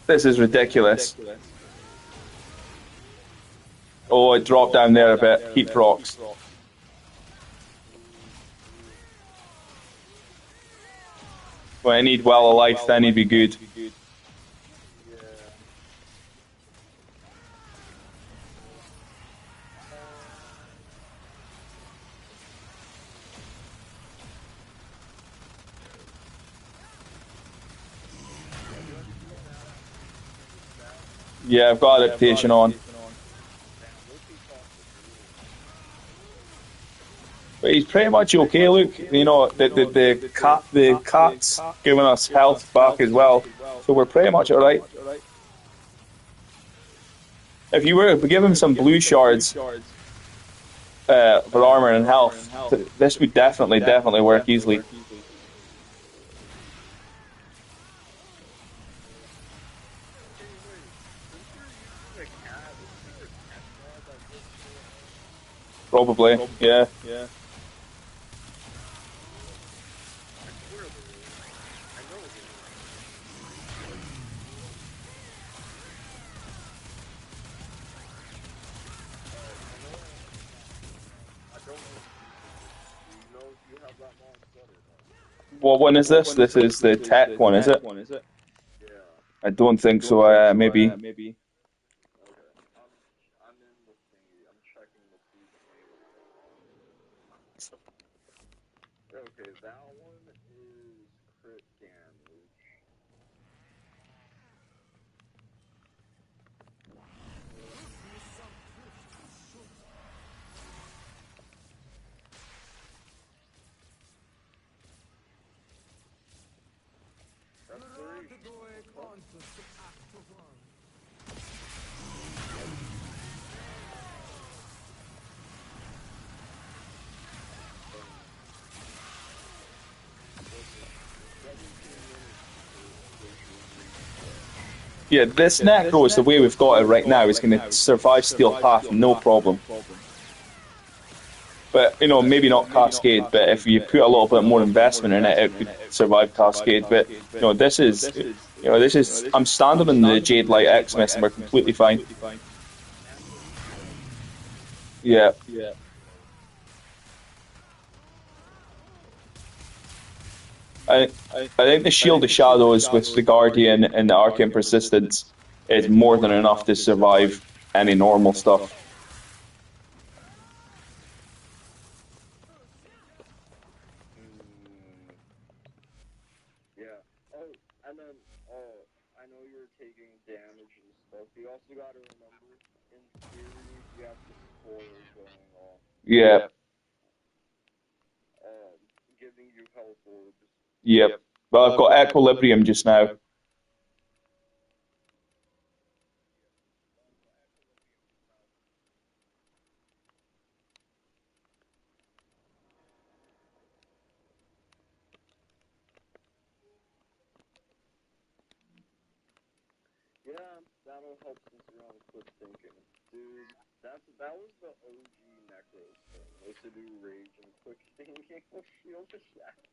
This is ridiculous. Oh, it dropped down there a bit. Heat rocks. When I need well of life, then he'd be good. Yeah. Yeah, I've got adaptation on. But he's pretty much okay, Luke. You know, the cat's giving us health back as well. So we're pretty much alright. If you were to give him some blue shards for armor and health, this would definitely work easily. Probably, yeah. What one is this? This is the tech one, is it? Yeah. I don't think so. Maybe. Okay. I'm in the thingy. I'm checking the food thing. Okay, that one is crit damage. Yeah, this Necro is the way we've got it right now. Is going to survive Steel Path, no problem. But, you know, maybe not Cascade, but if you put a little bit more investment in it, it could survive Cascade. But, you know, I'm standing in the Jade Light Xmas and we're completely fine. Yeah. I think the Shield of Shadows with the Guardian and the Arcane Persistence is more than enough to survive any normal stuff. Yeah. Oh, and then, I know you're taking damage and stuff. You also got to remember, in theory, you have the spoils going off. Yeah. Giving you health orbs. Yep. Well, I've got Equilibrium just now. Yeah, that'll help since you're on quick thinking. Dude, that was the OG Necros thing, was to do rage and quick thinking with Shield of Shadows.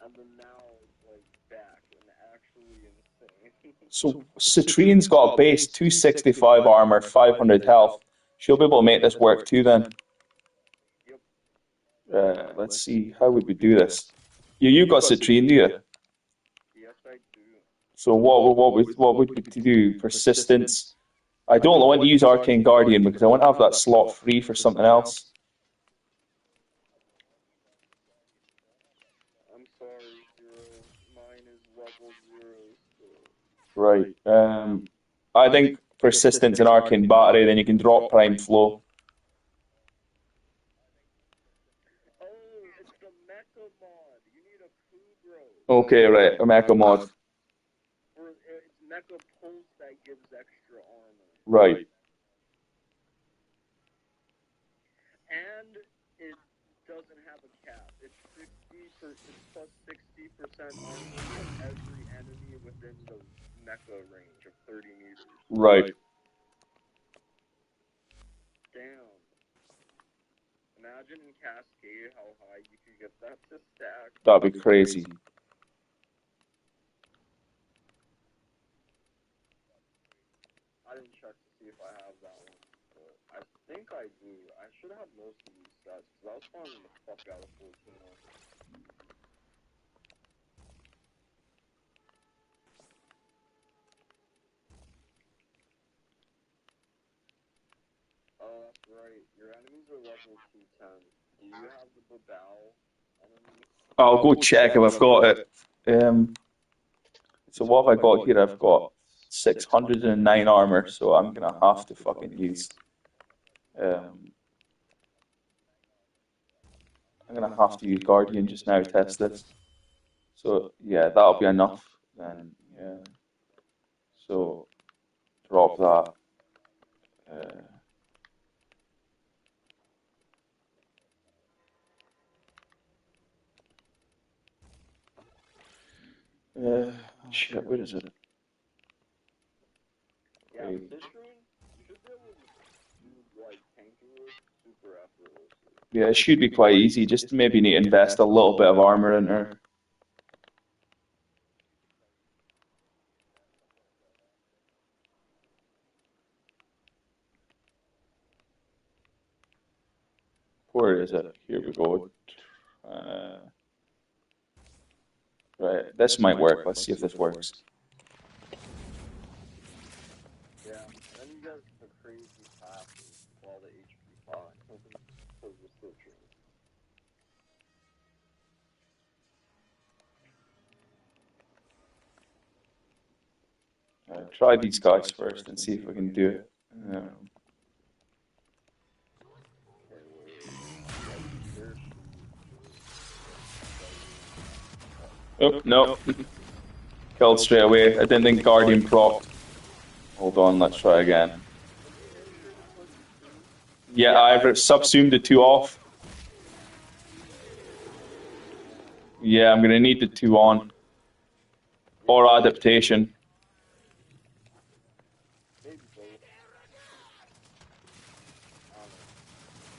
And then now it's like back and actually insane. So Citrine's got a base 265 armor, 500 health. She'll be able to make this work too then. Yep. Let's see, how would we do this? You got Citrine, do you? Yes, I do. So what would we do? Persistence. I don't want to use Arcane Guardian because I want to have that slot free for something else. I'm sorry, Zero. Mine is level 0 still. Right. I think Persistence and Arcane Battery, then you can drop Prime Flow. Oh, it's the Mecha mod. You need a Kugro. Okay, right. A Mecha Mod. It's Mecha Pulse that gives extra armor. Right. And it doesn't have a cap. It's plus 60% armor for every enemy within the mecha range of 30 meters. Right. Damn. Imagine in Cascade how high you could get that to stack. That'd be crazy. I didn't check to see if I have that one, but think I do. I should have most of these sets, because I was farming the fuck out of 14. Oh, that's right. Your enemies are level 210. Do you have the Babao enemy? I'll go check if I've got it. So what have I got here? I've got 609 armor, so I'm gonna have to fucking use. I'm gonna have to use Guardian just now to test this. So yeah, that'll be enough. Then yeah. So drop that. Shit, where is it? Yeah, with this rune, you should be able to do, like, tanking with super effortlessly. Yeah, it should be quite easy. Just maybe need to invest a little bit of armor in there. Where is it? Here we go. Right, this might work. Let's see if this works. Yeah, and then you get the crazy passes while the HP 5. Because the switching. Try these guys first and see if we can do it. Oh, no. Killed straight away. I didn't think Guardian procced. Hold on, let's try again. Yeah, I've subsumed the 2 off. Yeah, I'm gonna need the 2 on. Or adaptation.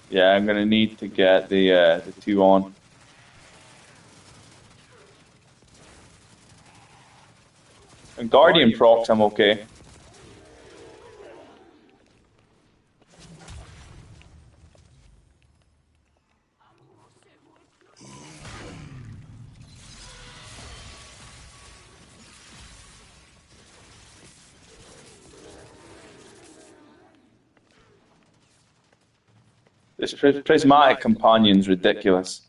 Yeah, I'm gonna need to get the 2 on. And Guardian procs, I'm okay. This prismatic companion's ridiculous.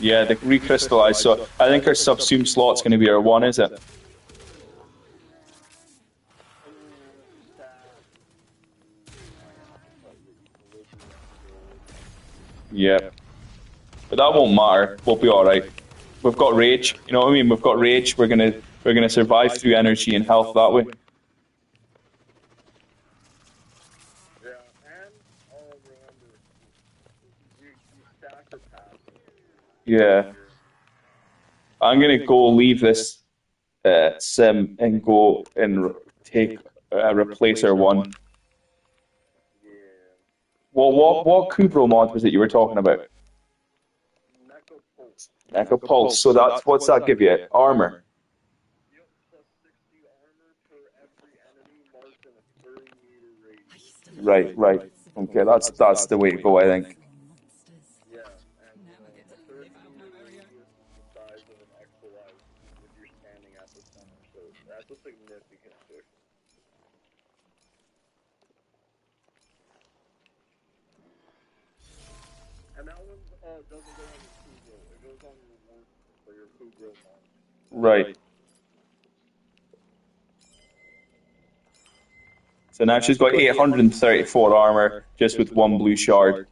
Yeah, the recrystallize. So I think our subsume slot's going to be our 1, is it? Yeah. But that won't matter. We'll be all right. We've got rage. You know what I mean? We've got rage. We're gonna survive through energy and health that way. Yeah, and remember, you stack your passes. Yeah. I'm gonna go leave this sim and go and take replace our 1. Yeah. What Kubro mod was it you were talking about? Mecha Pulse. Echo Pulse. So that's what's that give you? Armor. Yep, plus 60 armor per every enemy marked in a 30-meter radius. Right. Okay, that's the way to go, I think. Yeah, and 30-meter radius is the size of an exolize if you're standing at the center, so that's a significant difference. And that one doesn't go on your Kugro, it goes on your Warframe for your Kugro mod. Right. So now she's got 834 armor just with 1 blue shard.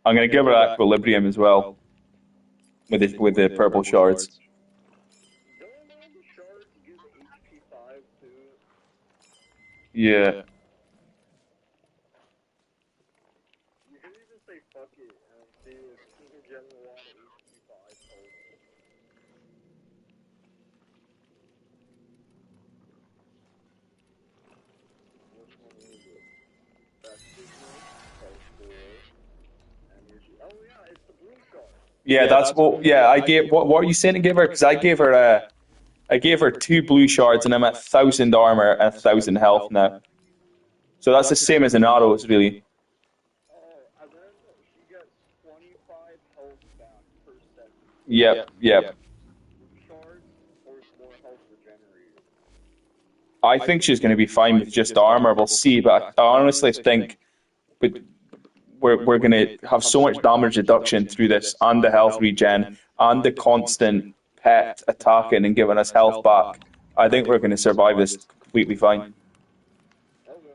I'm gonna give her equilibrium as well with the purple shards. Don't all the shards give HP 5 too? Yeah. You could even say fuck it and see if you can get a lot of HP 5 pulse. Yeah, that's what. Yeah, I gave. What are you saying to give her? Because I gave her 2 blue shards, and I'm at 1,000 armor and 1,000 health now. So that's the same as inaros, really. Oh, and then she gets 25 health back per second. Yep, yep. Blue shards or more health regenerated. I think she's going to be fine with just armor. We'll see, but I honestly think we're going to have so much damage reduction through this, and the health regen, and the constant pet attacking and giving us health back. I think we're going to survive this completely fine. Okay.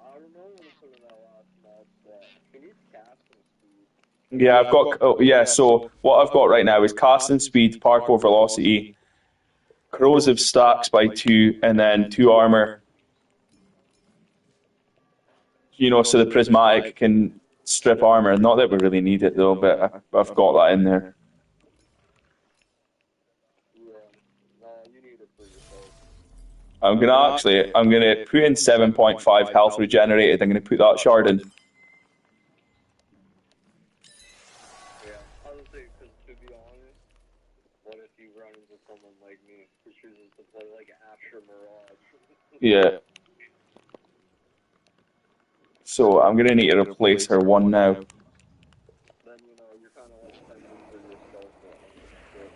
I don't know when to put in that last mod slot. She needs casting speed. Yeah, I've got. Oh, yeah, so what I've got right now is casting speed, parkour velocity, corrosive stacks by 2, and then 2 armor. So the prismatic can strip armor. Not that we really need it though, but I've got that in there. Yeah. No, you need it for yourself. I'm gonna put in 7.5 health regenerated. I'm gonna put that shard in. Yeah. I was saying, because to be honest, what if you run into someone like me who chooses to play like Asher Mirage? Yeah. So I'm gonna need to replace her one now. Then you're kind of like fending for yourself at home and shit.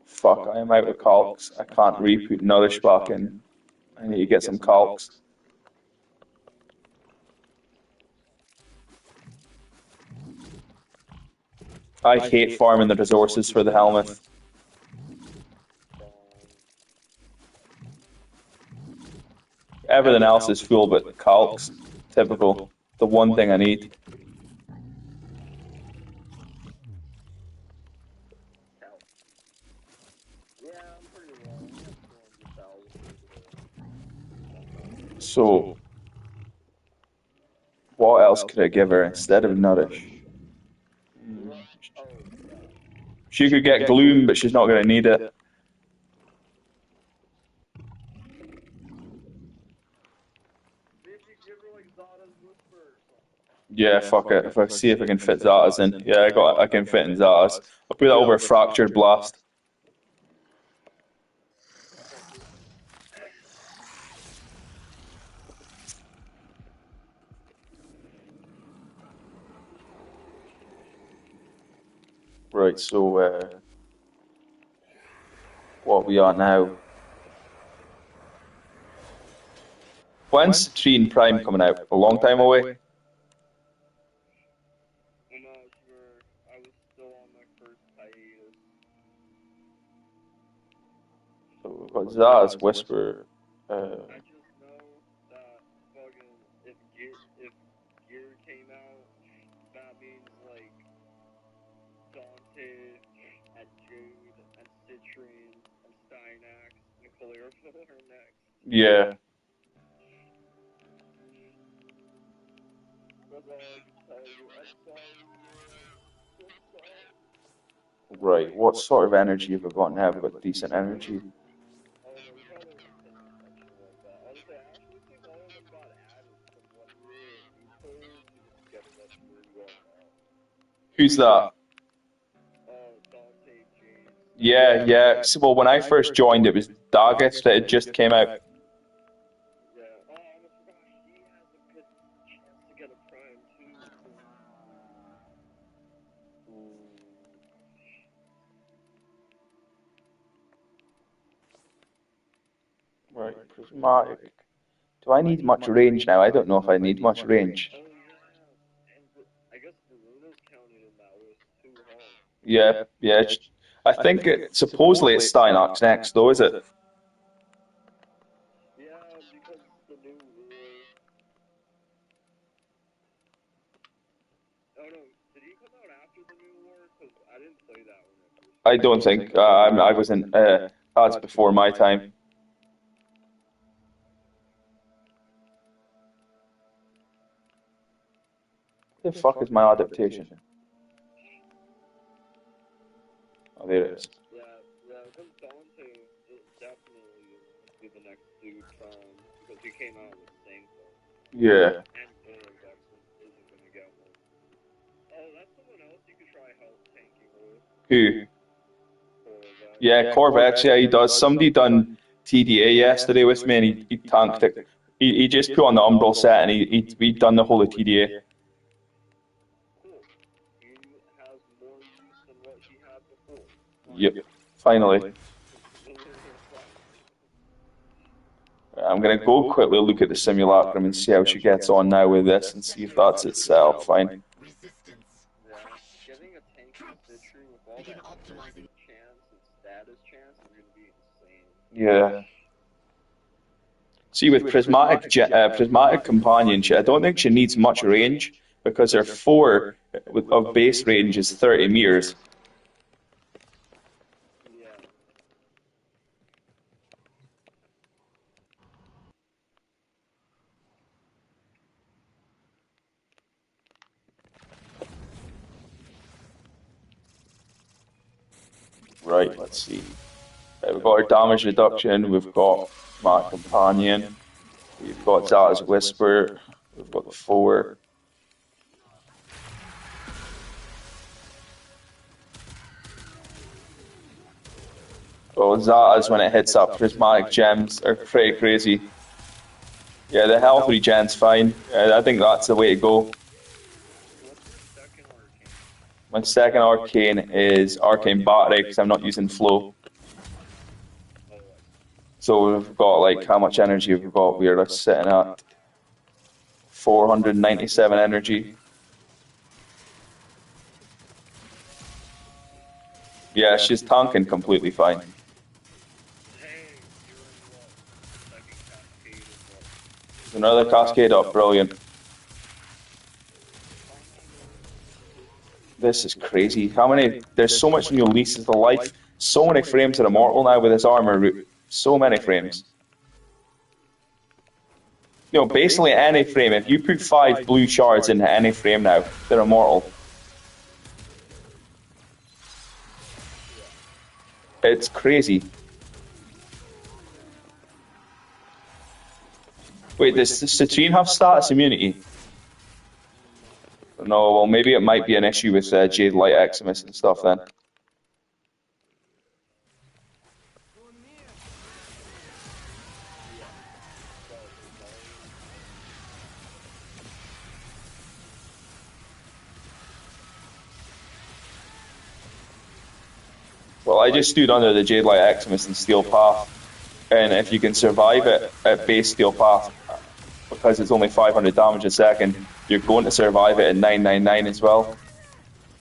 Fuck, I am out of calcs. I can't re-put another spark in. I need to get some calcs. I hate farming the resources for the helmet. Everything else is full, but calcs, typical. The one thing I need. Yeah, I'm pretty low. I have 200,000. So, what else could I give her instead of nourish? Oh, She could get gloom, but she's not going to need it. maybe give her like Zada's Whisper or something. Yeah, fuck it. If I see if I can fit Zata's in. Yeah, I can fit in Zata's. I'll put that over Fractured Blast. Right, so what we are now. When's Citrine Prime coming out? A long time away? I'm not sure. I was still on my first hiatus. So we've got Zata's Whisper. I just know that fucking if Gear came out, that means like Dante and Jade and Citrine and Steinax and Calervo are next. Yeah. That's all I can tell you. I'm sorry. I'm sorry. Right, what sort of energy have we got now? We've got decent energy. Oh no, you probably wasn't paying attention like that. Honestly, I actually think all of them got added from when we were in new players to the together that we are now. Who's that? Dante, Jade. Yeah, yeah. So, well, when I first joined, it was Daggett that had just came out. Yeah. Oh, I almost forgot. He has a good chance to get a prime too. Right, prismatic. Do I need much range now? I don't know if I need much range. Oh yeah. And I guess Varuna's counted in that list too, huh? Yeah, yeah. I think supposedly it's Steinox next, though, is it? Yeah, because the new war. Oh no, did he come out after the new war? Because I didn't play that one at first. I don't think. I wasn't. That's before my time. The fuck is my adaptation? Oh, there it is. Yeah, because Dante is definitely dude from because he came out with the same thing. Yeah. And Corvex isn't gonna get one. Oh, that's someone else you could try health tanking with. Who? Corvex. Yeah, Corvex, yeah, he does. Somebody done TDA yesterday with me and he tanked it. He just put on the Umbral set and he done the whole of TDA. Cool. He has more use than what he had before. Yep, finally. I'm going to go quickly look at the simulacrum and see how she gets on now with this and see if that's itself. Fine. Yeah, getting a tanky Citrus with all that crit chance and status chance is going to be insane. Yeah. See, with prismatic companionship, I don't think she needs much range because her 4 of base range is 30 meters. Yeah. Right, let's see. We've got our damage reduction, we've got my companion, we've got Zata's Whisper, we've got the 4. Well, Zata's when it hits up prismatic gems are pretty crazy. Yeah, the health regen's fine. I think that's the way to go. What's your second arcane? My second arcane is Arcane Battery because I'm not using flow. So we've got like how much energy we've got. We're sitting at 497 energy. Yeah, she's tanking completely fine. Hey, you're in what? Second Cascade is what? Another Cascade up, brilliant. This is crazy. How many? There's so much new leases to life. So many frames are immortal now with this armor route. So many frames. You know, basically any frame. If you put 5 blue shards into any frame now, they're immortal. It's crazy. Wait, does Citrine have status immunity? No, well maybe it might be an issue with Jade Light Eximus and stuff then. Well, I just stood under the Jade Light Eximus and Steel Path, and if you can survive it at base Steel Path, because it's only 500 damage a second, you're going to survive it at 999 as well.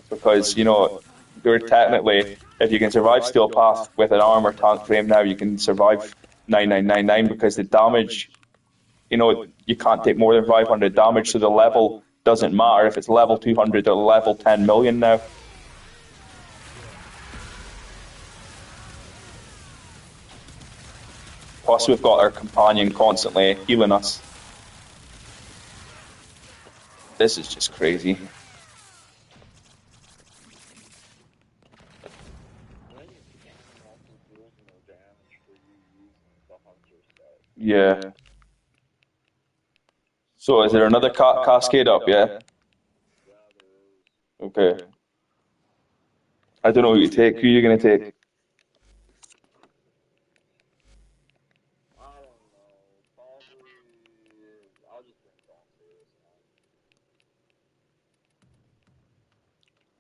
Because, you know, you're technically, if you can survive Steel Path with an armor tank frame now, you can survive 9999 because the damage, you know, you can't take more than 500 damage, so the level doesn't matter if it's level 200 or level 10 million now. Plus we've got our companion constantly healing us. This is just crazy. Yeah. So is there another cascade up, yeah? Okay. I don't know who you take. Who are you going to take? I don't know. Probably. I'll just bring Dawnbreakers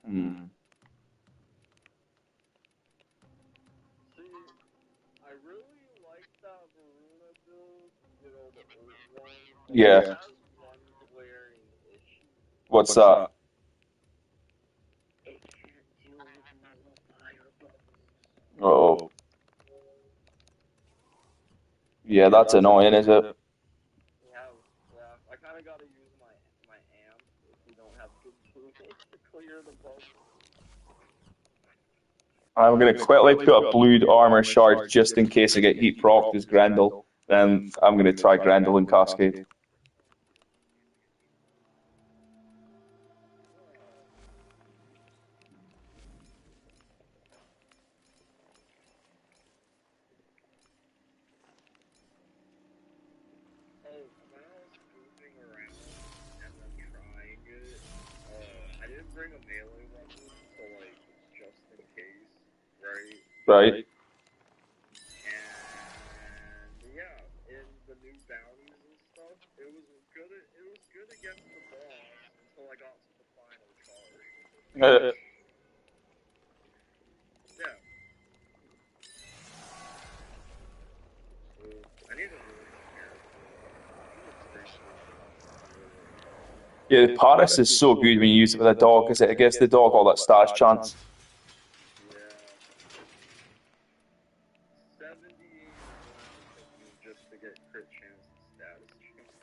Hmm. See, I really like that Varuna build, you know, the old one. Yeah. It has one glaring issue. What's that? It can't deal with normal fire buttons. Oh. Yeah, that's annoying, is it? Yeah. I kind of got to use my amp if we don't have good teammates to clear the bubble. I'm going to quickly put a blue armor shard just in case I get heat procced as Grendel. Then I'm going to try Grendel and Cascade. Oh, when I was moving around and then trying it, I didn't bring a melee weapon, so like just in case, right? Right. And yeah, in the new bounties and stuff, it was good against the boss until I got to the final charge. Uh, Yeah. I need to really compare to it. He looks pretty cool. yeah, the Paris is so good when you use it with a dog because it gives the dog all that stash chance. Yeah. 78 round took me just to get crit chance and status chance.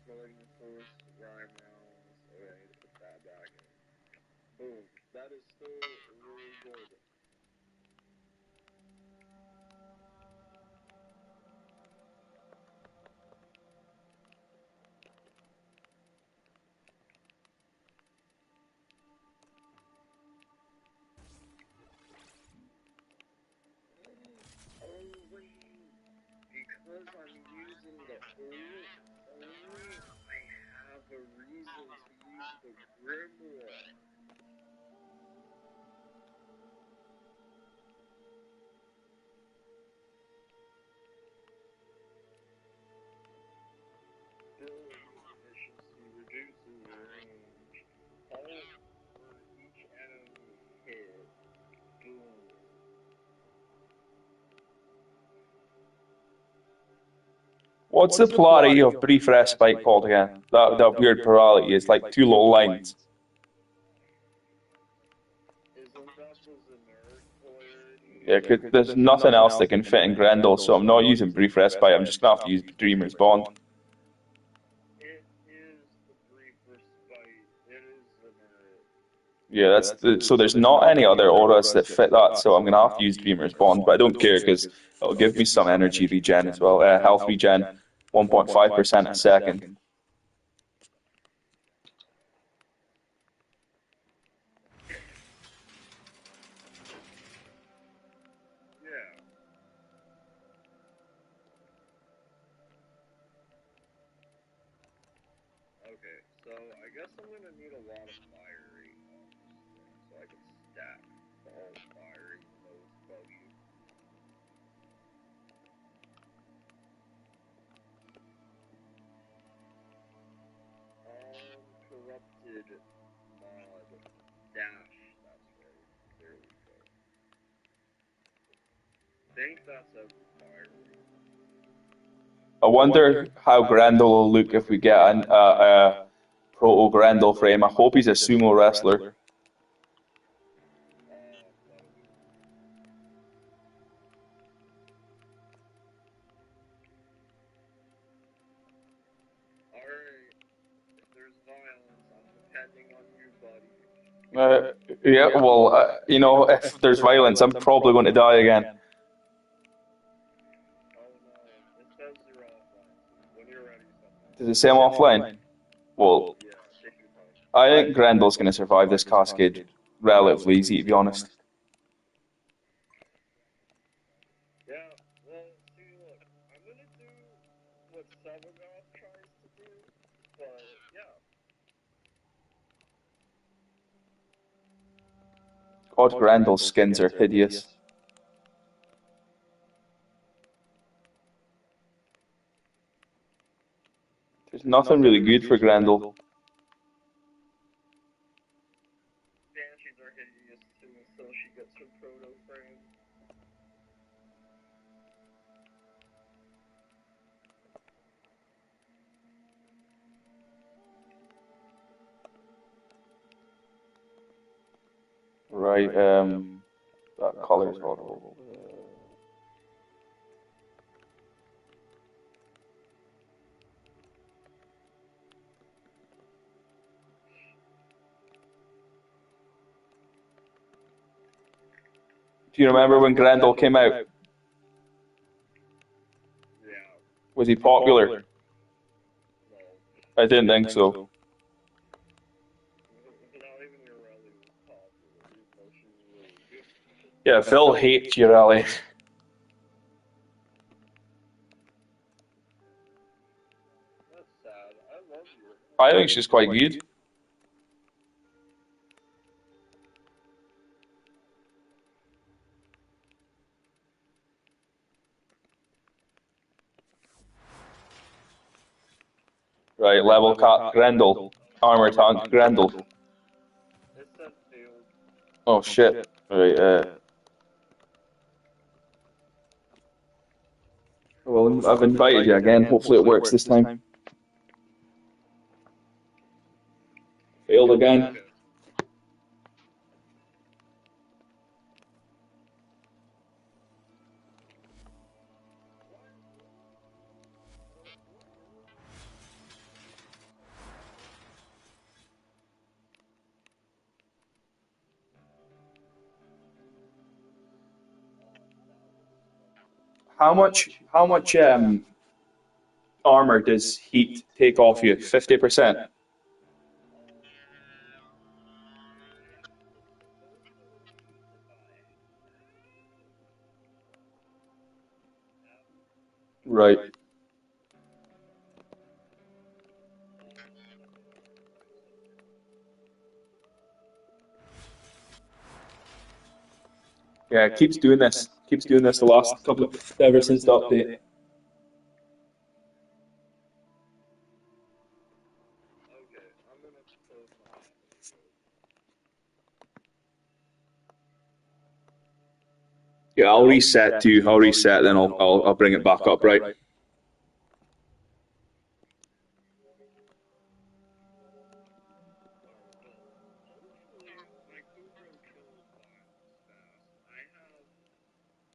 Malignant Force, Rhyme rounds. Okay, I need to put that back in. Boom. That is still really good. Oh, wait. Because I'm using the ult only, I have a reason to use the Grimoire. Ability efficiency reduces range. Halt for each enemy hit. Boom. What's the polarity of brief respite called again? That weird polarity is like two little lines. Isn't that the generic polarity? Yeah, there's nothing else that can fit in Grendel, so I'm not using brief respite. I'm just gonna have to use Dreamer's Bond. It is the brief respite. It is generic. Yeah, so there's not any other auras that fit that, so I'm gonna have to use Dreamer's Bond, but I don't care because it'll give me some energy regen as well, health regen, 1.5% a second. Yeah. Okay, so I guess I'm gonna need a lot of fire rate on this thing so I can stack the whole fire even though it's buggy. Corrupted mod dash. That's right. There we go. Think that's every fire rate. I wonder how Grendel will look if we get a proto Grendel frame. I hope he's a sumo wrestler. That'll be cool. Alright, if there's violence, I'm depending on you, buddy. Yeah, well, if there's violence, I'm probably going to die again. Oh no, it says you're offline. When you're ready, someone. Does it say I'm offline? Well, Yeah, take your time. I think Grendel's going to survive this Cascade relatively easy, to be honest. Yeah, well, see, look, I'm gonna do what Sabagoth tries to do, but yeah. God, Grendel's skins are hideous. There's nothing really good for Grendel. Banshees are hideous too until she gets her proto frame. Right, that color's horrible. Do you remember when Grendel came out? Yeah, Was he popular? no. I didn't think so. Not even your rally was popular, even though she's really good. Yeah, Phil hates your ally. That's sad. I love you. I think she's quite good. Right, level cut Grendel. Armor tank Grendel. It said failed. Oh shit. Right, well, I've invited you again. Hopefully it works this time. Failed again. How much armor does heat take off you? 50%? Right. Yeah, it keeps doing this. Keeps doing this the last couple of ever since the update. Okay, I'm gonna close my eyes. Yeah, I'll reset too. I'll reset, then I'll bring it back up. Right.